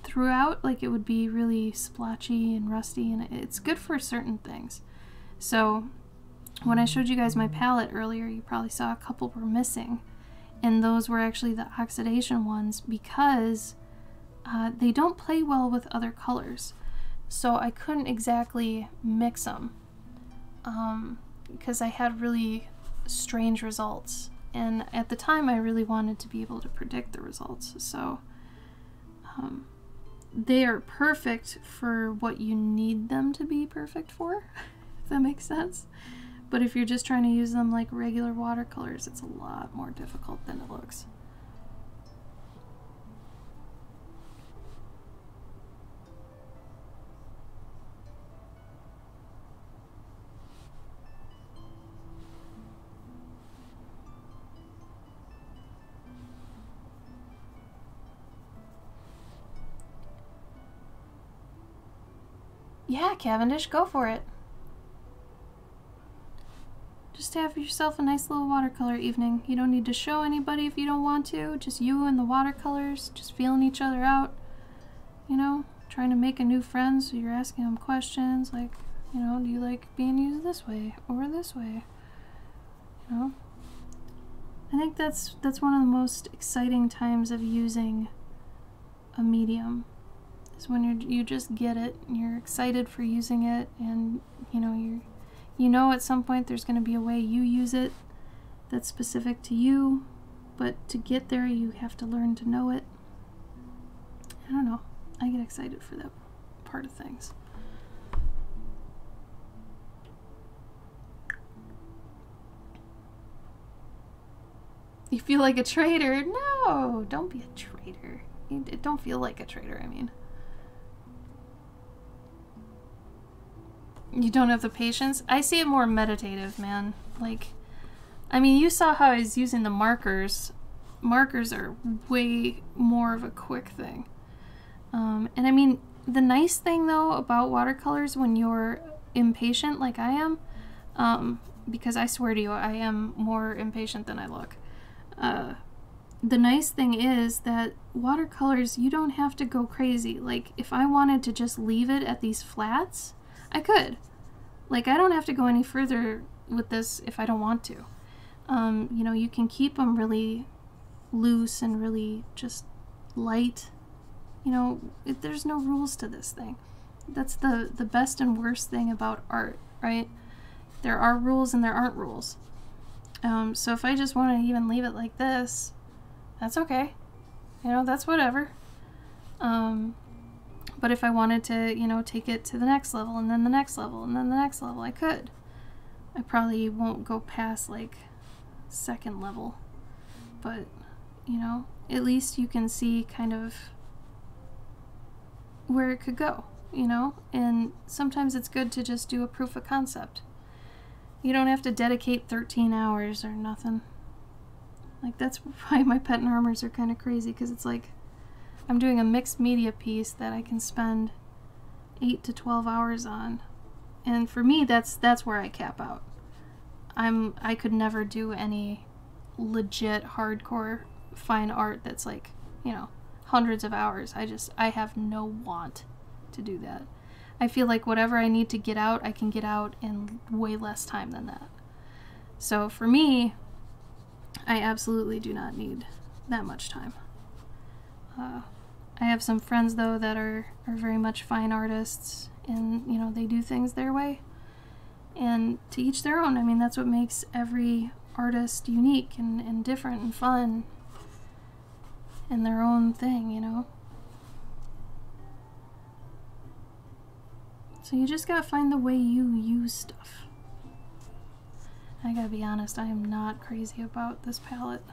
S1: throughout. Like it would be really splotchy and rusty, and it's good for certain things. So when I showed you guys my palette earlier, you probably saw a couple were missing, and those were actually the oxidation ones because they don't play well with other colors, so I couldn't exactly mix them because I had really strange results, and at the time I really wanted to be able to predict the results. So they are perfect for what you need them to be perfect for, if that makes sense. But if you're just trying to use them like regular watercolors, it's a lot more difficult than it looks. Yeah, Cavendish, go for it. Just have yourself a nice little watercolor evening. You don't need to show anybody if you don't want to. Just you and the watercolors, just feeling each other out. You know, trying to make a new friend, so you're asking them questions like, you know, do you like being used this way or this way? You know? I think that's one of the most exciting times of using a medium. Is when you just get it, and you're excited for using it, and you know at some point there's going to be a way you use it that's specific to you, but to get there you have to learn to know it. I don't know. I get excited for that part of things. You feel like a traitor? No, don't be a traitor. Don't feel like a traitor, I mean. You don't have the patience? I see it more meditative, man. Like, I mean, you saw how I was using the markers. Markers are way more of a quick thing. And I mean, the nice thing, though, about watercolors when you're impatient like I am, because I swear to you, I am more impatient than I look. The nice thing is that watercolors, you don't have to go crazy. Like, if I wanted to just leave it at these flats, I could. Like, I don't have to go any further with this if I don't want to. You know, you can keep them really loose and really just light. You know, there's no rules to this thing. That's the best and worst thing about art, right? There are rules and there aren't rules. So if I just want to even leave it like this, that's okay. You know, that's whatever. But if I wanted to, you know, take it to the next level and then the next level and then the next level, I could. I probably won't go past, like, second level. But, you know, at least you can see kind of where it could go, you know? And sometimes it's good to just do a proof of concept. You don't have to dedicate 13 hours or nothing. Like, that's why my pet and armors are kind of crazy, because it's like I'm doing a mixed media piece that I can spend 8 to 12 hours on. And for me, that's where I cap out. I could never do any legit hardcore fine art that's like, you know, hundreds of hours. I have no want to do that. I feel like whatever I need to get out, I can get out in way less time than that. So for me, I absolutely do not need that much time. I have some friends, though, that are very much fine artists, and, you know, they do things their way. And to each their own. I mean, that's what makes every artist unique and different and fun and their own thing, you know? So you just gotta find the way you use stuff. I gotta be honest, I am not crazy about this palette.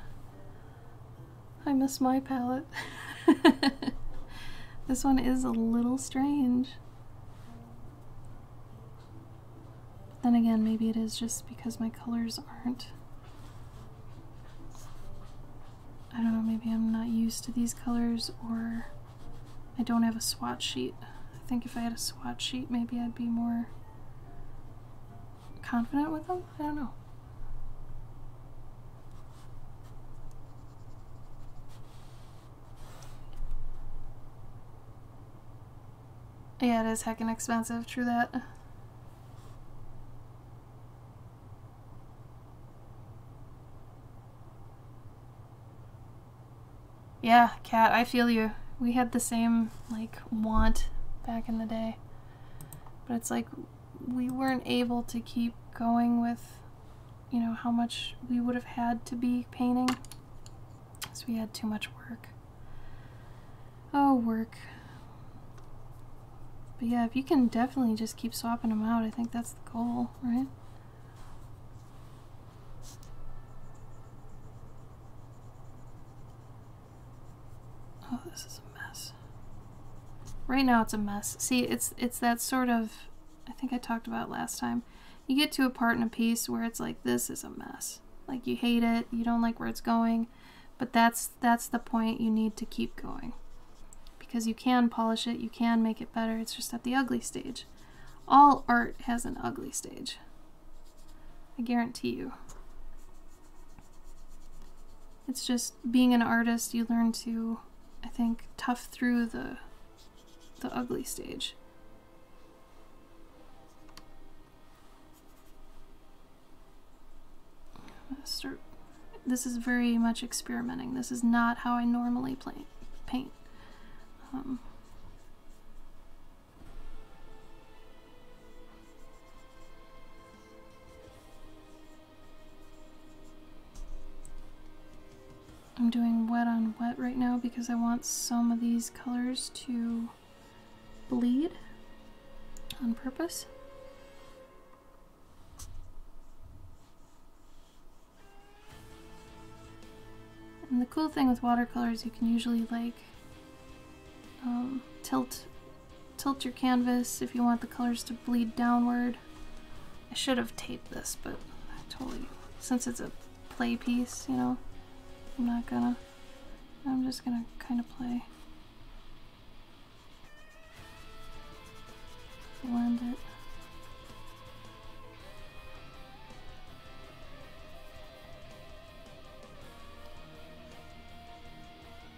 S1: I miss my palette. This one is a little strange. Then again, maybe it is just because my colors aren't. I don't know, maybe I'm not used to these colors, or I don't have a swatch sheet. I think if I had a swatch sheet, maybe I'd be more confident with them. I don't know. Yeah, it is heckin' expensive, true that. Yeah, Kat, I feel you. We had the same, like, want back in the day. But it's like, we weren't able to keep going with, you know, how much we would have had to be painting. So we had too much work. Oh, work. But yeah, if you can definitely just keep swapping them out, I think that's the goal, right? Oh, this is a mess. Right now it's a mess. See, it's that sort of, I think I talked about it last time. You get to a part in a piece where it's like, this is a mess. Like, you hate it, you don't like where it's going, but that's the point. You need to keep going. Because you can polish it, you can make it better, it's just at the ugly stage. All art has an ugly stage. I guarantee you. It's just being an artist, you learn to, I think, tough through the ugly stage. I'm gonna start. This is very much experimenting. This is not how I normally paint. I'm doing wet on wet right now because I want some of these colors to bleed on purpose. And the cool thing with watercolors, you can usually like tilt your canvas if you want the colors to bleed downward. I should have taped this, but I totally, since it's a play piece, you know, I'm just gonna kind of play. Blend it.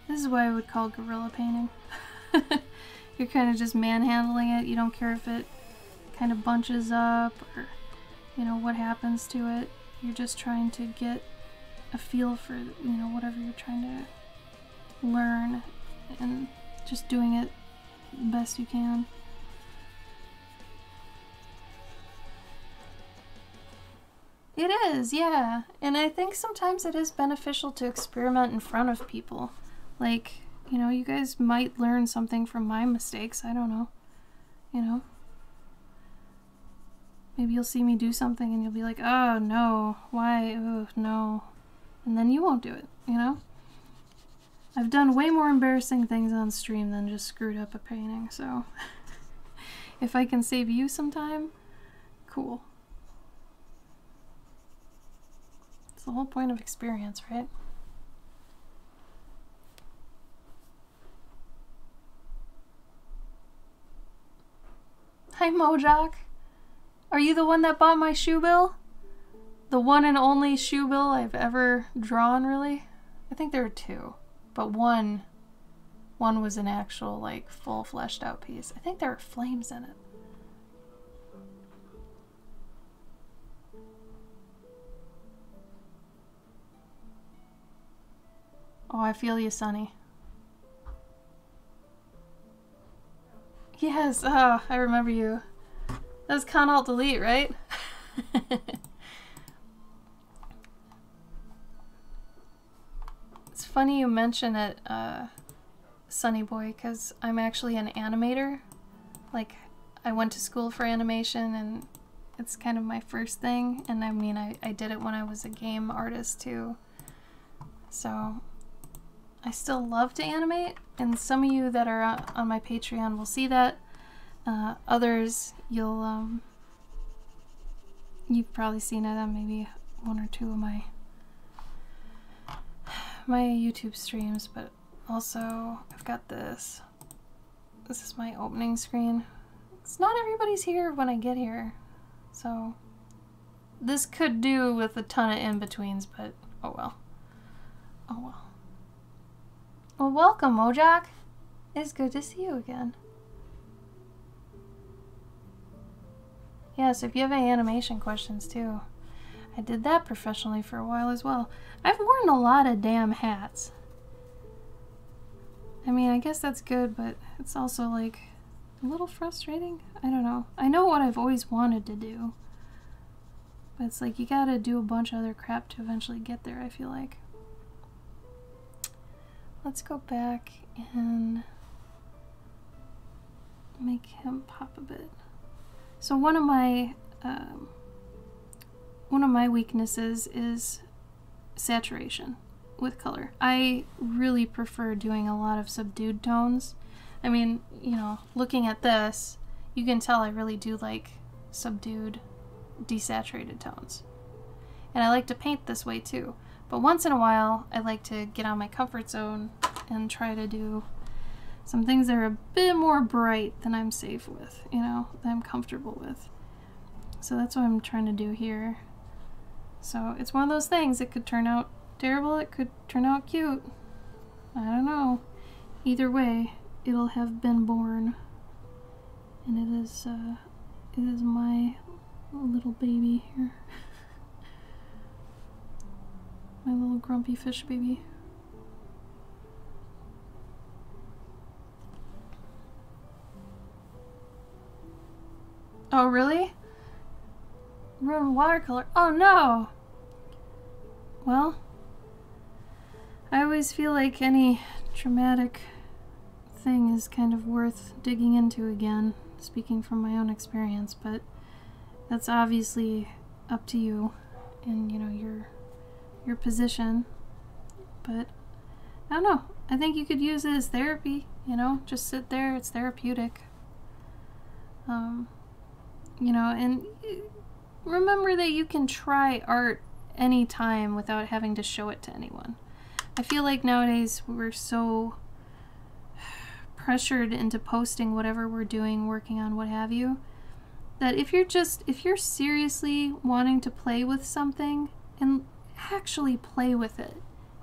S1: This is what I would call guerrilla painting. You're kind of just manhandling it. You don't care if it kind of bunches up or, you know, what happens to it. You're just trying to get a feel for, you know, whatever you're trying to learn and just doing it the best you can. It is, yeah. And I think sometimes it is beneficial to experiment in front of people. Like, you know, you guys might learn something from my mistakes. I don't know. You know? Maybe you'll see me do something and you'll be like, oh no, why? Oh no. And then you won't do it, you know? I've done way more embarrassing things on stream than just screwed up a painting, so if I can save you some time, cool. It's the whole point of experience, right? Hi Mojock! Are you the one that bought my shoe bill? The one and only shoe bill I've ever drawn, really? I think there are two, but one was an actual, like, full fleshed out piece. I think there are flames in it. Oh, I feel you, Sonny. Yes, oh, I remember you. That was Alt-Delete, right? It's funny you mention it, Sonny Boy, because I'm actually an animator. Like, I went to school for animation, and it's kind of my first thing. And I mean, I did it when I was a game artist, too. So, I still love to animate, and some of you that are on my Patreon will see that. Others, you've probably seen it on maybe one or two of my YouTube streams, but also I've got this. This is my opening screen. It's not everybody's here when I get here, so this could do with a ton of in-betweens, but oh well. Oh well. Well, welcome, Mojock. It's good to see you again. Yeah, so if you have any animation questions too, I did that professionally for a while as well. I've worn a lot of damn hats. I mean, I guess that's good, but it's also like a little frustrating. I don't know. I know what I've always wanted to do, but it's like you gotta do a bunch of other crap to eventually get there, I feel like. Let's go back and make him pop a bit. So one of my weaknesses is saturation with color. I really prefer doing a lot of subdued tones. I mean, you know, looking at this, you can tell I really do like subdued, desaturated tones. And I like to paint this way too. But once in a while, I like to get out of my comfort zone and try to do Some things that are a bit more bright than I'm safe with, you know, that I'm comfortable with. So that's what I'm trying to do here. So it's one of those things. It could turn out terrible. It could turn out cute. I don't know. Either way, it'll have been born. And it is my little baby here. My little grumpy fish baby. Oh, really? Ruined watercolor. Oh, no! Well, I always feel like any traumatic thing is kind of worth digging into again, speaking from my own experience, but that's obviously up to you and, you know, your position. But I don't know. I think you could use it as therapy, you know, just sit there. It's therapeutic. You know, and remember that you can try art anytime without having to show it to anyone. I feel like nowadays we're so pressured into posting whatever we're doing, working on, what have you, that if you're seriously wanting to play with something, and actually play with it,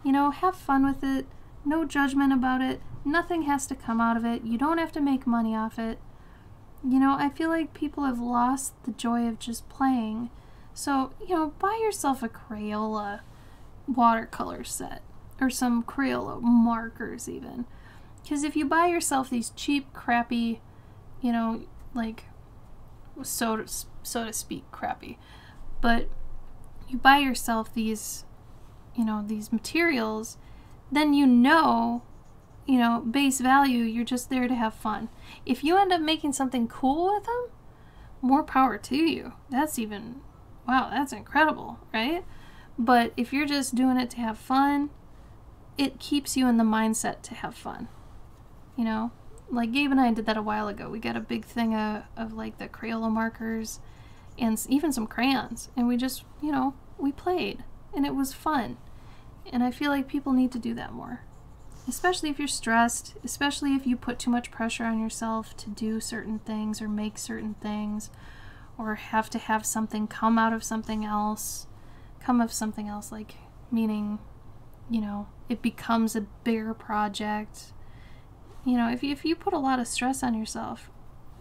S1: you know, have fun with it, no judgment about it, nothing has to come out of it, you don't have to make money off it. You know, I feel like people have lost the joy of just playing. So, you know, buy yourself a Crayola watercolor set, or some Crayola markers even. Because if you buy yourself these cheap, crappy, you know, like, so to speak, crappy, but you buy yourself these, you know, these materials, then you know, base value, you're just there to have fun. If you end up making something cool with them, more power to you. That's even, wow, that's incredible, right? But if you're just doing it to have fun, it keeps you in the mindset to have fun. You know, like Gabe and I did that a while ago. We got a big thing of like the Crayola markers and even some crayons, and we just, you know, we played, and it was fun. And I feel like people need to do that more. Especially if you're stressed, especially if you put too much pressure on yourself to do certain things or make certain things, or have to have something come out of something else, like, meaning, you know, it becomes a bigger project. You know, if you put a lot of stress on yourself,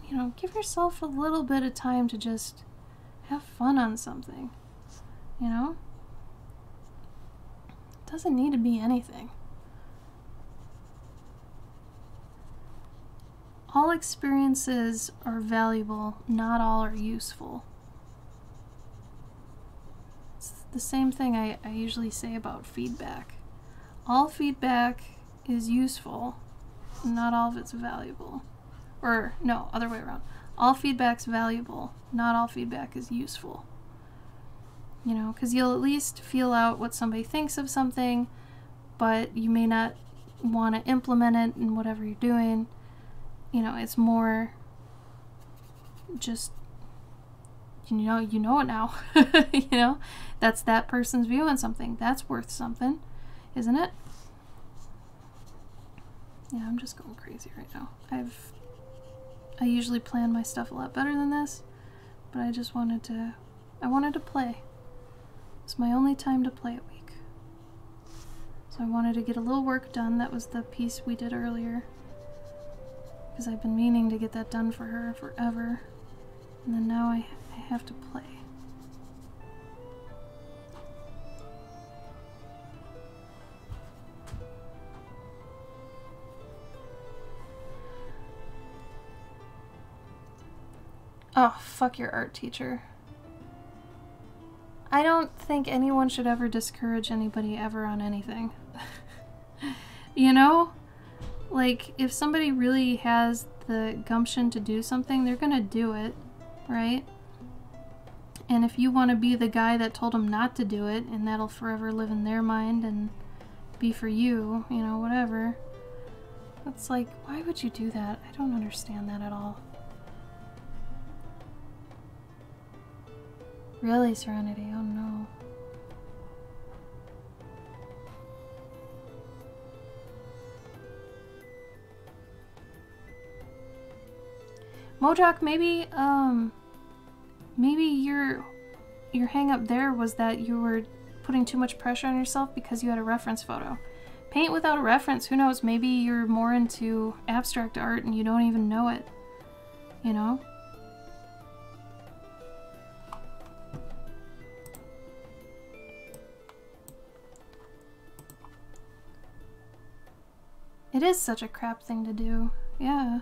S1: you know, give yourself a little bit of time to just have fun on something, you know? It doesn't need to be anything. All experiences are valuable, not all are useful. It's the same thing I usually say about feedback. All feedback is useful, not all of it's valuable. Or, no, other way around. All feedback's valuable, not all feedback is useful. You know, because you'll at least feel out what somebody thinks of something, but you may not want to implement it in whatever you're doing. You know, it's more just, you know it now. You know, that's that person's view on something. That's worth something, isn't it? Yeah, I'm just going crazy right now. I usually plan my stuff a lot better than this, but I just wanted to play. It's my only time to play a week. So I wanted to get a little work done. That was the piece we did earlier. Because I've been meaning to get that done for her forever. And then now I have to play. Oh, fuck your art teacher. I don't think anyone should ever discourage anybody ever on anything. You know? Like, if somebody really has the gumption to do something, they're gonna do it, right? And if you want to be the guy that told them not to do it, and that'll forever live in their mind and be for you, you know, whatever. It's like, why would you do that? I don't understand that at all. Really, Serenity? Oh no. Mojok, maybe your hang up there was that you were putting too much pressure on yourself because you had a reference photo. Paint without a reference, who knows, maybe you're more into abstract art and you don't even know it, you know? It is such a crap thing to do, yeah.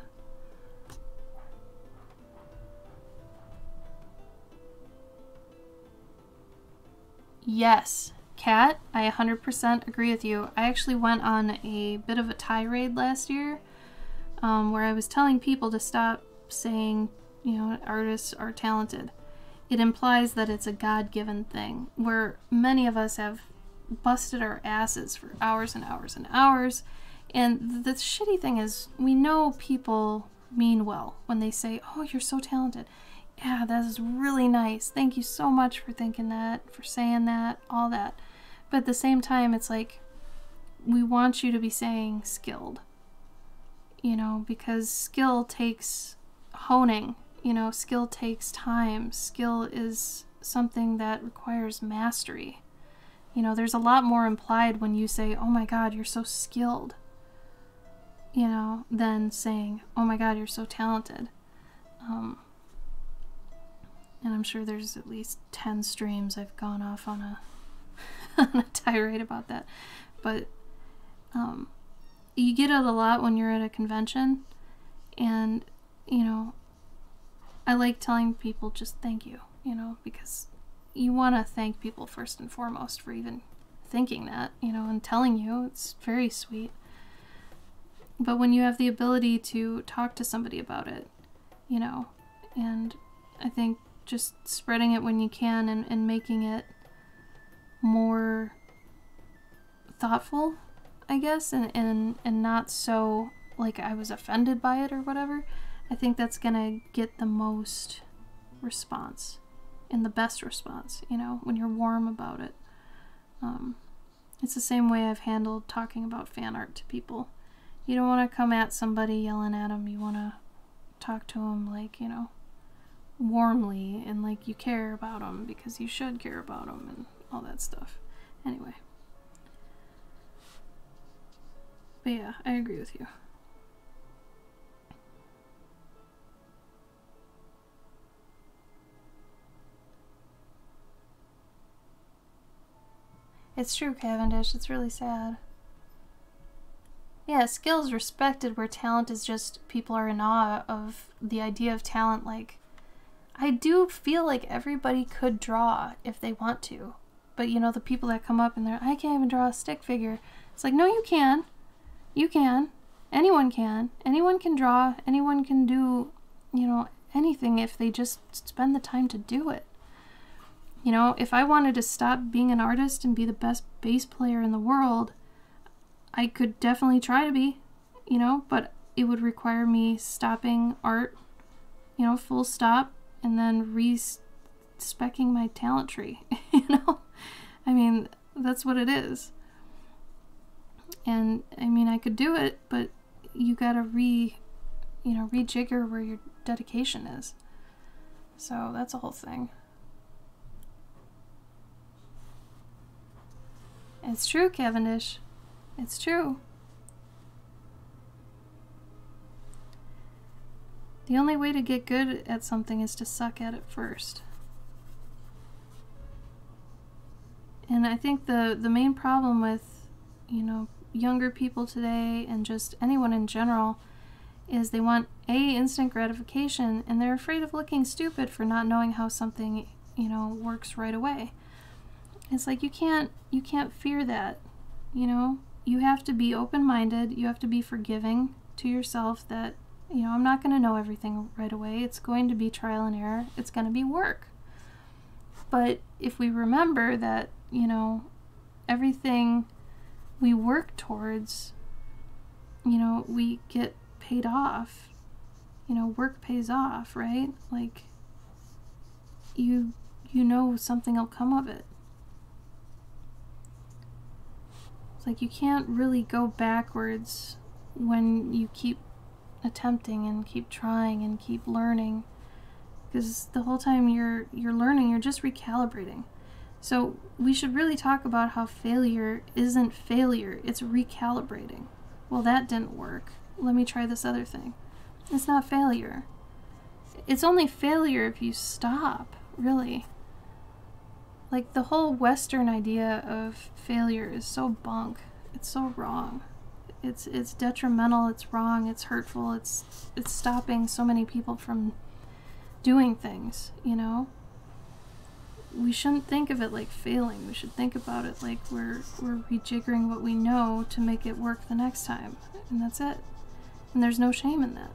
S1: Yes, Kat, I 100% agree with you. I actually went on a bit of a tirade last year where I was telling people to stop saying, you know, artists are talented. It implies that it's a God-given thing, where many of us have busted our asses for hours and hours and hours. And the shitty thing is, we know people mean well when they say, oh, you're so talented. Yeah, that is really nice. Thank you so much for thinking that, for saying that, all that. But at the same time, it's like, we want you to be saying skilled. You know, because skill takes honing. You know, skill takes time. Skill is something that requires mastery. You know, there's a lot more implied when you say, oh my God, you're so skilled. You know, than saying, oh my God, you're so talented. And I'm sure there's at least 10 streams I've gone off on a, on a tirade about that. But you get it a lot when you're at a convention. And, you know, I like telling people just thank you, you know, because you want to thank people first and foremost for even thinking that, you know, and telling you. It's very sweet. But when you have the ability to talk to somebody about it, you know, and I think just spreading it when you can and making it more thoughtful, I guess, and not so like I was offended by it or whatever, I think that's gonna get the most response and the best response, you know, when you're warm about it. It's the same way I've handled talking about fan art to people. You don't want to come at somebody yelling at them. You want to talk to them like, you know, warmly and like you care about them because you should care about them and all that stuff. Anyway. But yeah, I agree with you. It's true, Cavendish. It's really sad. Yeah, skill is respected where talent is just people are in awe of the idea of talent. Like, I do feel like everybody could draw if they want to. But, you know, the people that come up and they're, I can't even draw a stick figure. It's like, no, you can. You can. Anyone can. Anyone can draw. Anyone can do, you know, anything if they just spend the time to do it. You know, if I wanted to stop being an artist and be the best bass player in the world, I could definitely try to be, you know, but it would require me stopping art, you know, full stop, and then re-speccing my talent tree, you know? I mean, that's what it is. And, I mean, I could do it, but you gotta rejigger where your dedication is. So, that's a whole thing. It's true, Cavendish. It's true. The only way to get good at something is to suck at it first. And I think the main problem with, you know, younger people today and just anyone in general is they want instant gratification and they're afraid of looking stupid for not knowing how something, you know, works right away. It's like you can't fear that, you know? You have to be open-minded, you have to be forgiving to yourself that, you know, I'm not going to know everything right away. It's going to be trial and error. It's going to be work. But if we remember that, you know, everything we work towards, you know, we get paid off. You know, work pays off, right? Like, you know something will come of it. It's like you can't really go backwards when you keep attempting and keep trying and keep learning, because the whole time you're learning, you're just recalibrating. So we should really talk about how failure isn't failure, it's recalibrating. Well, that didn't work. Let me try this other thing. It's not failure. It's only failure if you stop, really. Like, the whole Western idea of failure is so bunk. It's so wrong. It's detrimental, it's wrong, it's hurtful, it's stopping so many people from doing things, you know? We shouldn't think of it like failing. We should think about it like we're rejiggering what we know to make it work the next time. And that's it. And there's no shame in that.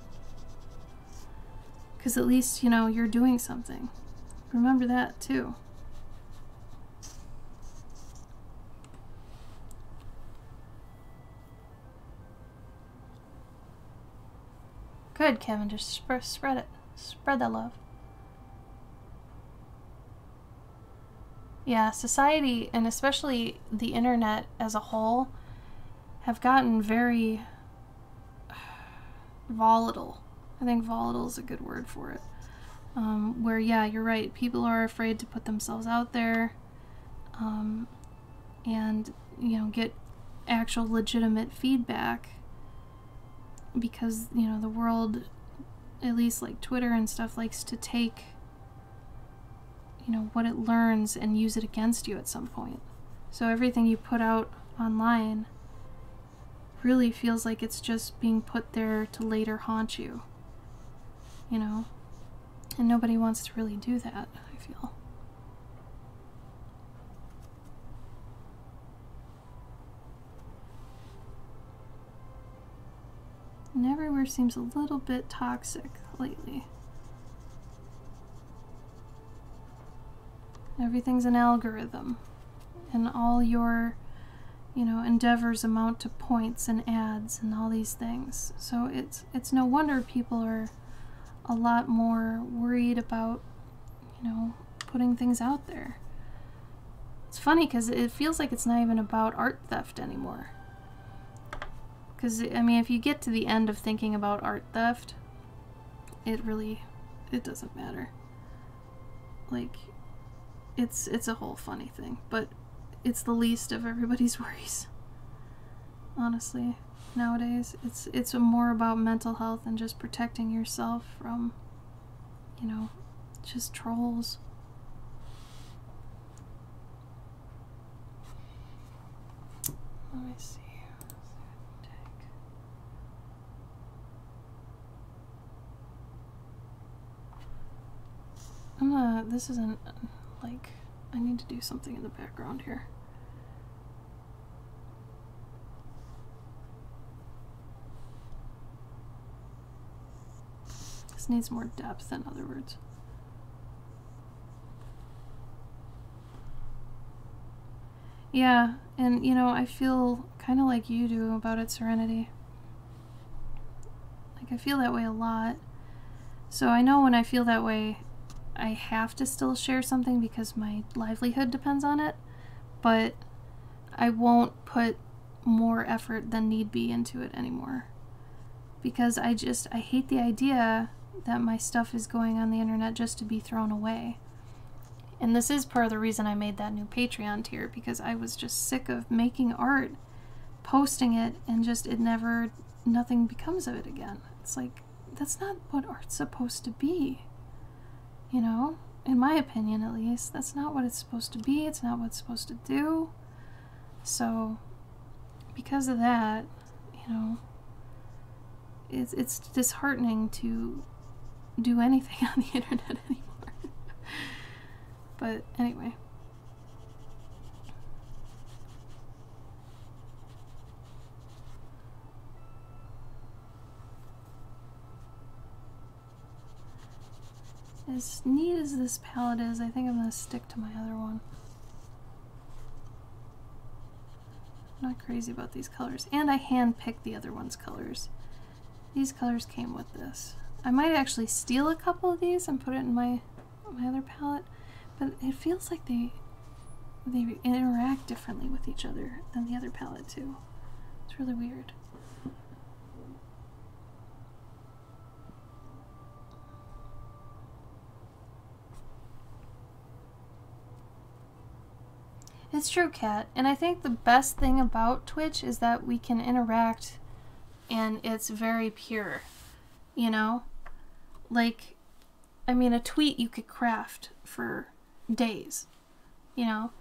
S1: Because at least, you know, you're doing something. Remember that, too. Good, Kevin. Just spread it. Spread that love. Yeah, society, and especially the internet as a whole, have gotten very volatile. I think volatile is a good word for it. Where, yeah, you're right, people are afraid to put themselves out there and, you know, get actual legitimate feedback, because, you know, the world, at least like Twitter and stuff, likes to take, you know, what it learns and use it against you at some point. So everything you put out online really feels like it's just being put there to later haunt you, you know? And nobody wants to really do that, I feel. And everywhere seems a little bit toxic lately. Everything's an algorithm, and all your, you know, endeavors amount to points and ads and all these things. So it's no wonder people are a lot more worried about, you know, putting things out there. It's funny because it feels like it's not even about art theft anymore. Because, I mean, if you get to the end of thinking about art theft, it doesn't matter. Like, it's a whole funny thing, but it's the least of everybody's worries. Honestly, nowadays, it's more about mental health and just protecting yourself from, you know, just trolls. Let me see. This isn't, like, I need to do something in the background here. This needs more depth, in other words. Yeah, and, you know, I feel kind of like you do about its serenity. Like, I feel that way a lot. So I know when I feel that way, I have to still share something because my livelihood depends on it, but I won't put more effort than need be into it anymore. Because I hate the idea that my stuff is going on the internet just to be thrown away. And this is part of the reason I made that new Patreon tier, because I was just sick of making art, posting it, and just nothing becomes of it again. It's like, that's not what art's supposed to be. You know, in my opinion at least, that's not what it's supposed to be, it's not what it's supposed to do. So, because of that, you know, it's disheartening to do anything on the internet anymore. But anyway. As neat as this palette is, I think I'm going to stick to my other one. I'm not crazy about these colors. And I hand-picked the other one's colors. These colors came with this. I might actually steal a couple of these and put it in my other palette, but it feels like they interact differently with each other than the other palette too. It's really weird. It's true, Kat. And I think the best thing about Twitch is that we can interact and it's very pure, you know? Like, I mean, a tweet you could craft for days, you know?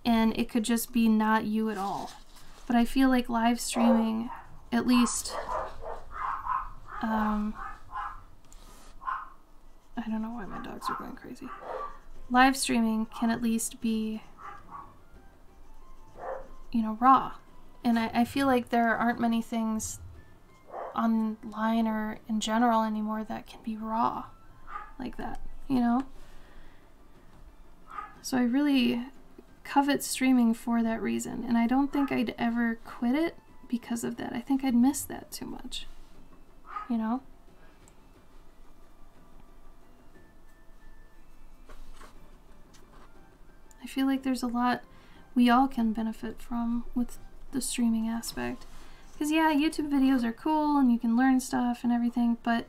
S1: And it could just be not you at all. But I feel like live streaming, at least, I don't know why my dogs are going crazy. Live streaming can at least be, you know, raw. And I feel like there aren't many things online or in general anymore that can be raw like that, you know? So I really covet streaming for that reason, and I don't think I'd ever quit it because of that. I think I'd miss that too much, you know? I feel like there's a lot we all can benefit from with the streaming aspect. Because yeah, YouTube videos are cool and you can learn stuff and everything, but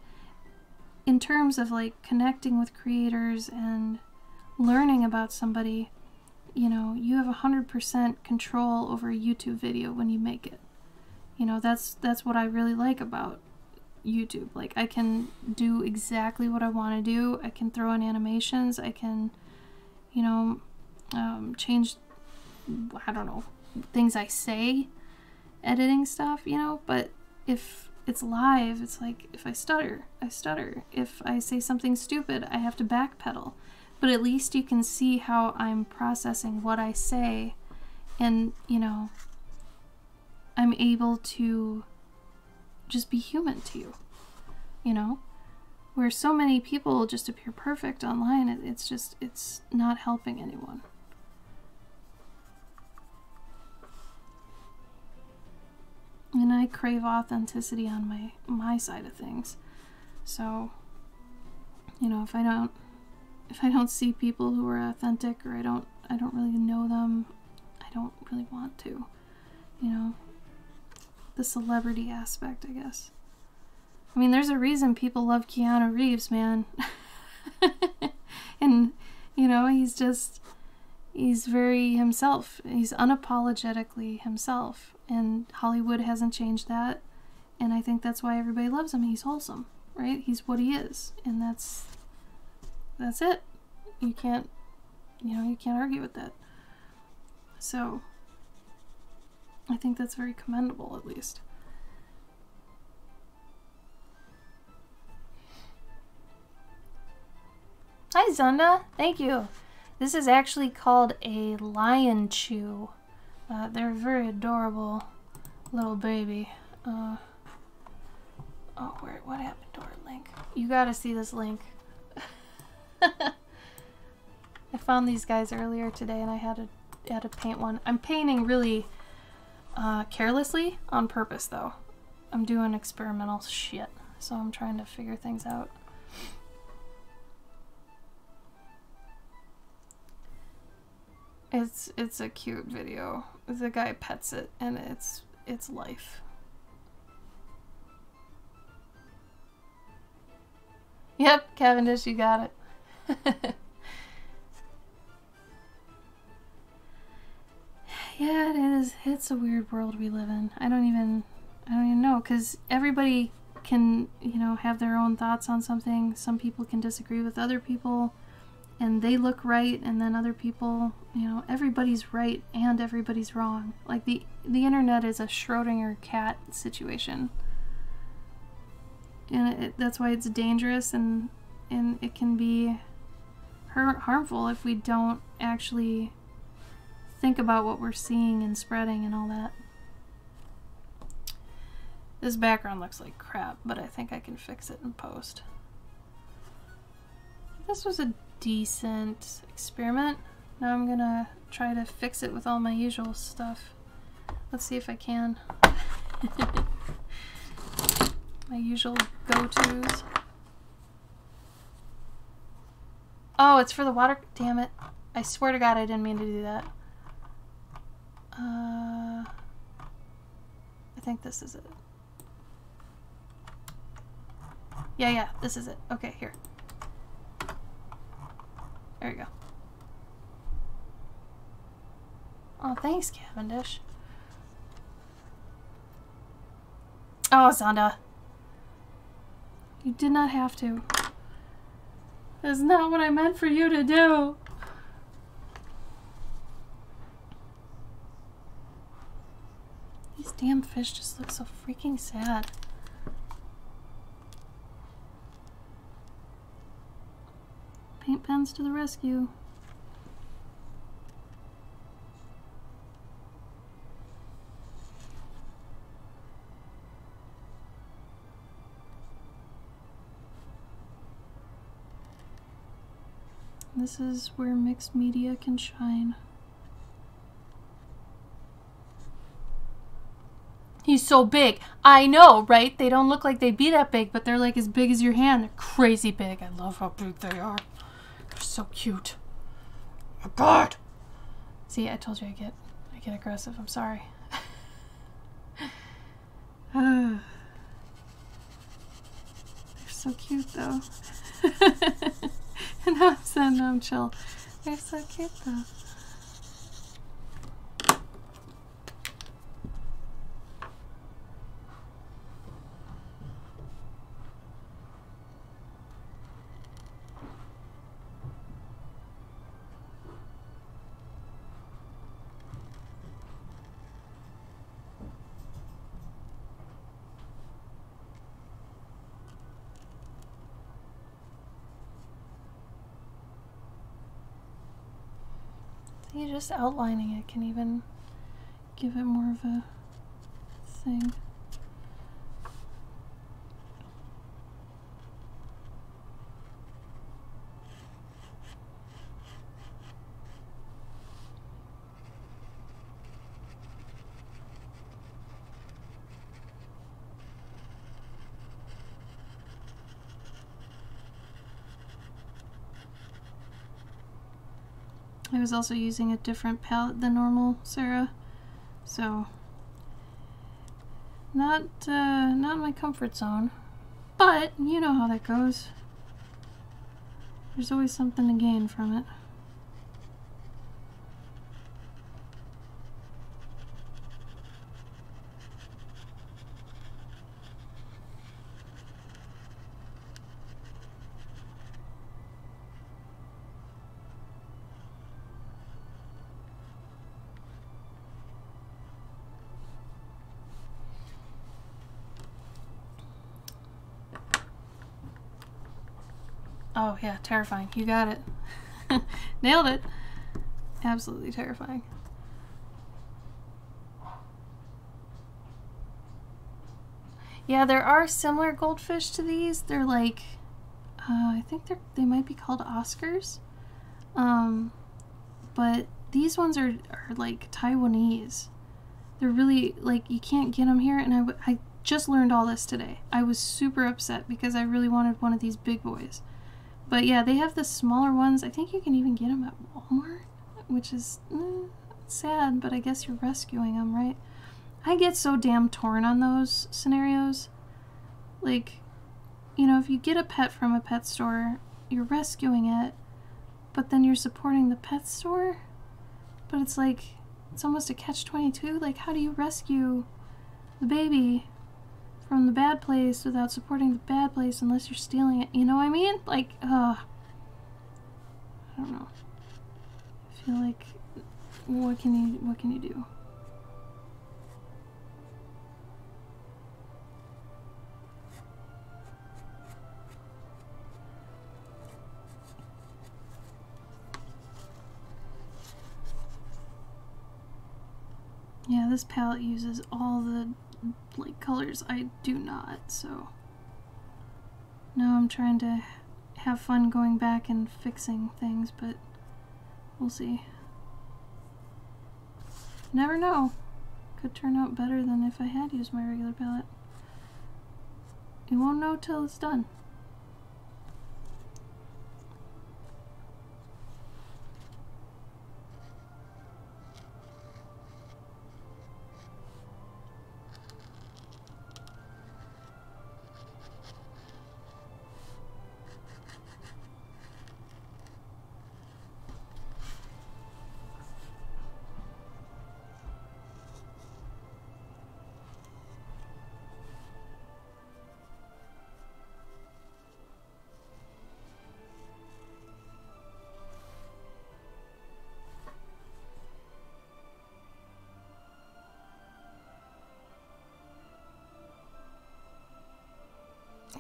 S1: in terms of like connecting with creators and learning about somebody, you know, you have 100% control over a YouTube video when you make it. You know, that's what I really like about YouTube. Like, I can do exactly what I want to do. I can throw in animations. I can, you know, change, I don't know, things I say, editing stuff, you know, but if it's live, it's like, if I stutter, I stutter. If I say something stupid, I have to backpedal. But at least you can see how I'm processing what I say, and, you know, I'm able to just be human to you, you know? Where so many people just appear perfect online, it's not helping anyone. And I crave authenticity on my side of things. So, you know, if I don't see people who are authentic, or I don't really know them, I don't really want to, you know? The celebrity aspect, I guess. I mean, there's a reason people love Keanu Reeves, man. And, you know, he's very himself. He's unapologetically himself. And Hollywood hasn't changed that. And I think that's why everybody loves him. He's wholesome, right? He's what he is. And that's it. You can't argue with that. So, I think that's very commendable, at least. Hi, Zunda. Thank you. This is actually called a lion chew. They're a very adorable little baby. Oh, what happened to our link? You gotta see this link. I found these guys earlier today, and I had to paint one. I'm painting really carelessly on purpose, though. I'm doing experimental shit, so I'm trying to figure things out. It's a cute video. The guy pets it, and it's life. Yep, Cavendish, you got it. Yeah, it is. It's a weird world we live in. I don't even know, because everybody can, you know, have their own thoughts on something. Some people can disagree with other people, and they look right, and then other people, you know, everybody's right and everybody's wrong. Like, the internet is a Schrodinger cat situation. And that's why it's dangerous, and it can be harmful if we don't actually think about what we're seeing and spreading and all that. This background looks like crap, but I think I can fix it in post. This was a decent experiment. Now I'm gonna try to fix it with all my usual stuff. Let's see if I can. My usual go-tos. Oh, it's for the water. Damn it. I swear to God I didn't mean to do that. I think this is it. Yeah, this is it. Okay, here. There we go. Oh, thanks, Cavendish. Oh, Zonda. You did not have to. That's not what I meant for you to do. These damn fish just look so freaking sad. Paint pens to the rescue. This is where mixed media can shine. He's so big. I know, right? They don't look like they'd be that big, but they're like as big as your hand. They're crazy big. I love how big they are. They're so cute. Oh God. See, I told you I get aggressive. I'm sorry. They're so cute though. And I'm sad, I'm chill. They're so cute though. See, just outlining it can even give it more of a thing. I was also using a different palette than normal, Sarah, so not my comfort zone, but you know how that goes. There's always something to gain from it. Oh yeah, terrifying. You got it. Nailed it. Absolutely terrifying. Yeah, there are similar goldfish to these. They're like, I think they might be called Oscars. But these ones are like Taiwanese. They're really, like, you can't get them here, and I just learned all this today. I was super upset because I really wanted one of these big boys. But yeah, they have the smaller ones. I think you can even get them at Walmart, which is sad, but I guess you're rescuing them, right? I get so damn torn on those scenarios. Like, you know, if you get a pet from a pet store, you're rescuing it, but then you're supporting the pet store? But it's like, it's almost a catch-22. Like, how do you rescue the baby from the bad place without supporting the bad place unless you're stealing it? You know what I mean? Like, I don't know. I feel like, what can you do? Yeah, this palette uses all the like colors. I do not, so now I'm trying to have fun going back and fixing things, but we'll see. Never know. Could turn out better than if I had used my regular palette. You won't know till it's done.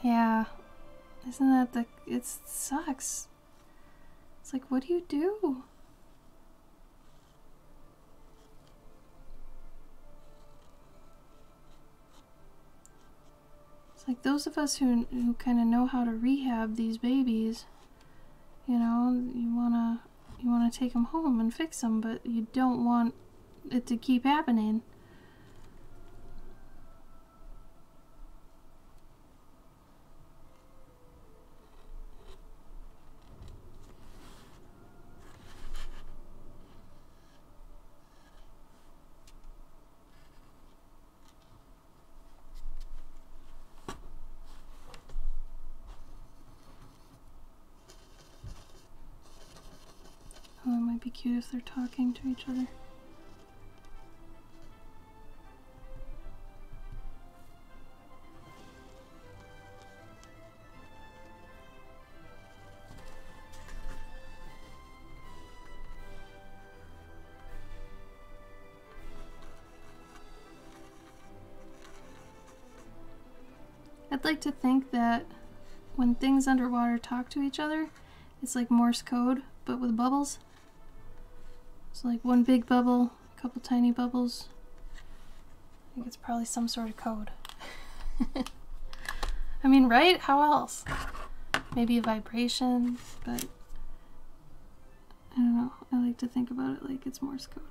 S1: Yeah. Isn't that the... It sucks. It's like, what do you do? It's like those of us who kind of know how to rehab these babies, you know, you wanna take them home and fix them, but you don't want it to keep happening. Oh, it might be cute if they're talking to each other. I'd like to think that when things underwater talk to each other, it's like Morse code, but with bubbles. So like one big bubble, a couple tiny bubbles. I think it's probably some sort of code. I mean, right? How else? Maybe a vibration, but I don't know. I like to think about it like it's Morse code.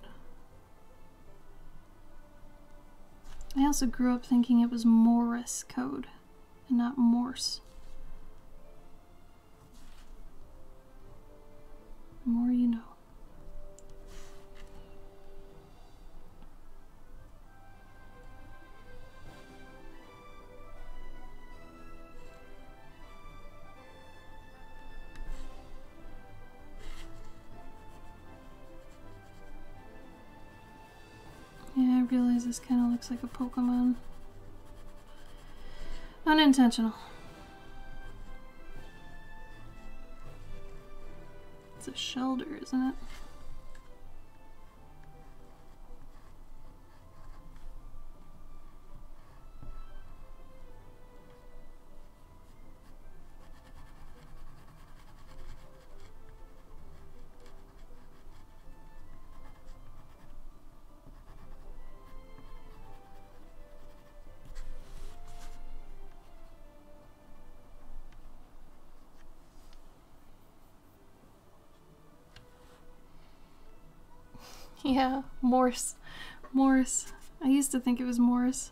S1: I also grew up thinking it was Morse code and not Morse. The more you know. Yeah, I realize this kind of looks like a Pokemon. Unintentional. It's a shelter, isn't it? Yeah, Morse. Morse. I used to think it was Morse.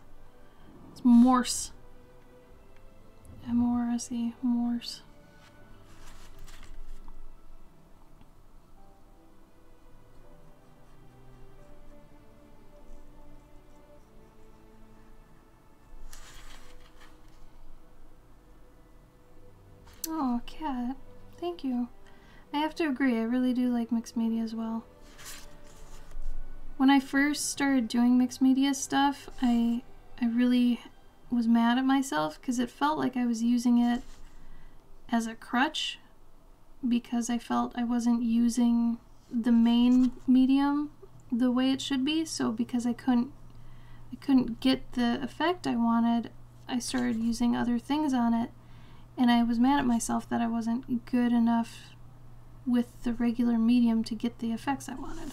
S1: It's Morse. M-O-R-S-E. Morse. Oh, cat. Thank you. I have to agree, I really do like mixed media as well. When I first started doing mixed media stuff, I really was mad at myself because it felt like I was using it as a crutch because I felt I wasn't using the main medium the way it should be. So because I couldn't get the effect I wanted, I started using other things on it, and I was mad at myself that I wasn't good enough with the regular medium to get the effects I wanted.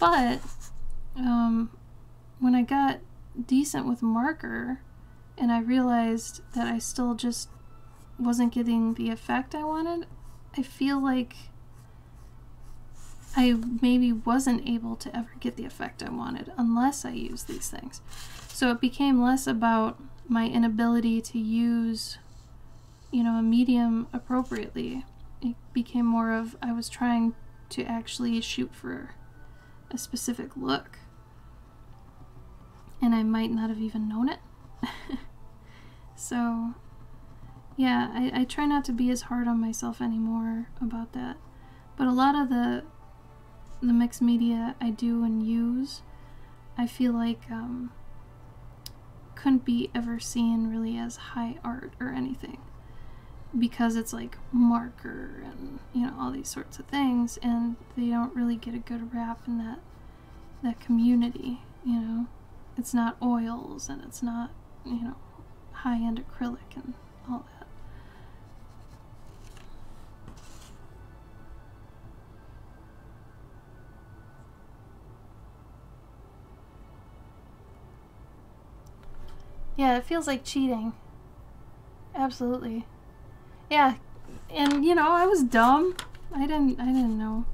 S1: But when I got decent with marker and I realized that I still just wasn't getting the effect I wanted, I feel like I maybe wasn't able to ever get the effect I wanted unless I used these things. So it became less about my inability to use, you know, a medium appropriately. It became more of I was trying to actually shoot for a specific look, and I might not have even known it. So yeah, I try not to be as hard on myself anymore about that. But a lot of the mixed media I do and use, I feel like couldn't be ever seen really as high art or anything, because it's like marker and, you know, all these sorts of things, and they don't really get a good rap in that community, you know. It's not oils, and it's not, you know, high-end acrylic and all that. Yeah, it feels like cheating. Absolutely. Yeah, and you know, I was dumb. I didn't know.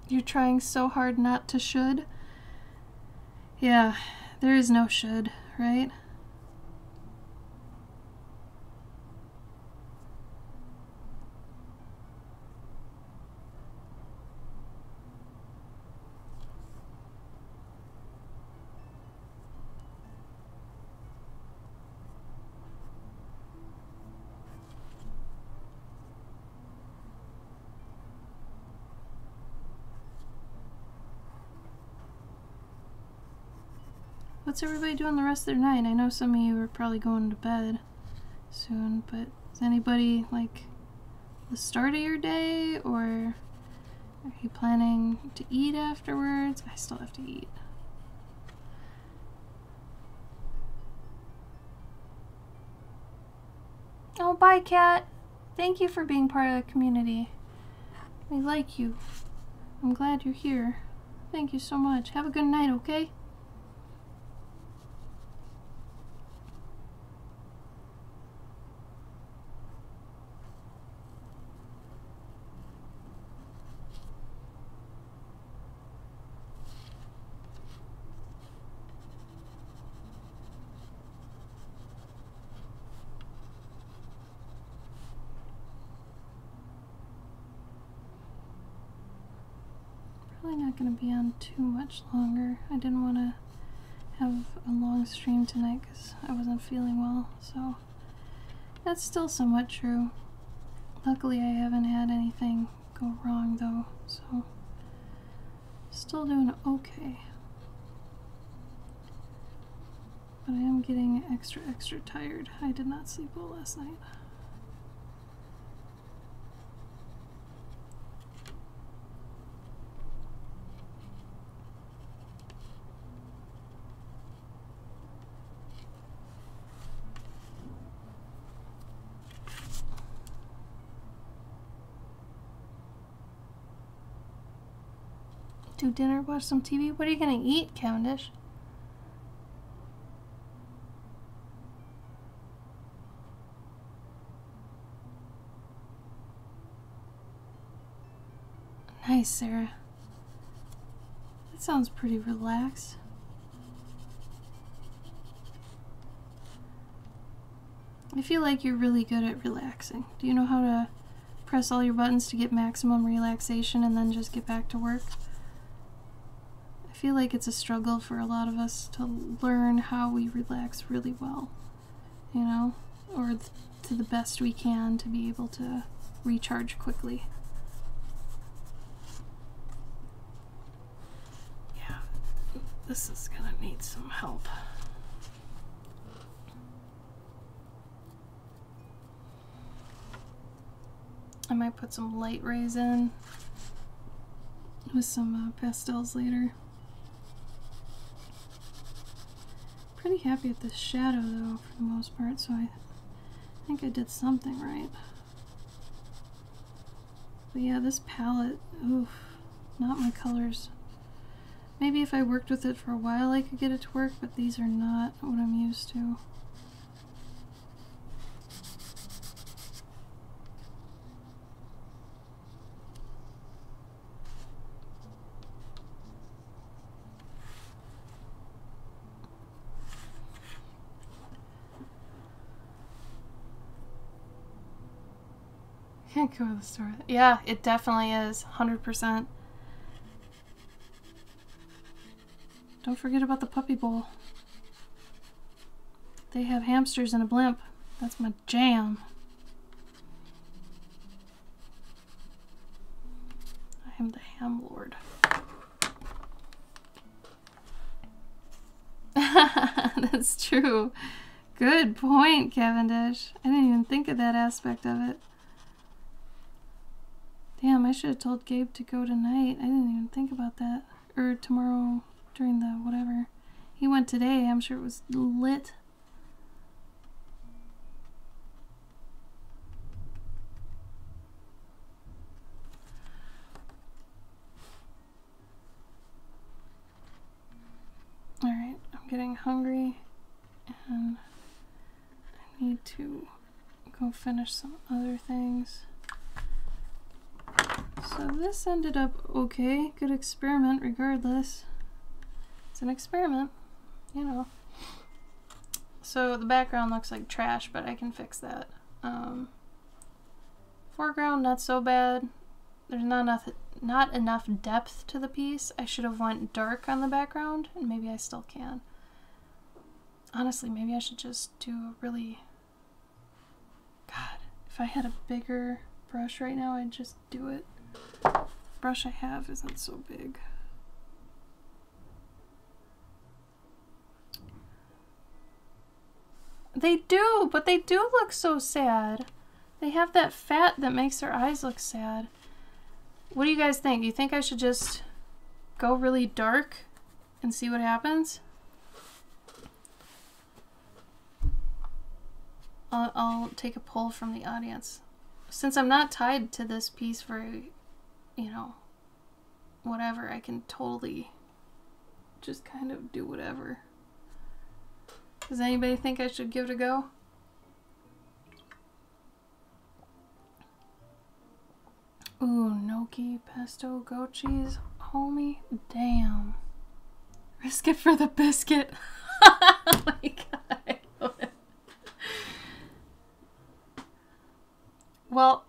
S1: You're trying so hard not to should. Yeah, there is no should, right? What's everybody doing the rest of their night? I know some of you are probably going to bed soon, but is anybody like the start of your day, or are you planning to eat afterwards? I still have to eat. Oh, bye, cat. Thank you for being part of the community. I like you. I'm glad you're here. Thank you so much. Have a good night, okay? Probably not going to be on too much longer. I didn't want to have a long stream tonight because I wasn't feeling well, so that's still somewhat true. Luckily I haven't had anything go wrong though, so still doing okay. But I am getting extra tired. I did not sleep well last night. Do dinner, watch some TV. What are you gonna eat, Cavendish? Nice, Sarah. That sounds pretty relaxed. I feel like you're really good at relaxing. Do you know how to press all your buttons to get maximum relaxation and then just get back to work? I feel like it's a struggle for a lot of us to learn how we relax really well, you know, or to the best we can to be able to recharge quickly. Yeah, this is gonna need some help. I might put some light rays in with some pastels later. Pretty happy with this shadow though, for the most part, so I think I did something right. But yeah, this palette, oof, not my colors. Maybe if I worked with it for a while I could get it to work, but these are not what I'm used to. Can't go to the store. Yeah, it definitely is. 100%. Don't forget about the puppy bowl. They have hamsters and a blimp. That's my jam. I'm the ham lord. That's true. Good point, Cavendish. I didn't even think of that aspect of it. Damn, I should have told Gabe to go tonight. I didn't even think about that. Or tomorrow during the whatever. He went today. I'm sure it was lit. Alright, I'm getting hungry and I need to go finish some other things. So this ended up okay. Good experiment regardless. It's an experiment, you know. So the background looks like trash, but I can fix that. Foreground, not so bad. There's not enough depth to the piece. I should have went dark on the background, and maybe I still can. Honestly, maybe I should just do a really... God, if I had a bigger brush right now, I'd just do it. The brush I have isn't so big. They do, but they do look so sad. They have that fat that makes their eyes look sad. What do you guys think? Do you think I should just go really dark and see what happens? I'll take a poll from the audience. Since I'm not tied to this piece for, you know, whatever, I can totally just kind of do whatever. Does anybody think I should give it a go? Ooh, gnocchi, pesto, goat cheese, homie, damn. Risk it for the biscuit. Oh my god. Well,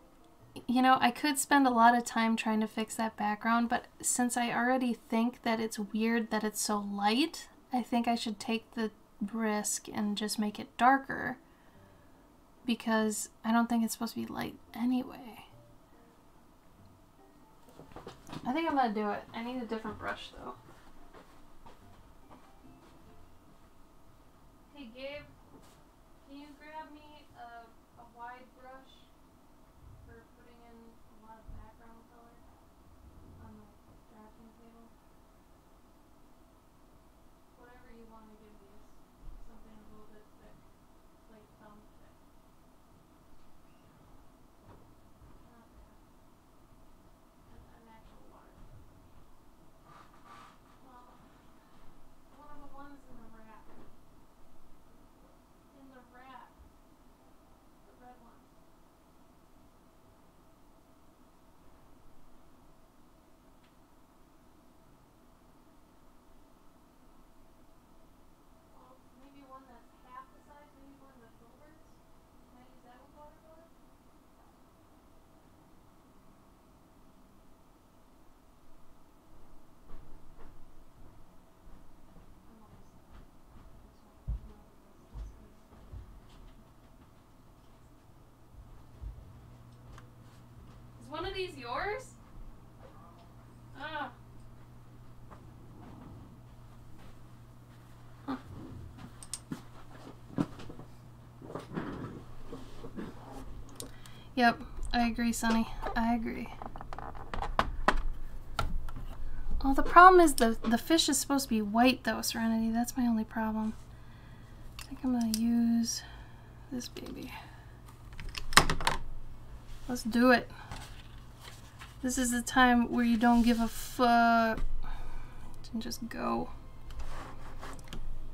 S1: you know, I could spend a lot of time trying to fix that background, but since I already think that it's weird that it's so light, I think I should take the risk and just make it darker, because I don't think it's supposed to be light anyway. I think I'm gonna do it. I need a different brush though. Hey Gabe, can you grab me a wide brush for putting in a lot of background color on the drafting table? Whatever you want to give these. Something a little bit thick, like thumb thick. Not bad. An actual watercolor. Well, one of the ones in the rack. In the rack. The red ones. Well, maybe one that's half the size, maybe one of the filberts. Can I use that with watercolor? Is one of these yours? Ah. Huh. Yep, I agree, Sonny. I agree. Well, the problem is the fish is supposed to be white, though, Serenity. That's my only problem. I think I'm gonna use this baby. Let's do it. This is the time where you don't give a fuck and just go.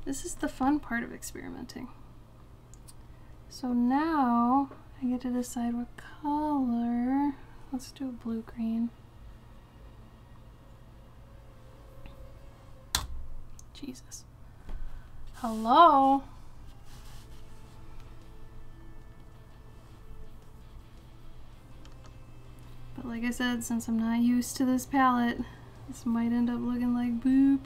S1: This is the fun part of experimenting. So now I get to decide what color. Let's do a blue-green. Jesus. Hello? But like I said, since I'm not used to this palette, this might end up looking like boop.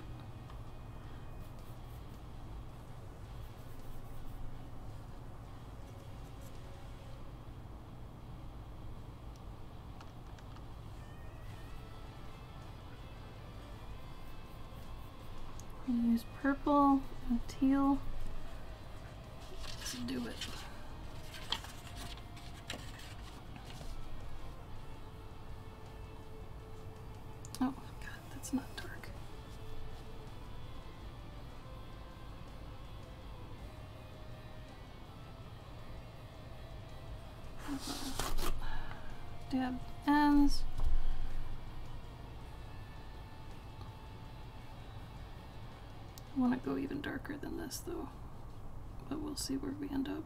S1: Use purple and teal. Let's do it. Oh god, that's not dark. Dab ends. I want to go even darker than this though, but we'll see where we end up.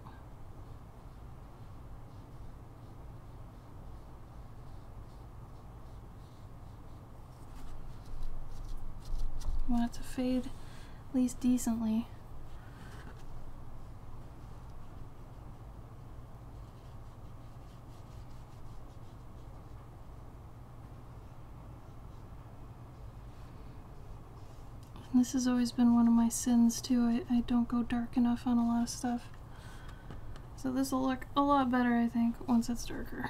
S1: I want it to fade at least decently. This has always been one of my sins too. I don't go dark enough on a lot of stuff. So this will look a lot better, I think, once it's darker.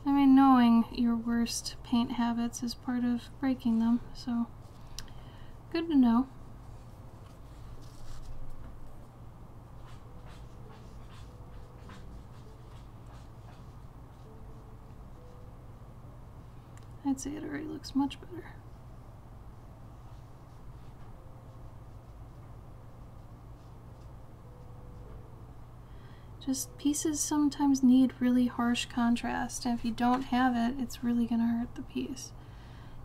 S1: I mean, knowing your worst paint habits is part of breaking them, so good to know. I'd say it already looks much better. Just pieces sometimes need really harsh contrast, and if you don't have it, it's really going to hurt the piece.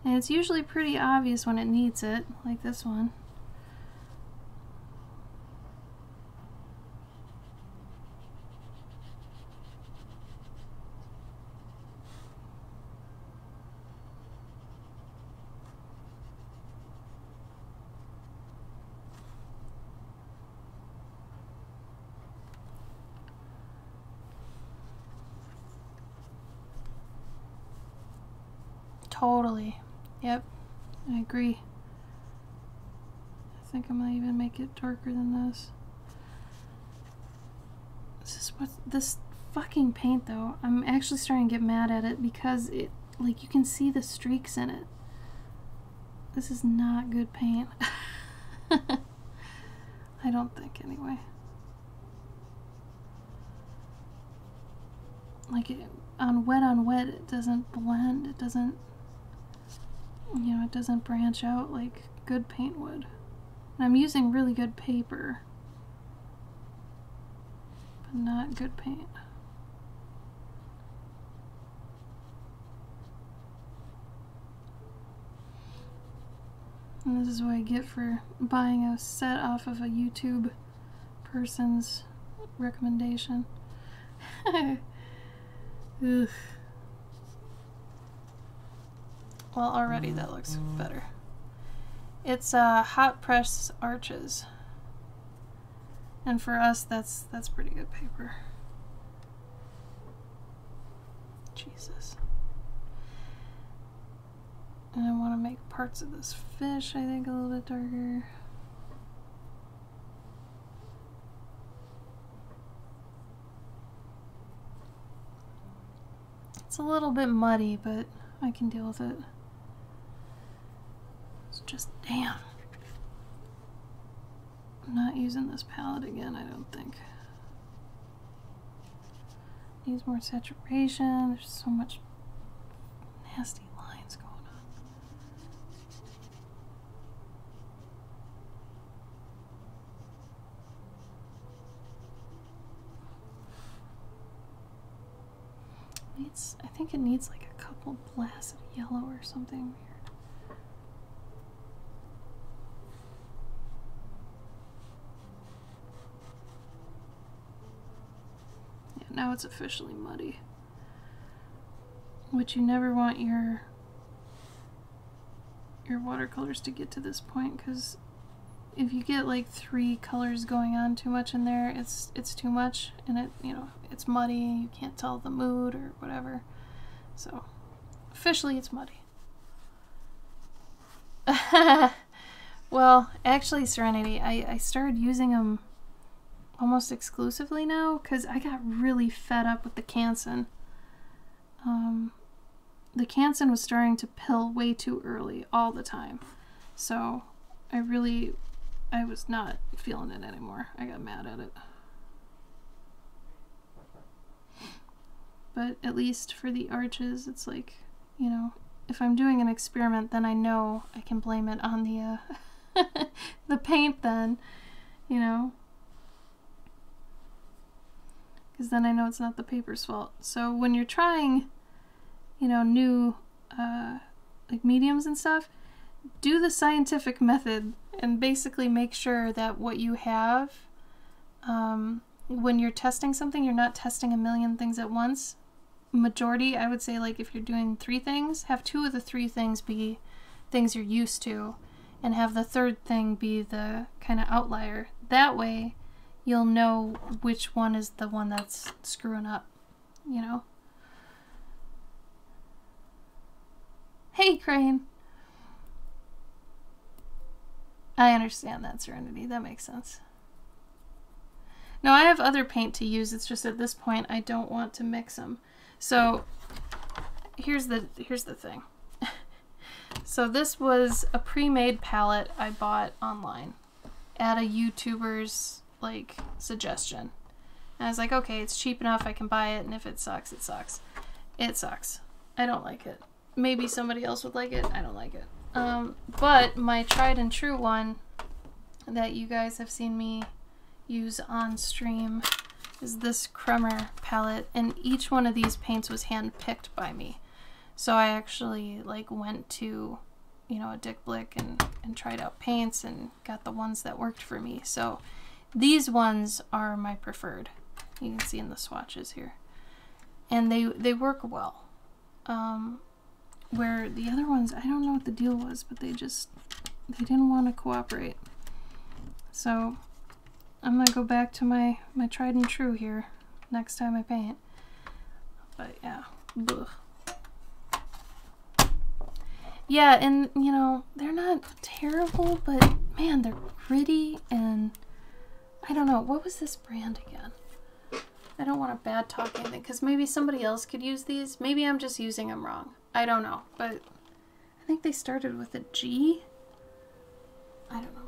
S1: And it's usually pretty obvious when it needs it, like this one. Totally. Yep. I agree. I think I might even make it darker than this. This fucking paint though, I'm actually starting to get mad at it because it, like, you can see the streaks in it. This is not good paint. I don't think, anyway. Like, on wet, it doesn't blend, it doesn't, you know, it doesn't branch out like good paint would. And I'm using really good paper, but not good paint. And this is what I get for buying a set off of a YouTube person's recommendation. Ugh. Well, already that looks better. It's hot press arches, and for us, that's pretty good paper. Jesus. And I want to make parts of this fish, I think, a little bit darker. It's a little bit muddy, but I can deal with it. It's just, damn. I'm not using this palette again, I don't think. Needs more saturation. There's so much nasty lines going on. I think it needs like a couple blasts of yellow or something weird. Yeah, now it's officially muddy. Which you never want your watercolors to get to this point, because if you get like 3 colors going on too much in there, it's too much, and it, you know, it's muddy, you can't tell the mood or whatever. So officially it's muddy. Well, actually, Serenity, I started using them almost exclusively now, because I got really fed up with the Canson. The Canson was starting to pill way too early all the time. So I was not feeling it anymore. I got mad at it. But at least for the arches, it's like, you know, if I'm doing an experiment, then I know I can blame it on the the paint then, you know. Because then I know it's not the paper's fault. So when you're trying, you know, new like mediums and stuff, do the scientific method and basically make sure that what you have, when you're testing something, you're not testing a million things at once. Majority, I would say, like if you're doing 3 things, have 2 of the 3 things be things you're used to, and have the 3rd thing be the kind of outlier. That way you'll know which one is the one that's screwing up, you know? Hey, Crane! I understand that, Serenity. That makes sense. No, I have other paint to use. It's just at this point I don't want to mix them. So here's the thing. So this was a pre-made palette I bought online at a YouTuber's like suggestion. And I was like, okay, it's cheap enough, I can buy it, and if it sucks, it sucks. It sucks. I don't like it. Maybe somebody else would like it. I don't like it. But my tried and true one that you guys have seen me use on stream is this Kremer palette, and each one of these paints was hand-picked by me. So I actually like went to, you know, a Dick Blick and tried out paints and got the ones that worked for me. So these ones are my preferred. You can see in the swatches here. And they work well. Where the other ones, I don't know what the deal was, but they didn't want to cooperate. So I'm gonna go back to my tried and true here next time I paint. But yeah, ugh. Yeah, and you know, they're not terrible, but man, they're gritty, and I don't know, what was this brand again? I don't want to bad talk anything, because maybe somebody else could use these. Maybe I'm just using them wrong. I don't know, but I think they started with a G. I don't know.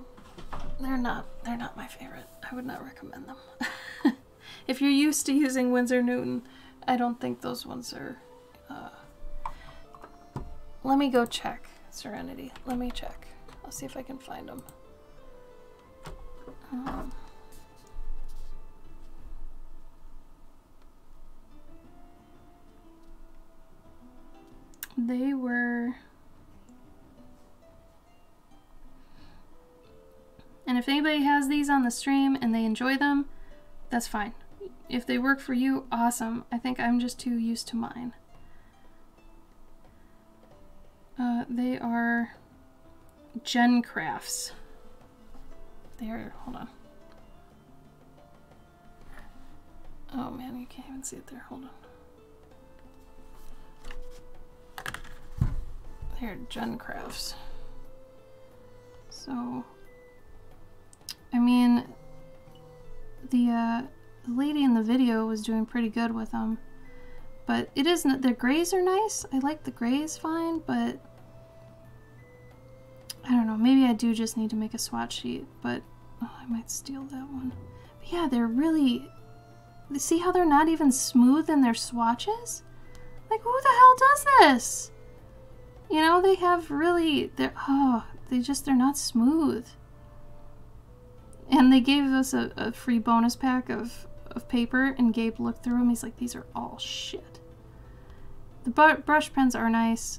S1: They're not my favorite. I would not recommend them. If you're used to using Winsor Newton, I don't think those ones are... Let me go check, Serenity. Let me check. I'll see if I can find them. They were... And if anybody has these on the stream and they enjoy them, that's fine. If they work for you, awesome. I think I'm just too used to mine. They are Gen Crafts. They are, hold on. Oh man, you can't even see it there. Hold on. They're Gen Crafts. So, I mean, the lady in the video was doing pretty good with them, but it isn't. The grays are nice. I like the grays fine, but I don't know. Maybe I do just need to make a swatch sheet, but oh, I might steal that one. But yeah, they're really. See how they're not even smooth in their swatches? Like, who the hell does this? You know, they have really. They're not smooth. And they gave us a free bonus pack of paper, and Gabe looked through them. He's like, these are all shit. The brush pens are nice.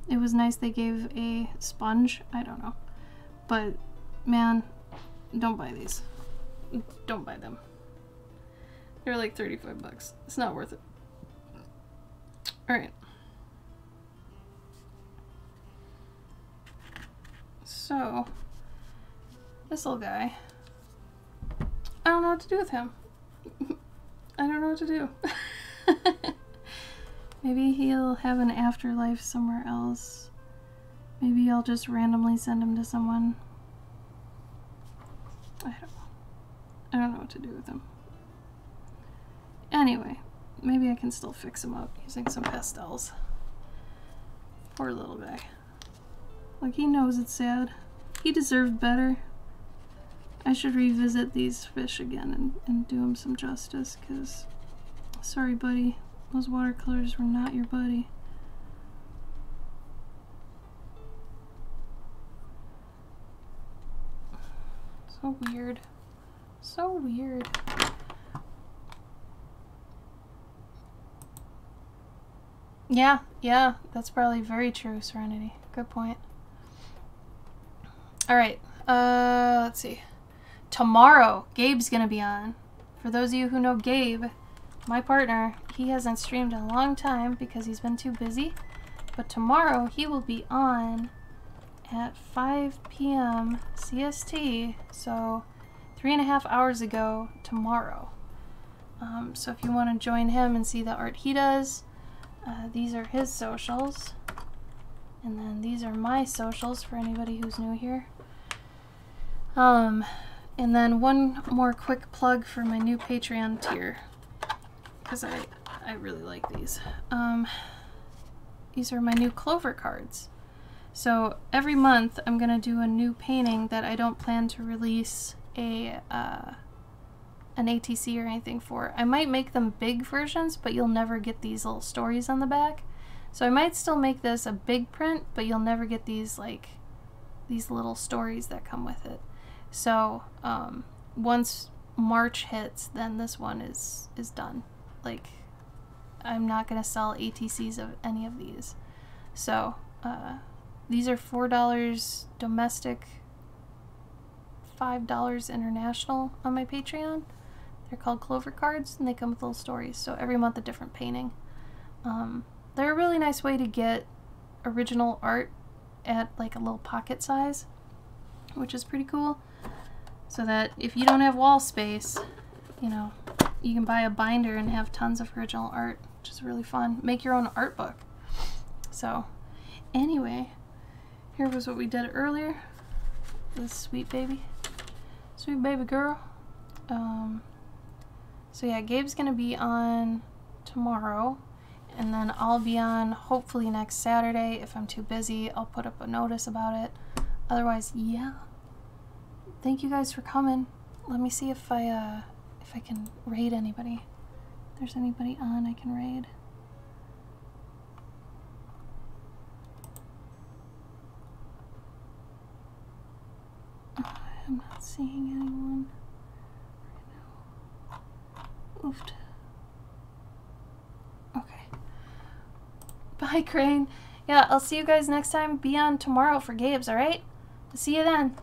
S1: It was nice they gave a sponge. I don't know. But, man, don't buy these. Don't buy them. They're like 35 bucks. It's not worth it. Alright. So, this little guy, I don't know what to do with him. I don't know what to do. Maybe he'll have an afterlife somewhere else. Maybe I'll just randomly send him to someone. I don't know. I don't know what to do with him. Anyway, maybe I can still fix him up using some pastels. Poor little guy. Like, he knows it's sad. He deserved better. I should revisit these fish again and do him some justice, because, sorry buddy, those watercolors were not your buddy. So weird. So weird. Yeah, that's probably very true, Serenity. Good point. Alright, let's see. Tomorrow, Gabe's gonna be on. For those of you who know Gabe, my partner, he hasn't streamed in a long time because he's been too busy. But tomorrow, he will be on at 5 p.m. CST, so 3.5 hours ago tomorrow. So if you want to join him and see the art he does, these are his socials. And then these are my socials for anybody who's new here. And then one more quick plug for my new Patreon tier, because I really like these. These are my new Clover cards. So every month I'm gonna do a new painting that I don't plan to release an ATC or anything for. I might make them big versions, but you'll never get these little stories on the back. So I might still make this a big print, but you'll never get these, like, these little stories that come with it. So once March hits, then this one is done. Like, I'm not gonna sell ATCs of any of these. So these are $4 domestic, $5 international on my Patreon. They're called Clover cards, and they come with little stories. So every month a different painting. They're a really nice way to get original art at like a little pocket size, which is pretty cool. So that if you don't have wall space, you know, you can buy a binder and have tons of original art, which is really fun. Make your own art book. So anyway, here was what we did earlier. This sweet baby girl. So yeah, Gabe's gonna be on tomorrow, and then I'll be on hopefully next Saturday. If I'm too busy, I'll put up a notice about it. Otherwise, yeah. Thank you guys for coming. Let me see if I can raid anybody. If there's anybody on I can raid. I'm not seeing anyone right now. Oofed. Okay. Bye, Crane. Yeah, I'll see you guys next time. Be on tomorrow for Gabe's, alright? See you then.